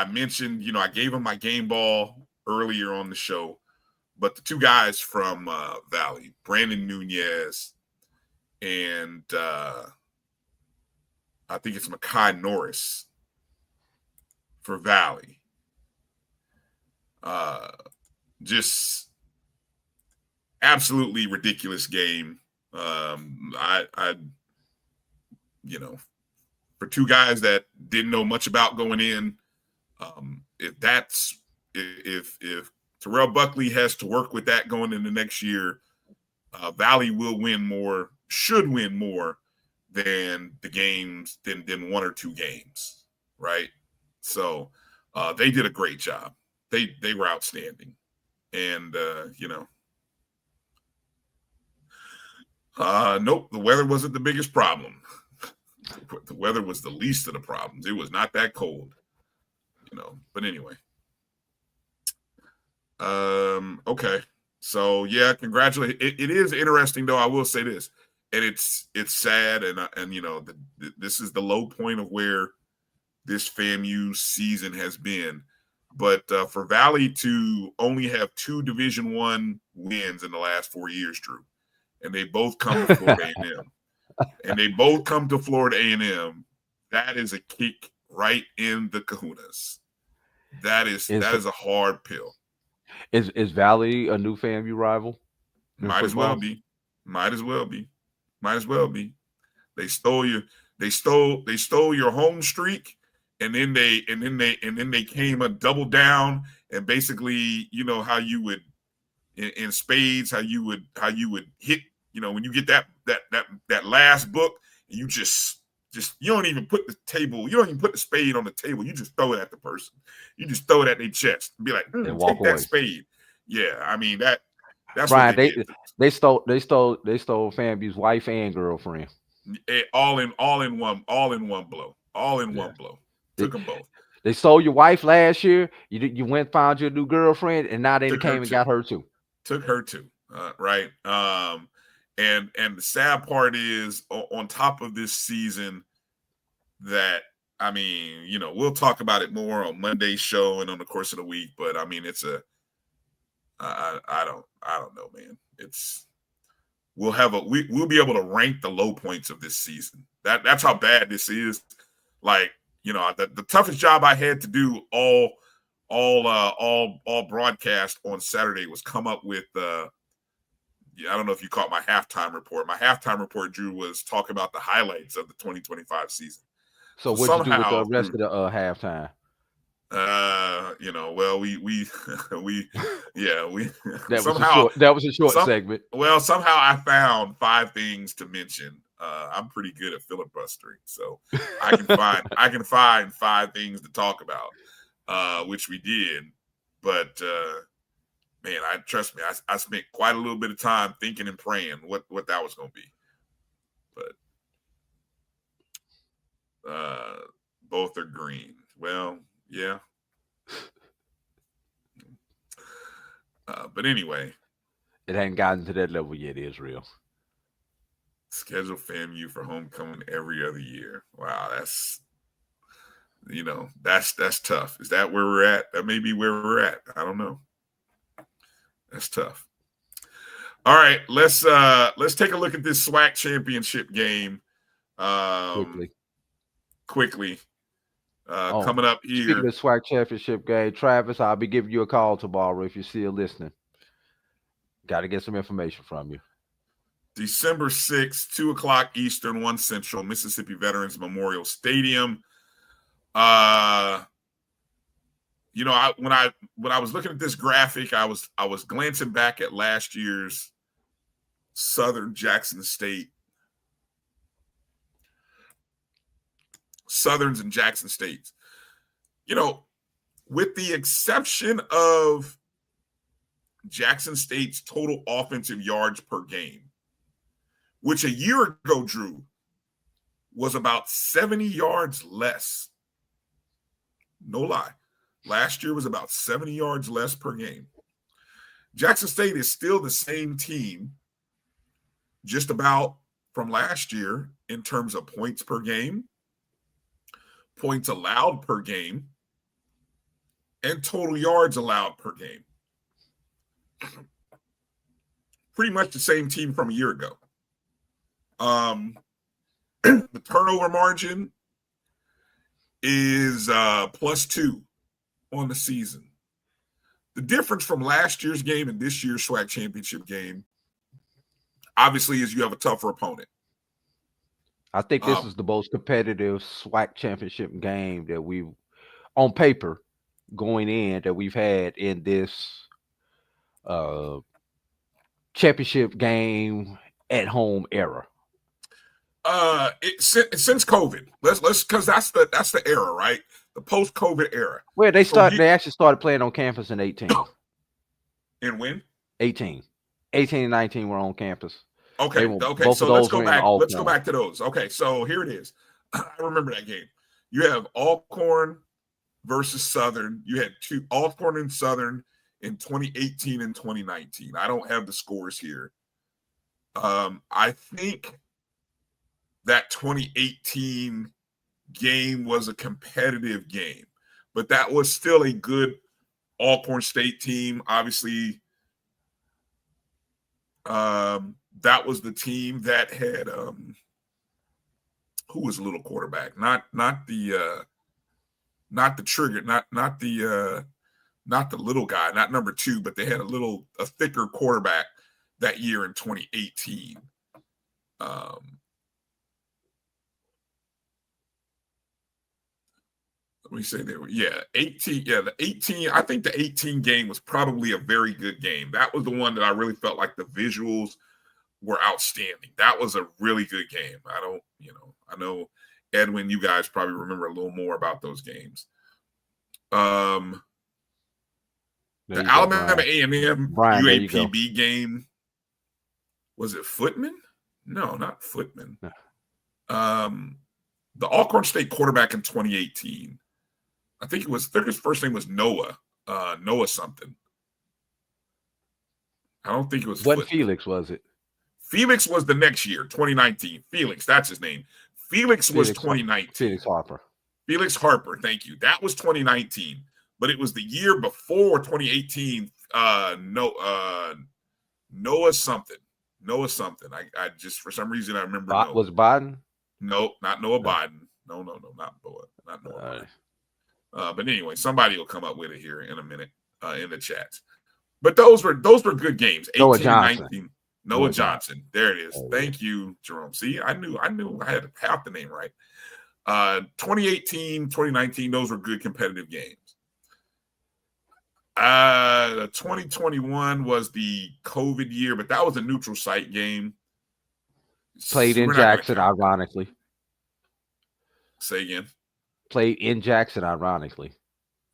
mentioned, I gave him my game ball earlier on the show, but the two guys from Valley, Brandon Nunez and I think it's Makai Norris for Valley. Just absolutely ridiculous game. For two guys that didn't know much about going in, if Terrell Buckley has to work with that going into next year, Valley should win more than the games than one or two games, right? So they did a great job. They were outstanding, and nope, the weather wasn't the biggest problem. The weather was the least of the problems. It was not that cold, But anyway, okay. So yeah, congratulations. It is interesting, though. I will say this, and it's sad, and this is the low point of where this FAMU season has been. But for Valley to only have 2 Division-I wins in the last 4 years, Drew, and they both come to Florida A&M, that is a kick right in the kahunas. That is a hard pill. Is Valley a new FAMU rival? Might as well be. They stole your home streak. And then they came a double down, and basically, how you would in spades, how you would hit, when you get that last book, you just you don't even put the spade on the table, you just throw it at the person. You just throw it at their chest and be like, take that spade. Yeah, I mean that's Brian, they stole FAMU's wife and girlfriend. All in one blow. Took them both. They stole your wife last year. You went found your new girlfriend, and now they came and got her too. Took her too, right? And the sad part is, on top of this season, that we'll talk about it more on Monday's show and on the course of the week. But it's I don't know, man. We'll be able to rank the low points of this season. That's how bad this is. Like. The toughest job I had to do all broadcast on Saturday was come up with I don't know if you caught my halftime report. My halftime report, Drew, was talking about the highlights of the 2025 season. So what did you do with the rest of the halftime? Well, we that was a short segment. Well, somehow I found 5 things to mention. I'm pretty good at filibustering, so I can find 5 things to talk about, which we did. But man, trust me, I spent quite a little bit of time thinking and praying what that was going to be. But both are green. Well, yeah. But anyway, it hadn't gotten to that level yet, Israel. Schedule FAMU for homecoming every other year. Wow, that's tough. Is that where we're at? That may be where we're at. I don't know. That's tough. All right, let's take a look at this SWAC championship game quickly. Coming up here. Speaking of SWAC championship game, Travis, I'll be giving you a call tomorrow if you're still listening. Got to get some information from you. December 6th, 2 o'clock Eastern, 1 Central, Mississippi Veterans Memorial Stadium. When I was looking at this graphic, I was glancing back at last year's Southern Jackson State. Southerns and Jackson States. With the exception of Jackson State's total offensive yards per game, which a year ago, Drew, was about 70 yards less. No lie. Last year was about 70 yards less per game. Jackson State is still the same team, just about from last year in terms of points per game, points allowed per game, and total yards allowed per game. Pretty much the same team from a year ago. The turnover margin is +2 on the season. The difference from last year's game and this year's SWAC championship game, obviously, is you have a tougher opponent. I think this is the most competitive SWAC championship game that we've, on paper, going in, that we've had in this championship game at home era. Since COVID, let's because that's the era, right? The post-COVID era. Well, they actually started playing on campus in 18. And when? 18 and 19 were on campus. Okay. So let's go back. Let's go back to those. Okay, so here it is. I remember that game. You have Alcorn versus Southern. You had Alcorn and Southern in 2018 and 2019. I don't have the scores here. I think that 2018 game was a competitive game, but that was still a good Alcorn State team. Obviously, that was the team that had who was a little quarterback, not the trigger, not the little guy, not number 2, but they had a thicker quarterback that year in 2018. Let me say they were, 18. Yeah, the 18. I think the 18 game was probably a very good game. That was the one that I really felt like the visuals were outstanding. That was a really good game. I know Edwin, you guys probably remember a little more about those games. The Alabama A&M UAPB game, was it Footman? No, not Footman. The Alcorn State quarterback in 2018. I think his first name was Noah. Noah something. I don't think it was What Felix was it? Felix was the next year, 2019. Felix, that's his name. Felix was 2019. Felix Harper, thank you. That was 2019. But it was the year before 2018. Noah something. I just, for some reason, I remember. Was Biden? No, not Noah Biden. No, not Noah. Not Noah Biden. But anyway, somebody will come up with it here in a minute in the chats. But those were good games. 18 and 19. Noah Johnson. There it is. Thank you, Jerome. See, I knew I had half the name right. 2018, 2019, those were good competitive games. 2021 was the COVID year, but that was a neutral site game. Played in Jackson, ironically. Say again. Played in Jackson, ironically.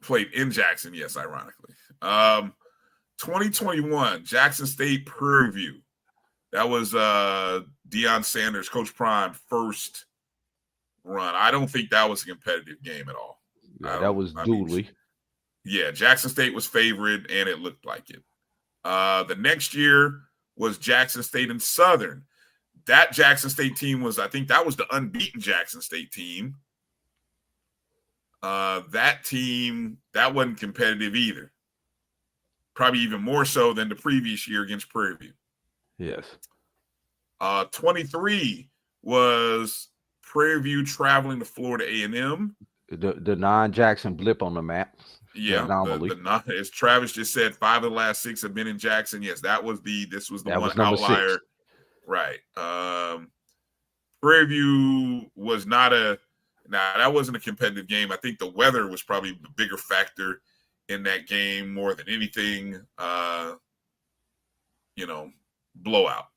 Played in Jackson, yes, ironically. 2021, Jackson State Prairie View. That was Deion Sanders, Coach Prime, first run. I don't think that was a competitive game at all. Yeah, that was Dooley. Yeah, Jackson State was favored, and it looked like it. The next year was Jackson State and Southern. That Jackson State team I think that was the unbeaten Jackson State team. That team, that wasn't competitive either. Probably even more so than the previous year against Prairie View. Yes. 23 was Prairie View traveling to Florida A&M. The non-Jackson blip on the map. Yeah, anomaly. As Travis just said, 5 of the last 6 have been in Jackson. Yes, this was the That one was number outlier. 6. Right. Prairie View was not that wasn't a competitive game. I think the weather was probably the bigger factor in that game more than anything. Blowout.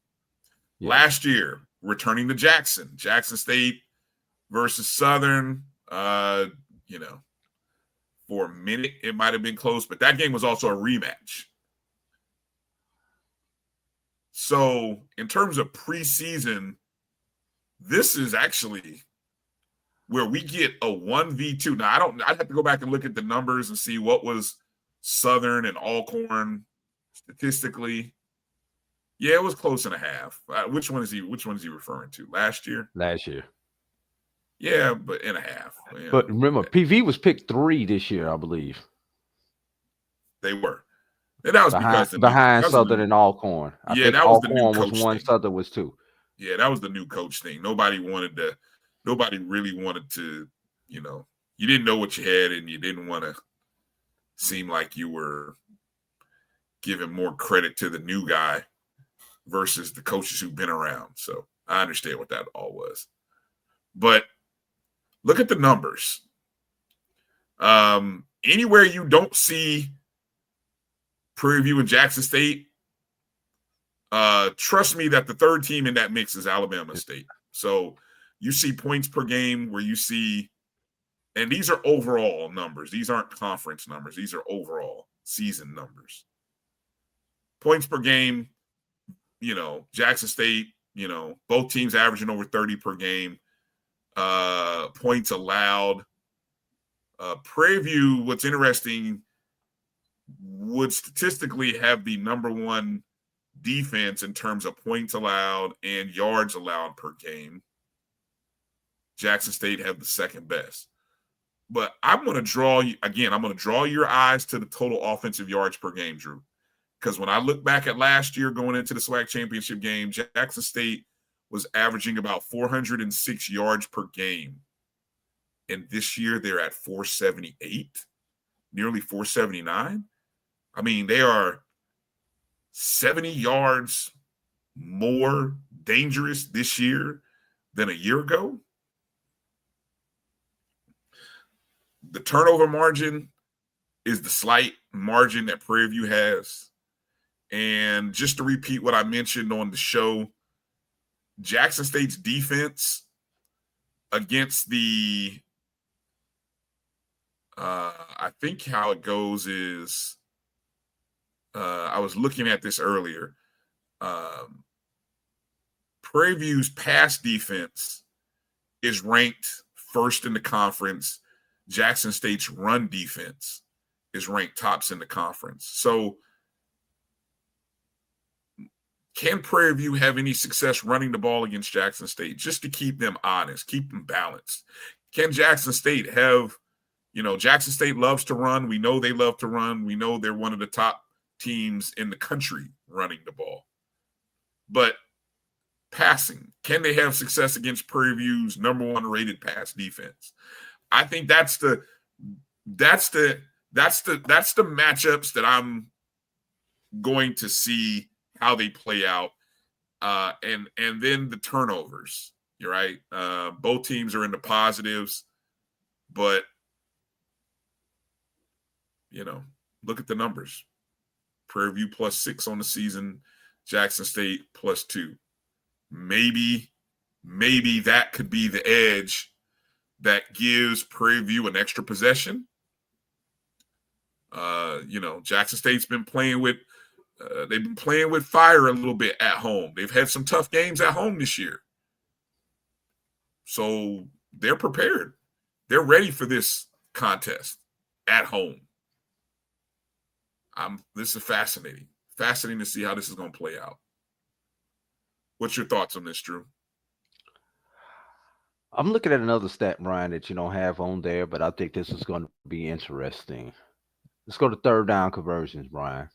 Yeah. Last year, returning to Jackson State versus Southern, for a minute, it might have been close, but that game was also a rematch. So, in terms of preseason, this is actually where we get a 1v2. Now, I'd have to go back and look at the numbers and see what was Southern and Alcorn statistically. Yeah, it was close and a half. Which one is he referring to? Last year? Last year. Yeah, but in a half. Yeah. But remember, PV was picked 3 this year, I believe. They were. And that was behind Southern and Alcorn. I think that was Alcorn the new coach was 1, thing. Southern was 2. Yeah, that was the new coach thing. Nobody really wanted to, you didn't know what you had and you didn't want to seem like you were giving more credit to the new guy versus the coaches who've been around. So I understand what that all was. But look at the numbers. Anywhere you don't see Prairie View and Jackson State, trust me that the third team in that mix is Alabama State. So you see points per game where you see, and these are overall numbers. These aren't conference numbers. These are overall season numbers. Points per game, Jackson State, both teams averaging over 30 per game. Points allowed. Prairie View, what's interesting, would statistically have the number 1 defense in terms of points allowed and yards allowed per game. Jackson State have the second best. But I'm going to draw your eyes to the total offensive yards per game, Drew. Because when I look back at last year going into the SWAC Championship game, Jackson State was averaging about 406 yards per game. And this year they're at 478, nearly 479. I mean, they are 70 yards more dangerous this year than a year ago. The turnover margin is the slight margin that Prairie View has. And just to repeat what I mentioned on the show, Jackson State's defense against the I think how it goes is I was looking at this earlier. Prairie View's pass defense is ranked first in the conference. Jackson State's run defense is ranked tops in the conference. So can Prairie View have any success running the ball against Jackson State just to keep them honest, keep them balanced? Can Jackson State have, Jackson State loves to run. We know they love to run. We know they're one of the top teams in the country running the ball. But passing, can they have success against Prairie View's number 1 rated pass defense? I think that's the matchups that I'm going to see how they play out. And then the turnovers. You're right. Both teams are in the positives, but look at the numbers. Prairie View +6 on the season, Jackson State +2. Maybe that could be the edge that gives Prairie View an extra possession. Jackson State's been playing with they've been playing with fire a little bit at home. They've had some tough games at home this year. So they're prepared. They're ready for this contest at home. This is fascinating. Fascinating to see how this is going to play out. What's your thoughts on this, Drew? I'm looking at another stat, Brian, that you don't have on there, but I think this is going to be interesting. Let's go to third down conversions, Brian.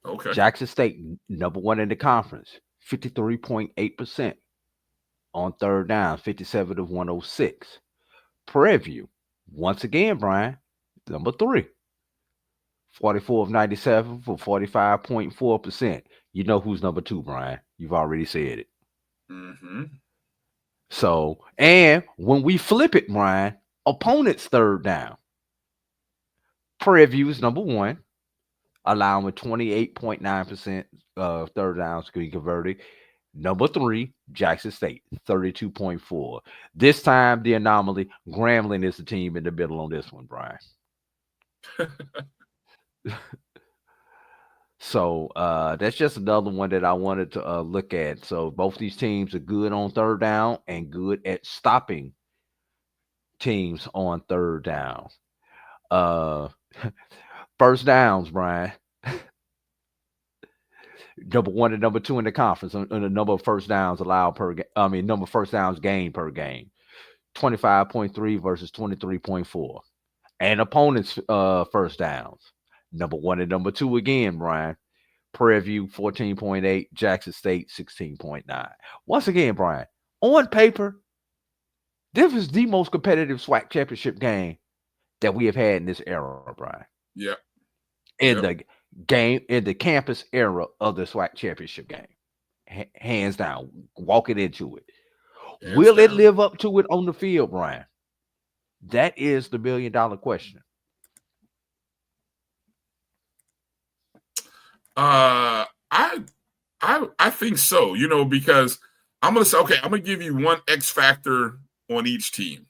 Okay. Jackson State, number 1 in the conference, 53.8% on third down, 57 of 106. Prairie View, once again, Brian, number 3, 44 of 97 for 45.4%. You know who's number 2, Brian. You've already said it. Mm-hmm. So, and when we flip it, Brian, opponent's third down. Prairie View is number 1, allowing 28.9% of third downs to be converted. Number 3, Jackson State, 32.4. This time, the anomaly, Grambling is the team in the middle on this one, Brian. So that's just another one that I wanted to look at. So both these teams are good on third down and good at stopping teams on third down. First downs, Brian. Number 1 and number 2 in the conference on the number of first downs allowed per game. Number of first downs gained per game. 25.3 versus 23.4. And opponents' first downs. Number 1 and number 2 again, Brian. Prairie View 14.8, Jackson State 16.9. Once again, Brian, on paper, this is the most competitive SWAC championship game that we have had in this era, Brian. Yeah. The game, in the campus era of the SWAC championship game. Hands down, walking into it. Will it live up to it on the field, Brian? That is the $1 million question. I think so, because I'm gonna say, okay, I'm gonna give you one X factor on each team.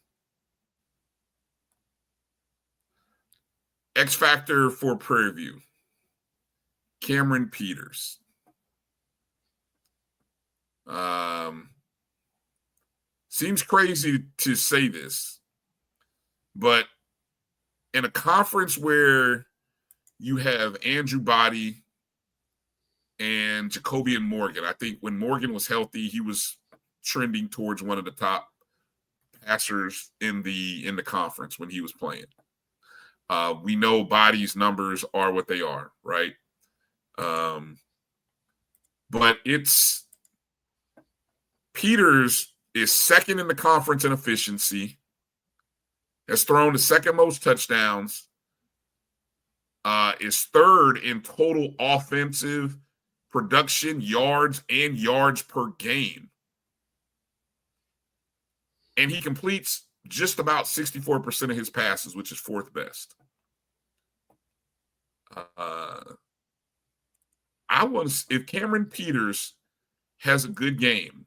X factor for Prairie View, Cameron Peters. Seems crazy to say this, but in a conference where you have Andrew Body and Jacobian Morgan, I think when Morgan was healthy, he was trending towards one of the top passers in the conference when he was playing. We know Body's numbers are what they are, right? But it's Peters is second in the conference in efficiency, has thrown the second most touchdowns, is third in total offensive production, yards, and yards per game. And he completes just about 64% of his passes, which is fourth best. If Cameron Peters has a good game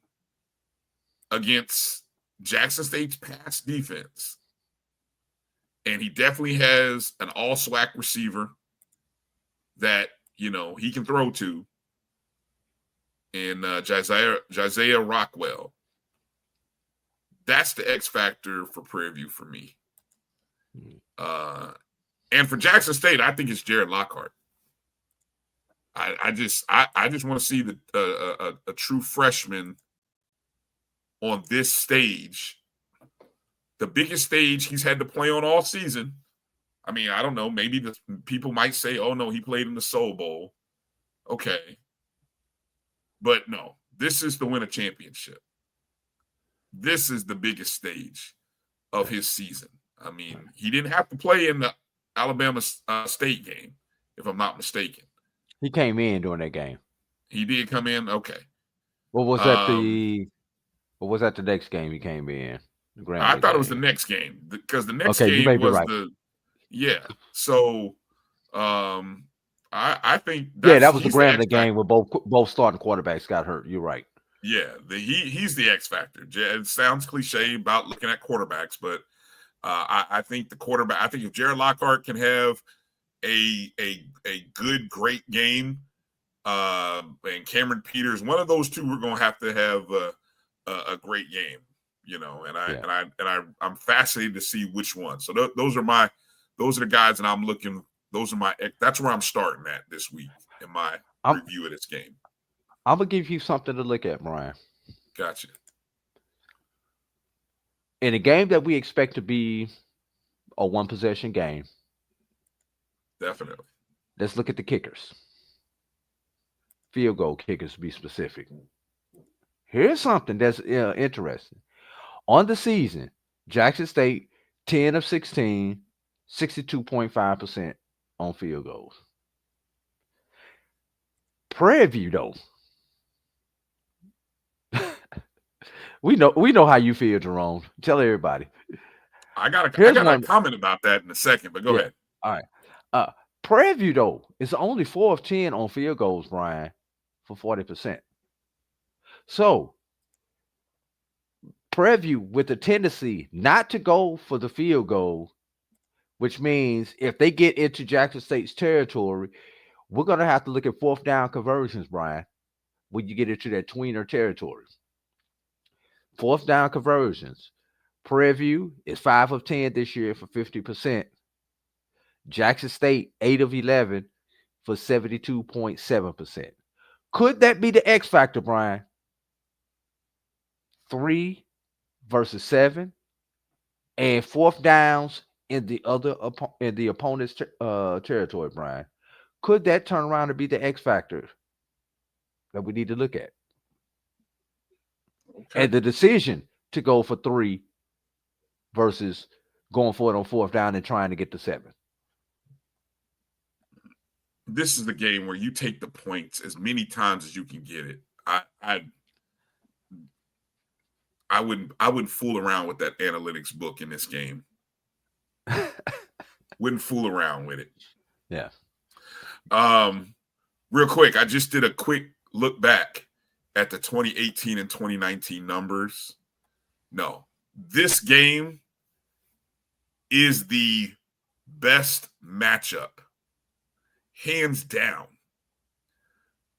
against Jackson State's pass defense, and he definitely has an all-SWAC receiver that, he can throw to, in Josiah Rockwell. That's the X factor for Prairie View for me. And for Jackson State, I think it's Jared Lockhart. I just want to see a true freshman on this stage, the biggest stage he's had to play on all season. I mean, I don't know. Maybe the people might say, "Oh no, he played in the Soul Bowl." Okay, but no, this is to win a championship. This is the biggest stage of his season. I mean, he didn't have to play in the Alabama State game, if I'm not mistaken. He came in during that game. He did come in. Okay. What was that the next game he came in? I thought it was the next game because the next game was right. So I think that was the Grambling game where both starting quarterbacks got hurt. You're right. Yeah, he's the X factor. It sounds cliche about looking at quarterbacks, but I think the quarterback. I think if Jared Lockhart can have a great game, and Cameron Peters, one of those two, we're going to have a great game, I'm fascinated to see which one. So those are the guys, and I'm looking. That's where I'm starting at this week in my review of this game. I'm gonna give you something to look at, Brian. Gotcha. In a game that we expect to be a one-possession game, definitely. Let's look at the kickers. field goal kickers to be specific. Here's something that's interesting. On the season, Jackson State 10 of 16, 62.5% on field goals. Prairie View, though. we know how you feel, Jerome. Tell everybody. I got a comment about that in a second, but go ahead. All right. Prairie View, though, is only 4 of 10 on field goals, Brian, for 40%. So Prairie View with a tendency not to go for the field goal, which means if they get into Jackson State's territory, we're going to have to look at 4th down conversions, Brian, when you get into that tweener territory. 4th down conversions. Prairie View is 5 of 10 this year for 50%. Jackson State, 8 of 11 for 72.7%. Could that be the X factor, Brian? 3 versus 7 and 4th downs in the opponent's territory, Brian. Could that turn around to be the X factor that we need to look at? Okay. And the decision to go for 3 versus going for it on 4th down and trying to get to 7. This is the game where you take the points as many times as you can get it. I wouldn't fool around with that analytics book in this game. Wouldn't fool around with it. Yeah. Real quick, I just did a quick look back at the 2018 and 2019 numbers. No, this game is the best matchup, hands down,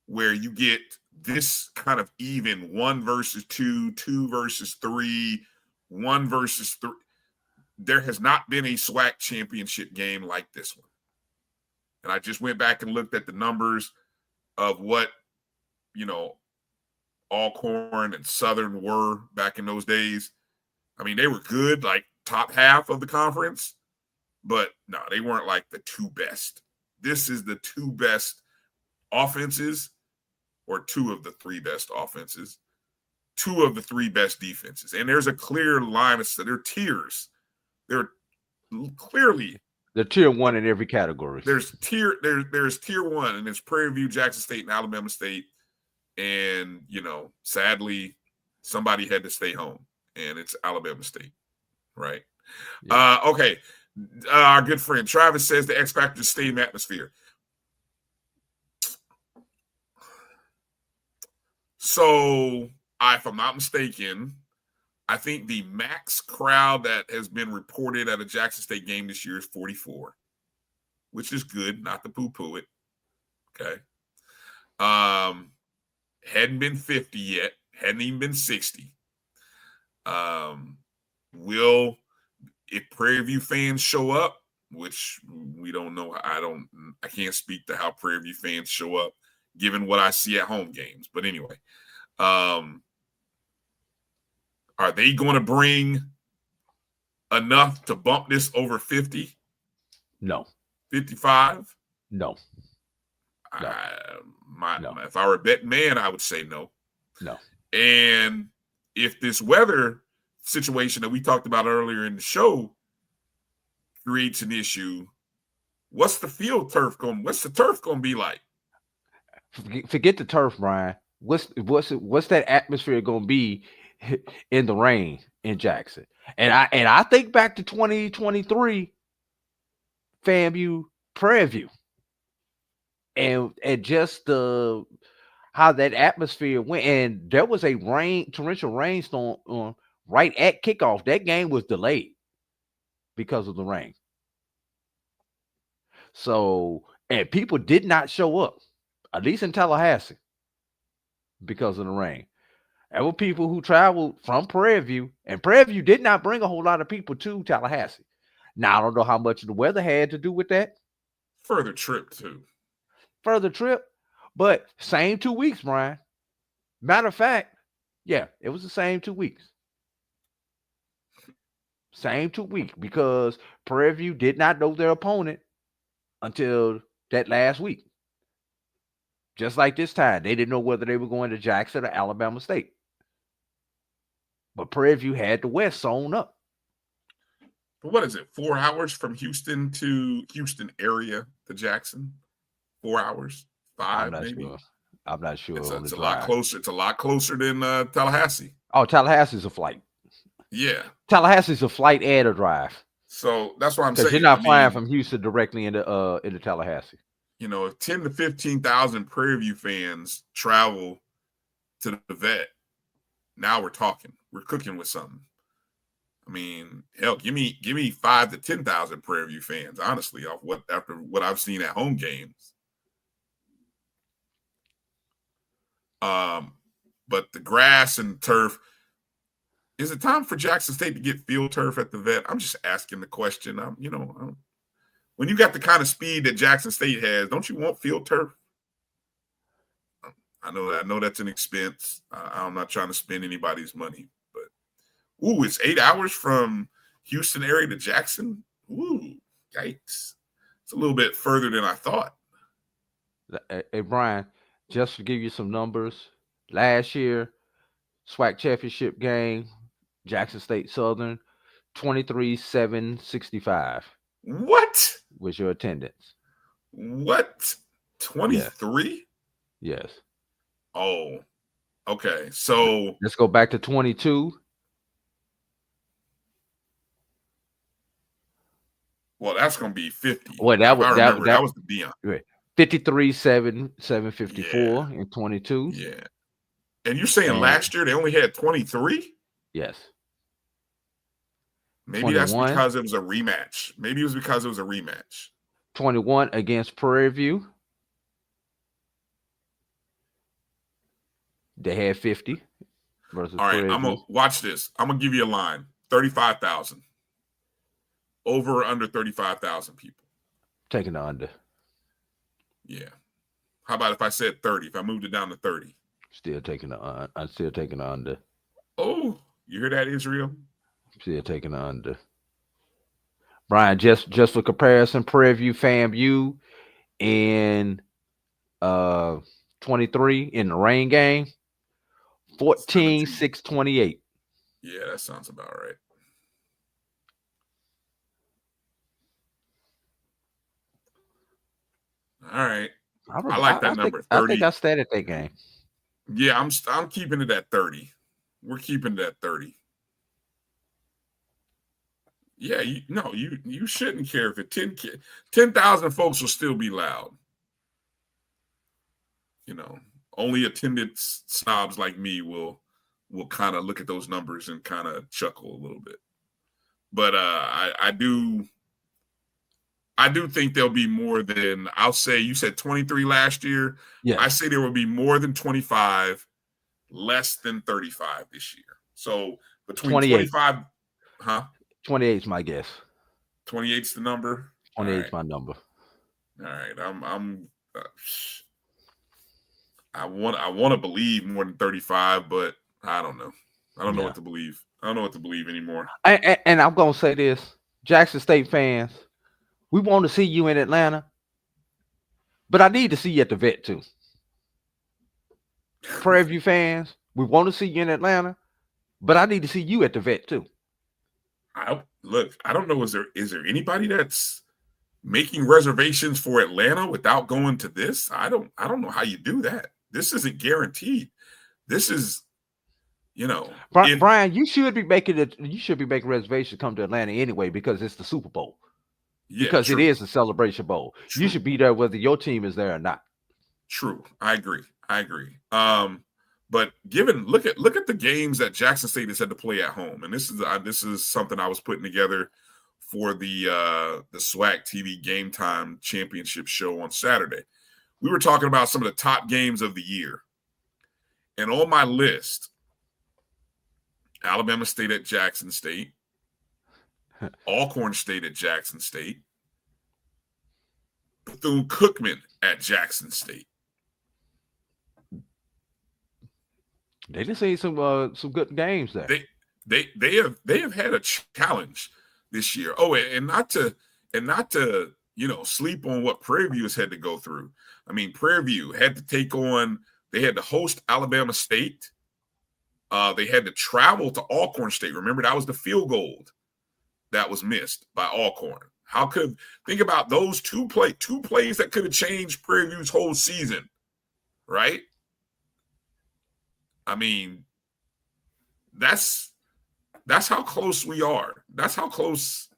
where you get this kind of even 1 versus 2, 2 versus 3, 1 versus 3. There has not been a SWAC championship game like this one. And I just went back and looked at the numbers of what, Alcorn and Southern were back in those days. I mean, they were good, like top half of the conference, but no, they weren't like the 2 best. This is the 2 best offenses, or 2 of the 3 best offenses, 2 of the 3 best defenses. And there's a clear line of, there are tiers. They're clearly the tier 1 in every category. There's tier 1, and there's Prairie View, Jackson State, and Alabama State. And, sadly, somebody had to stay home, and it's Alabama State, right? Yeah. Okay. Our good friend Travis says the X factor is stadium atmosphere. So, if I'm not mistaken, I think the max crowd that has been reported at a Jackson State game this year is 44, which is good, not to poo-poo it. Okay. Hadn't been 50 yet, hadn't even been 60. If Prairie View fans show up, which we don't know, I can't speak to how Prairie View fans show up given what I see at home games. But anyway, are they going to bring enough to bump this over 50? No. 55? No. If I were a betting man, I would say no. No. And if this weather situation that we talked about earlier in the show creates an issue, what's the turf going to be like? Forget the turf, Brian. What's that atmosphere going to be in the rain in Jackson? And I think back to 2023 FAMU Prairie View. And just how that atmosphere went, and there was a torrential rainstorm right at kickoff. That game was delayed because of the rain. So, and people did not show up, at least in Tallahassee, because of the rain. There were people who traveled from Prairie View, and Prairie View did not bring a whole lot of people to Tallahassee. Now, I don't know how much the weather had to do with that. Further trip, but same 2 weeks, Brian. Matter of fact, yeah, it was the same 2 weeks. Same 2 weeks, because Prairie View did not know their opponent until that last week. Just like this time, they didn't know whether they were going to Jackson or Alabama State. But Prairie View had the West sewn up. But what is it? 4 hours from Houston to Houston area to Jackson? 4 hours? 5 I'm not maybe? sure. I'm not sure. It's a lot closer. It's a lot closer than Tallahassee. Oh, Tallahassee's a flight. Yeah. Tallahassee's a flight and a drive. So that's what I'm saying. Because you're not flying from Houston directly into Tallahassee. You know, if 10 to 15,000 Prairie View fans travel to the vet, now we're talking. We're cooking with something. I mean, hell, give me 5 to 10,000 Prairie View fans, honestly, after what I've seen at home games. But the grass and turf, is it time for Jackson State to get field turf at the vet? I'm just asking the question. When you got the kind of speed that Jackson State has, don't you want field turf? I know that's an expense. I'm not trying to spend anybody's money, but it's 8 hours from Houston area to Jackson. Ooh, yikes! It's a little bit further than I thought. Hey, Brian, just to give you some numbers, last year, SWAC Championship Game, Jackson State Southern, 23,765. What? Was your attendance? What? 23? Yes. Oh, okay. So let's go back to 22. Well, that's going to be 50. Well, that was the Dion. 53,754 in 22. Yeah. And you're saying last year they only had 23? Yes. Maybe 21. That's because it was a rematch. Maybe it was because it was a rematch. 21 against Prairie View. They had 50 versus All right, Prairie I'm going to watch this. I'm going to give you a line. 35,000. Over or under 35,000 people. Taking the under. Yeah. How about if I said 30? If I moved it down to 30? Still taking the I'm still taking the under. Oh, you hear that, Israel? Still taking the under. Brian, just for comparison, Prairie View FAMU in 23 in the rain game, 14,628. Yeah, that sounds about right. All right. I like that number. 30. I think I stayed at that game. Yeah, I'm keeping it at 30. We're keeping it at 30. Yeah, you shouldn't care if 10,000 folks will still be loud. You know, only attendance snobs like me will kind of look at those numbers and kind of chuckle a little bit. But I do think there'll be more than, I'll say, you said 23 last year. Yeah. I say there will be more than 25, less than 35 this year. So between 25, 28 is my guess. 28's the number. 28 is my number. All right. I want to believe more than 35, but I don't know. I don't know what to believe. I don't know what to believe anymore. And I'm gonna say this, Jackson State fans, we want to see you in Atlanta, but I need to see you at the vet too. Prairie View fans, we want to see you in Atlanta, but I need to see you at the vet too. I don't know. Is there anybody that's making reservations for Atlanta without going to this? I don't know how you do that. This isn't guaranteed. This is, Brian, you should be making reservations to come to Atlanta anyway because it's the Super Bowl. Yeah, because true. it is a celebration bowl. True. You should be there whether your team is there or not. True. I agree. But look at the games that Jackson State has had to play at home. And this is something I was putting together for the SWAC TV Game Time Championship show on Saturday. We were talking about some of the top games of the year. And on my list, Alabama State at Jackson State, Alcorn State at Jackson State, Bethune-Cookman at Jackson State. They just see some good games there. They have had a challenge this year. Oh, and not to sleep on what Prairie View has had to go through. I mean, Prairie View had to they had to host Alabama State. They had to travel to Alcorn State. Remember, that was the field goal that was missed by Alcorn. Think about those two plays that could have changed Prairie View's whole season, right? I mean, that's how close we are. That's how close,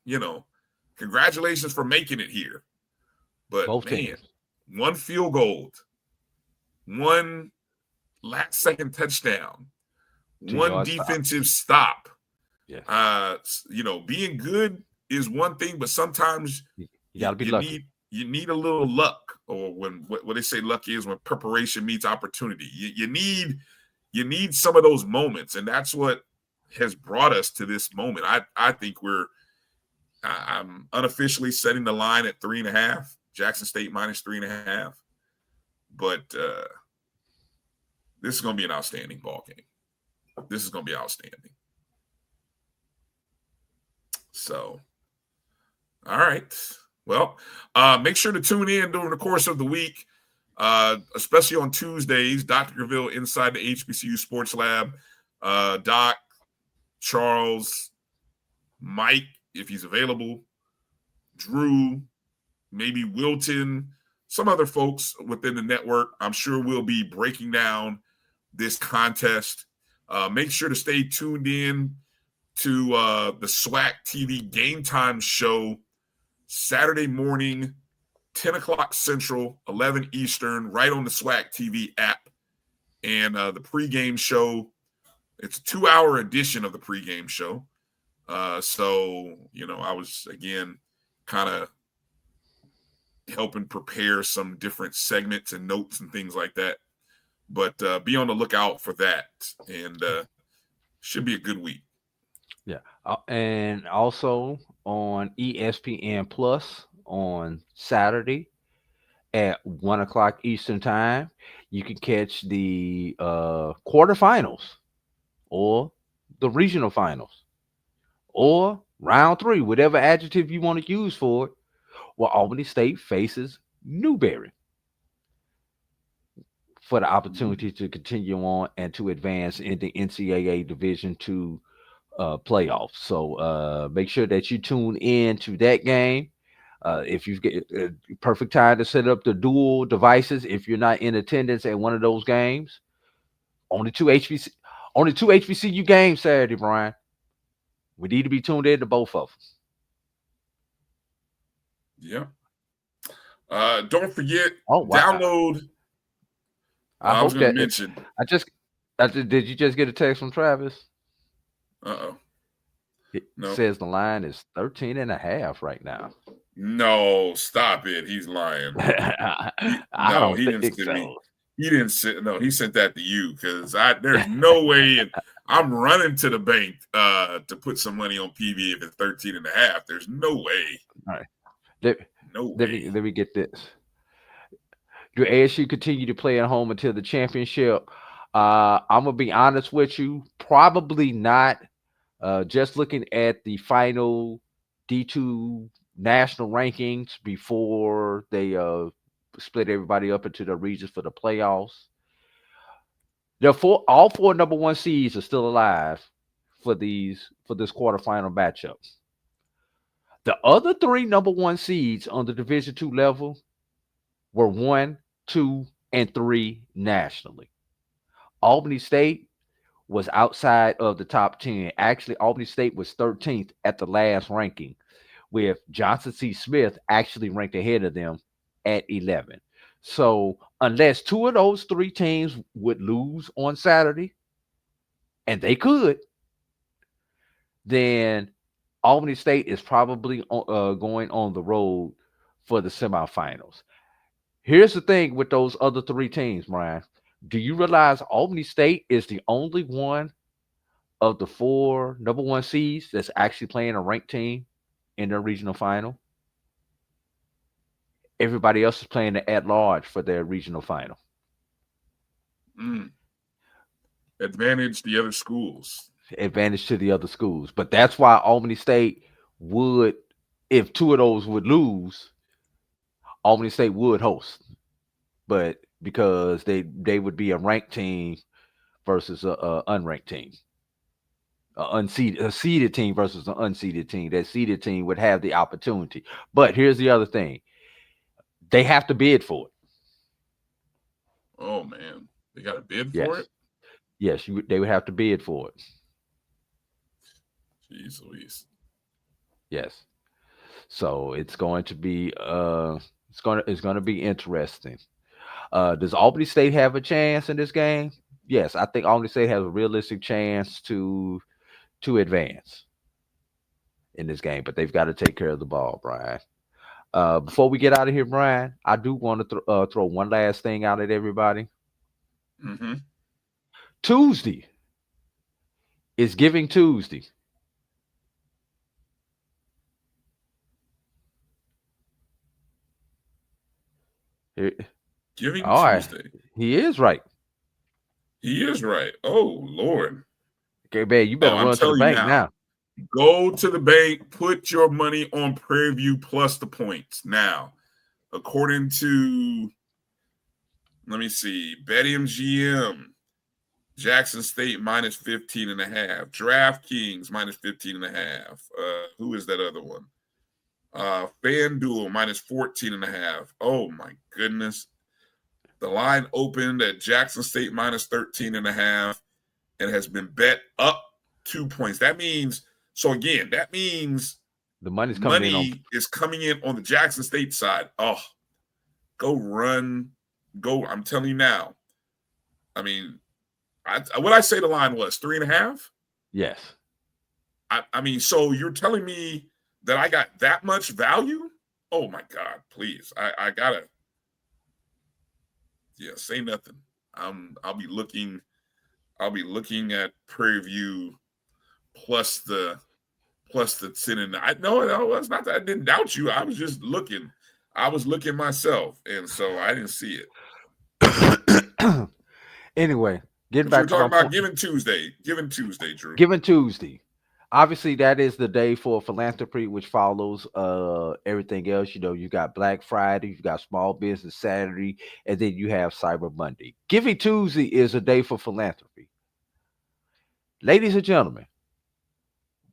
congratulations for making it here. But Both man, teams. one field goal, one last second touchdown, 1 defensive stop. Yeah. Being good is one thing, but sometimes you gotta be lucky. You need a little luck, or what they say luck is when preparation meets opportunity. You need some of those moments, and that's what has brought us to this moment. I think I'm unofficially setting the line at 3.5. Jackson State minus 3.5. But this is going to be an outstanding ball game. This is going to be outstanding. So, all right. Well, make sure to tune in during the course of the week, especially on Tuesdays. Dr. Graville inside the HBCU Sports Lab. Doc, Charles, Mike, if he's available, Drew, maybe Wilton, some other folks within the network. I'm sure we'll be breaking down this contest. Make sure to stay tuned in to the SWAC TV Game Time show Saturday morning, 10 o'clock Central, 11 Eastern, right on the SWAC TV app. And the pregame show, it's a 2-hour edition of the pregame show. So, I was, again, kind of helping prepare some different segments and notes and things like that. But be on the lookout for that. And should be a good week. Yeah. And also on ESPN Plus on Saturday at 1 o'clock Eastern time, you can catch the quarterfinals or the regional finals or round 3, whatever adjective you want to use for it, where Albany State faces Newberry for the opportunity to continue on and to advance in the NCAA Division-II playoffs. So make sure that you tune in to that game. If you get perfect time to set up the dual devices, if you're not in attendance at one of those games, only two HBCU games Saturday, Brian. We need to be tuned in to both of them. Yeah. Don't forget, download. I was going to mention. Did you just get a text from Travis? Uh-oh. It says the line is 13.5 right now. No, stop it. He's lying. He didn't send me. He sent that to you because there's no way I'm running to the bank to put some money on PV if it's 13.5. There's no way. All right. Let me get this. Do ASU continue to play at home until the championship? I'm gonna be honest with you, probably not. Just looking at the final D2 national rankings before they split everybody up into the regions for the playoffs. All 4 number 1 seeds are still alive for this quarterfinal matchup. The other 3 number 1 seeds on the Division-II level were 1, 2, and 3 nationally. Albany State was outside of the top 10. Actually, Albany State was 13th at the last ranking, with Johnson C. Smith actually ranked ahead of them at 11. So unless 2 of those 3 teams would lose on Saturday, and they could, then Albany State is probably going on the road for the semifinals. Here's the thing with those other 3 teams, Brian. Do you realize Albany State is the only one of the 4 number 1 seeds that's actually playing a ranked team in their regional final? Everybody else is playing the at-large for their regional final. Advantage the other schools. Advantage to the other schools. But that's why Albany State would, if 2 of those would lose, Albany State would host, but because they would be a ranked team versus a unranked team, a seeded team versus an unseeded team. That seeded team would have the opportunity. But here's the other thing: they have to bid for it. Oh man, they got to bid Yes, for it. yes, they would have to bid for it. Jeez Louise. Yes. So it's going to be it's going to be interesting. Does Albany State have a chance in this game? Yes, I think Albany State has a realistic chance to advance in this game, but they've got to take care of the ball, Brian. Before we get out of here, Brian, I do want to throw one last thing out at everybody. Mm-hmm. Tuesday is Giving Tuesday. Giving All right. Tuesday. He is right. He is right. Oh Lord. Okay, man, you better run to the bank now. Go to the bank. Put your money on Prairie View plus the points. Now, according to, let me see, BetMGM, Jackson State minus 15.5. DraftKings minus 15.5. Who is that other one? FanDuel minus 14.5. Oh my goodness. The line opened at Jackson State minus 13.5 and has been bet up 2 points. That means, so again, that means the money is coming in on the Jackson State side. Oh, go run. Go. I'm telling you now. I mean, what I say the line was 3.5? Yes. I mean, so you're telling me that I got that much value? Oh my God, please. I gotta. Yeah, say nothing. I'll be looking at Prairie View plus the 10. And no, it's not that I didn't doubt you. I was just looking. I was looking myself, and so I didn't see it. Anyway, getting back to talking about Giving Tuesday, Drew. Giving Tuesday. Obviously, that is the day for philanthropy, which follows everything else. You know, you got Black Friday, you got Small Business Saturday, and then you have Cyber Monday. Giving Tuesday is a day for philanthropy. Ladies and gentlemen,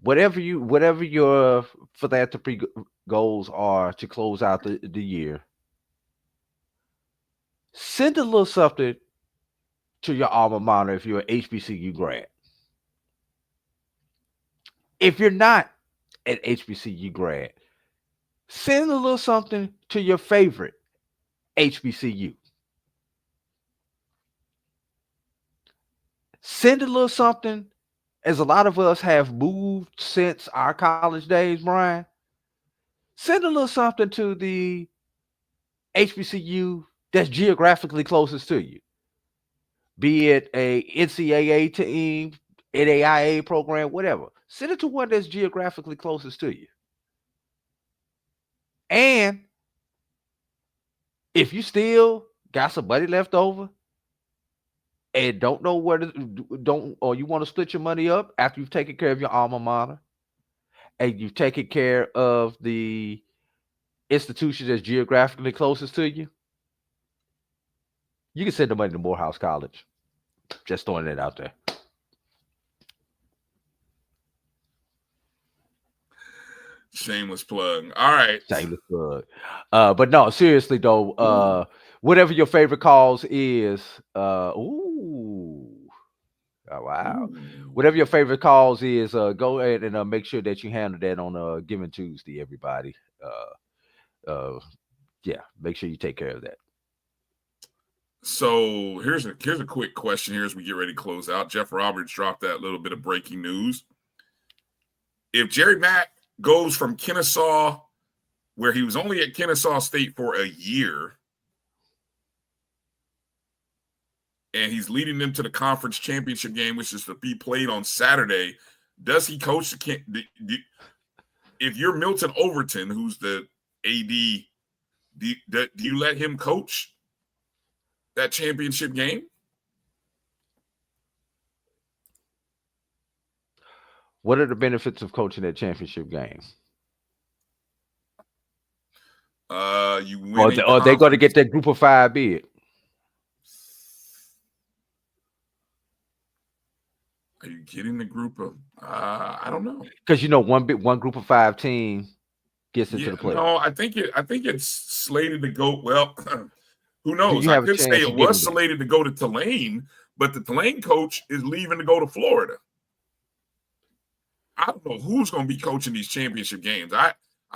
whatever your philanthropy goals are to close out the year, send a little something to your alma mater if you're an HBCU grad. If you're not an HBCU grad, send a little something to your favorite HBCU. Send a little something, as a lot of us have moved since our college days, Brian. Send a little something to the HBCU that's geographically closest to you. Be it a NCAA team, NAIA program, whatever. Send it to one that's geographically closest to you. And if you still got some money left over and don't know or you want to split your money up after you've taken care of your alma mater and you've taken care of the institution that's geographically closest to you, you can send the money to Morehouse College. Just throwing it out there. Shameless plug. All right. Shameless plug. But no, seriously though, whatever your favorite cause is, oh wow. Whatever your favorite cause is, go ahead and make sure that you handle that on Giving Tuesday, everybody. Yeah, make sure you take care of that. So here's a quick question here as we get ready to close out. Jeff Roberts dropped that little bit of breaking news. If Jerry Mack goes from Kennesaw, where he was only at Kennesaw State for a year, and he's leading them to the conference championship game, which is to be played on Saturday, does he coach if you're Milton Overton, who's the AD, do you let him coach that championship game? What are the benefits of coaching that championship game? You win. Or they're going to get You win. or they're going to get that Group of 5 bid. Are you getting the group of? I don't know. Because one Group of 5 team gets into the play. No, I think it's slated to go. Well, who knows? You I have a could say chance it of getting was there. slated to go to Tulane, but the Tulane coach is leaving to go to Florida. I don't know who's going to be coaching these championship games. I'm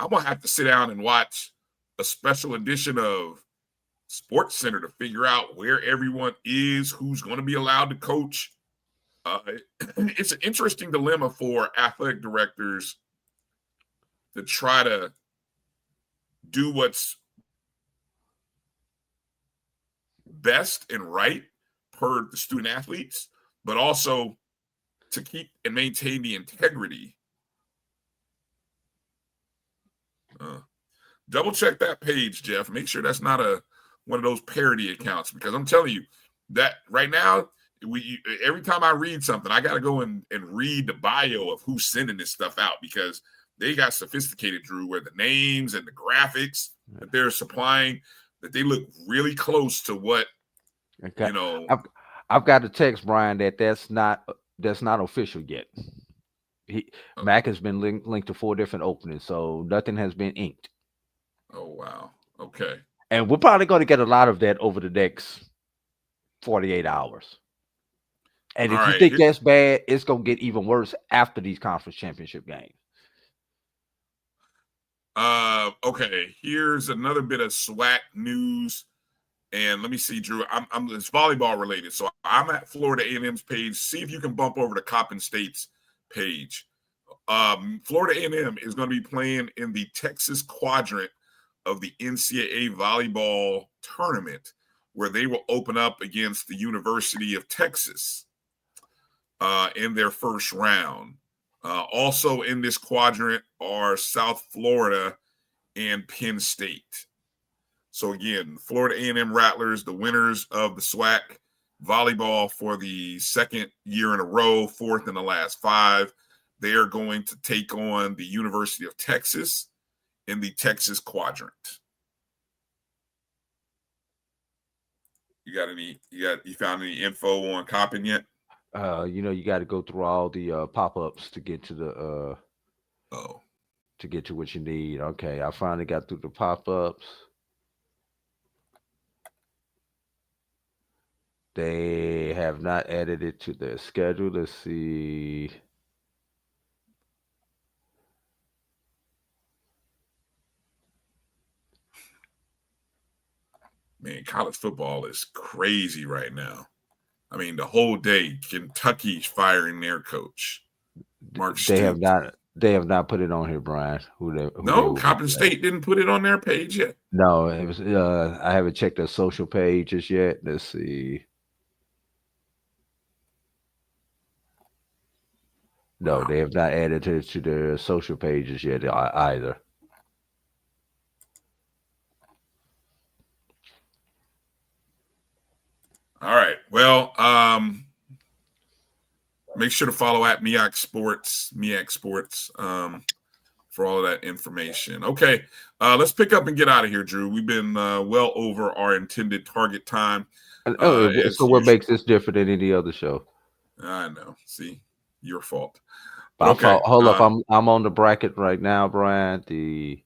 going to have to sit down and watch a special edition of Sports Center to figure out where everyone is, who's going to be allowed to coach. It's an interesting dilemma for athletic directors to try to do what's best and right per the student athletes, but also to keep and maintain the integrity. Double check that page, Jeff. Make sure that's not one of those parody accounts, because I'm telling you that right now, every time I read something, I got to go and read the bio of who's sending this stuff out, because they got sophisticated, Drew, where the names and the graphics that they're supplying, that they look really close to what, I've got to text Brian that's not official yet. Mac has been linked to 4 different openings, so nothing has been inked. Oh, wow. Okay. And we're probably going to get a lot of that over the next 48 hours. And if you think that's bad, it's going to get even worse after these conference championship games. Okay, here's another bit of SWAC news. And let me see, Drew. It's volleyball related. So I'm at Florida A&M's page. See if you can bump over to Coppin State's page. Florida A&M is going to be playing in the Texas quadrant of the NCAA volleyball tournament, where they will open up against the University of Texas in their first round. Also in this quadrant are South Florida and Penn State. So again, Florida A&M Rattlers, the winners of the SWAC volleyball for the second year in a row, 4th in the last 5. They are going to take on the University of Texas in the Texas quadrant. You found any info on Coppin yet? You got to go through all the pop-ups to get to the to get to what you need. Okay, I finally got through the pop-ups. They have not added it to their schedule. Let's see. Man, college football is crazy right now. I mean, the whole day, Kentucky's firing their coach, Mark Stoops. They have not put it on here, Brian. Coppin State didn't put it on their page yet. No, it was. I haven't checked their social pages yet. Let's see. No, they have not added it to their social pages yet either. All right. Well, make sure to follow at MEAC Sports, for all of that information. Okay, let's pick up and get out of here, Drew. We've been well over our intended target time. So what makes this different than any other show? I know. See, your fault. Okay. Hold up. I'm on the bracket right now, Brian. The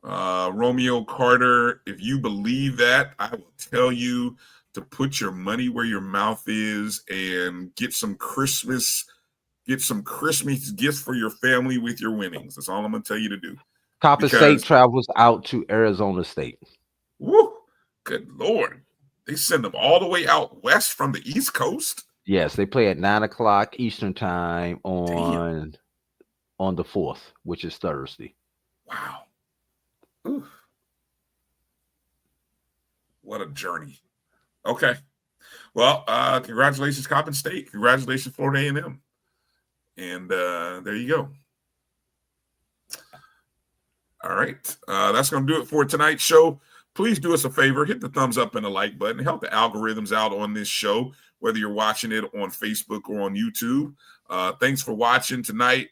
Romeo Carter, if you believe that, I will tell you to put your money where your mouth is and get some Christmas gifts for your family with your winnings. That's all I'm going to tell you to do. Coppin State travels out to Arizona State. Woo! Good Lord. They send them all the way out west from the East Coast. Yes, they play at 9:00 Eastern time on the 4th, which is Thursday. Wow. Ooh. What a journey. Okay. Well, congratulations, Coppin State. Congratulations, Florida A&M. And there you go. All right. That's going to do it for tonight's show. please do us a favor, hit the thumbs up and the like button. Help the algorithms out on this show, whether you're watching it on Facebook or on YouTube. Thanks for watching tonight.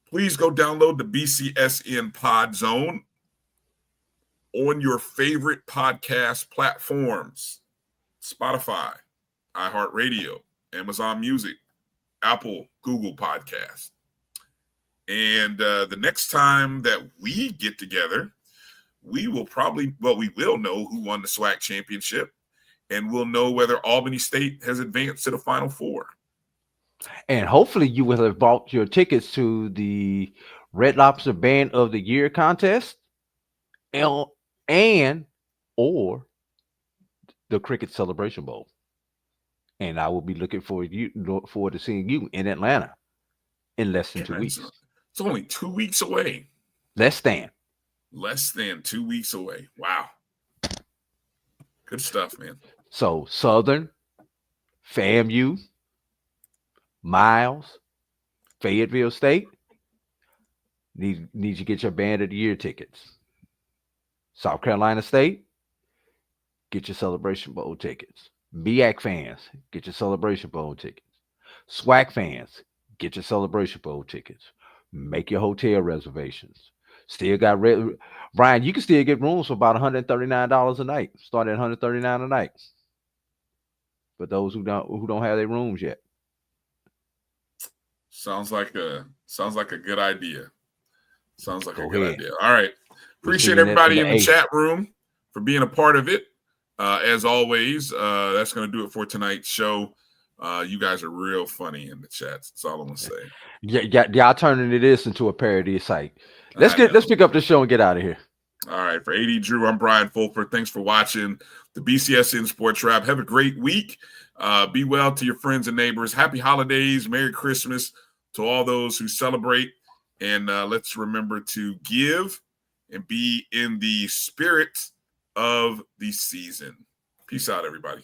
Please go download the BCSN Pod Zone on your favorite podcast platforms: Spotify, iHeartRadio, Amazon Music, Apple, Google Podcasts. And the next time that we get together, we will know who won the SWAC championship, and we'll know whether Albany State has advanced to the Final Four. And hopefully you will have bought your tickets to the Red Lobster Band of the Year contest or the Cricket Celebration Bowl. And I will be looking forward to seeing you in Atlanta in less than 2 weeks. It's only 2 weeks away. Less than 2 weeks away. Wow. Good stuff, man. So Southern, FAMU, Miles, Fayetteville State need to get your Band of the Year tickets. South Carolina State, get your Celebration Bowl tickets. BAC fans, get your Celebration Bowl tickets. SWAC fans, get your Celebration Bowl tickets. Make your hotel reservations. Still got Brian, you can still get rooms for about $139 a night. Start at $139 a night. For those who don't have their rooms yet. Sounds like a good idea. Sounds like Go a good ahead. idea. All right. Appreciate everybody in the chat room for being a part of it. As always, that's going to do it for tonight's show. You guys are real funny in the chats. That's all I'm going to say. Y'all turning this into a parody site. Let's pick up the show and get out of here. All right. For A.D. Drew, I'm Brian Fulford. Thanks for watching the BCSN SportsWrap. Have a great week. Be well to your friends and neighbors. Happy holidays. Merry Christmas to all those who celebrate. And let's remember to give and be in the spirit of the season. Peace out, everybody.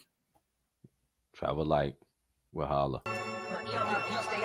Travel light. We'll holla. You stay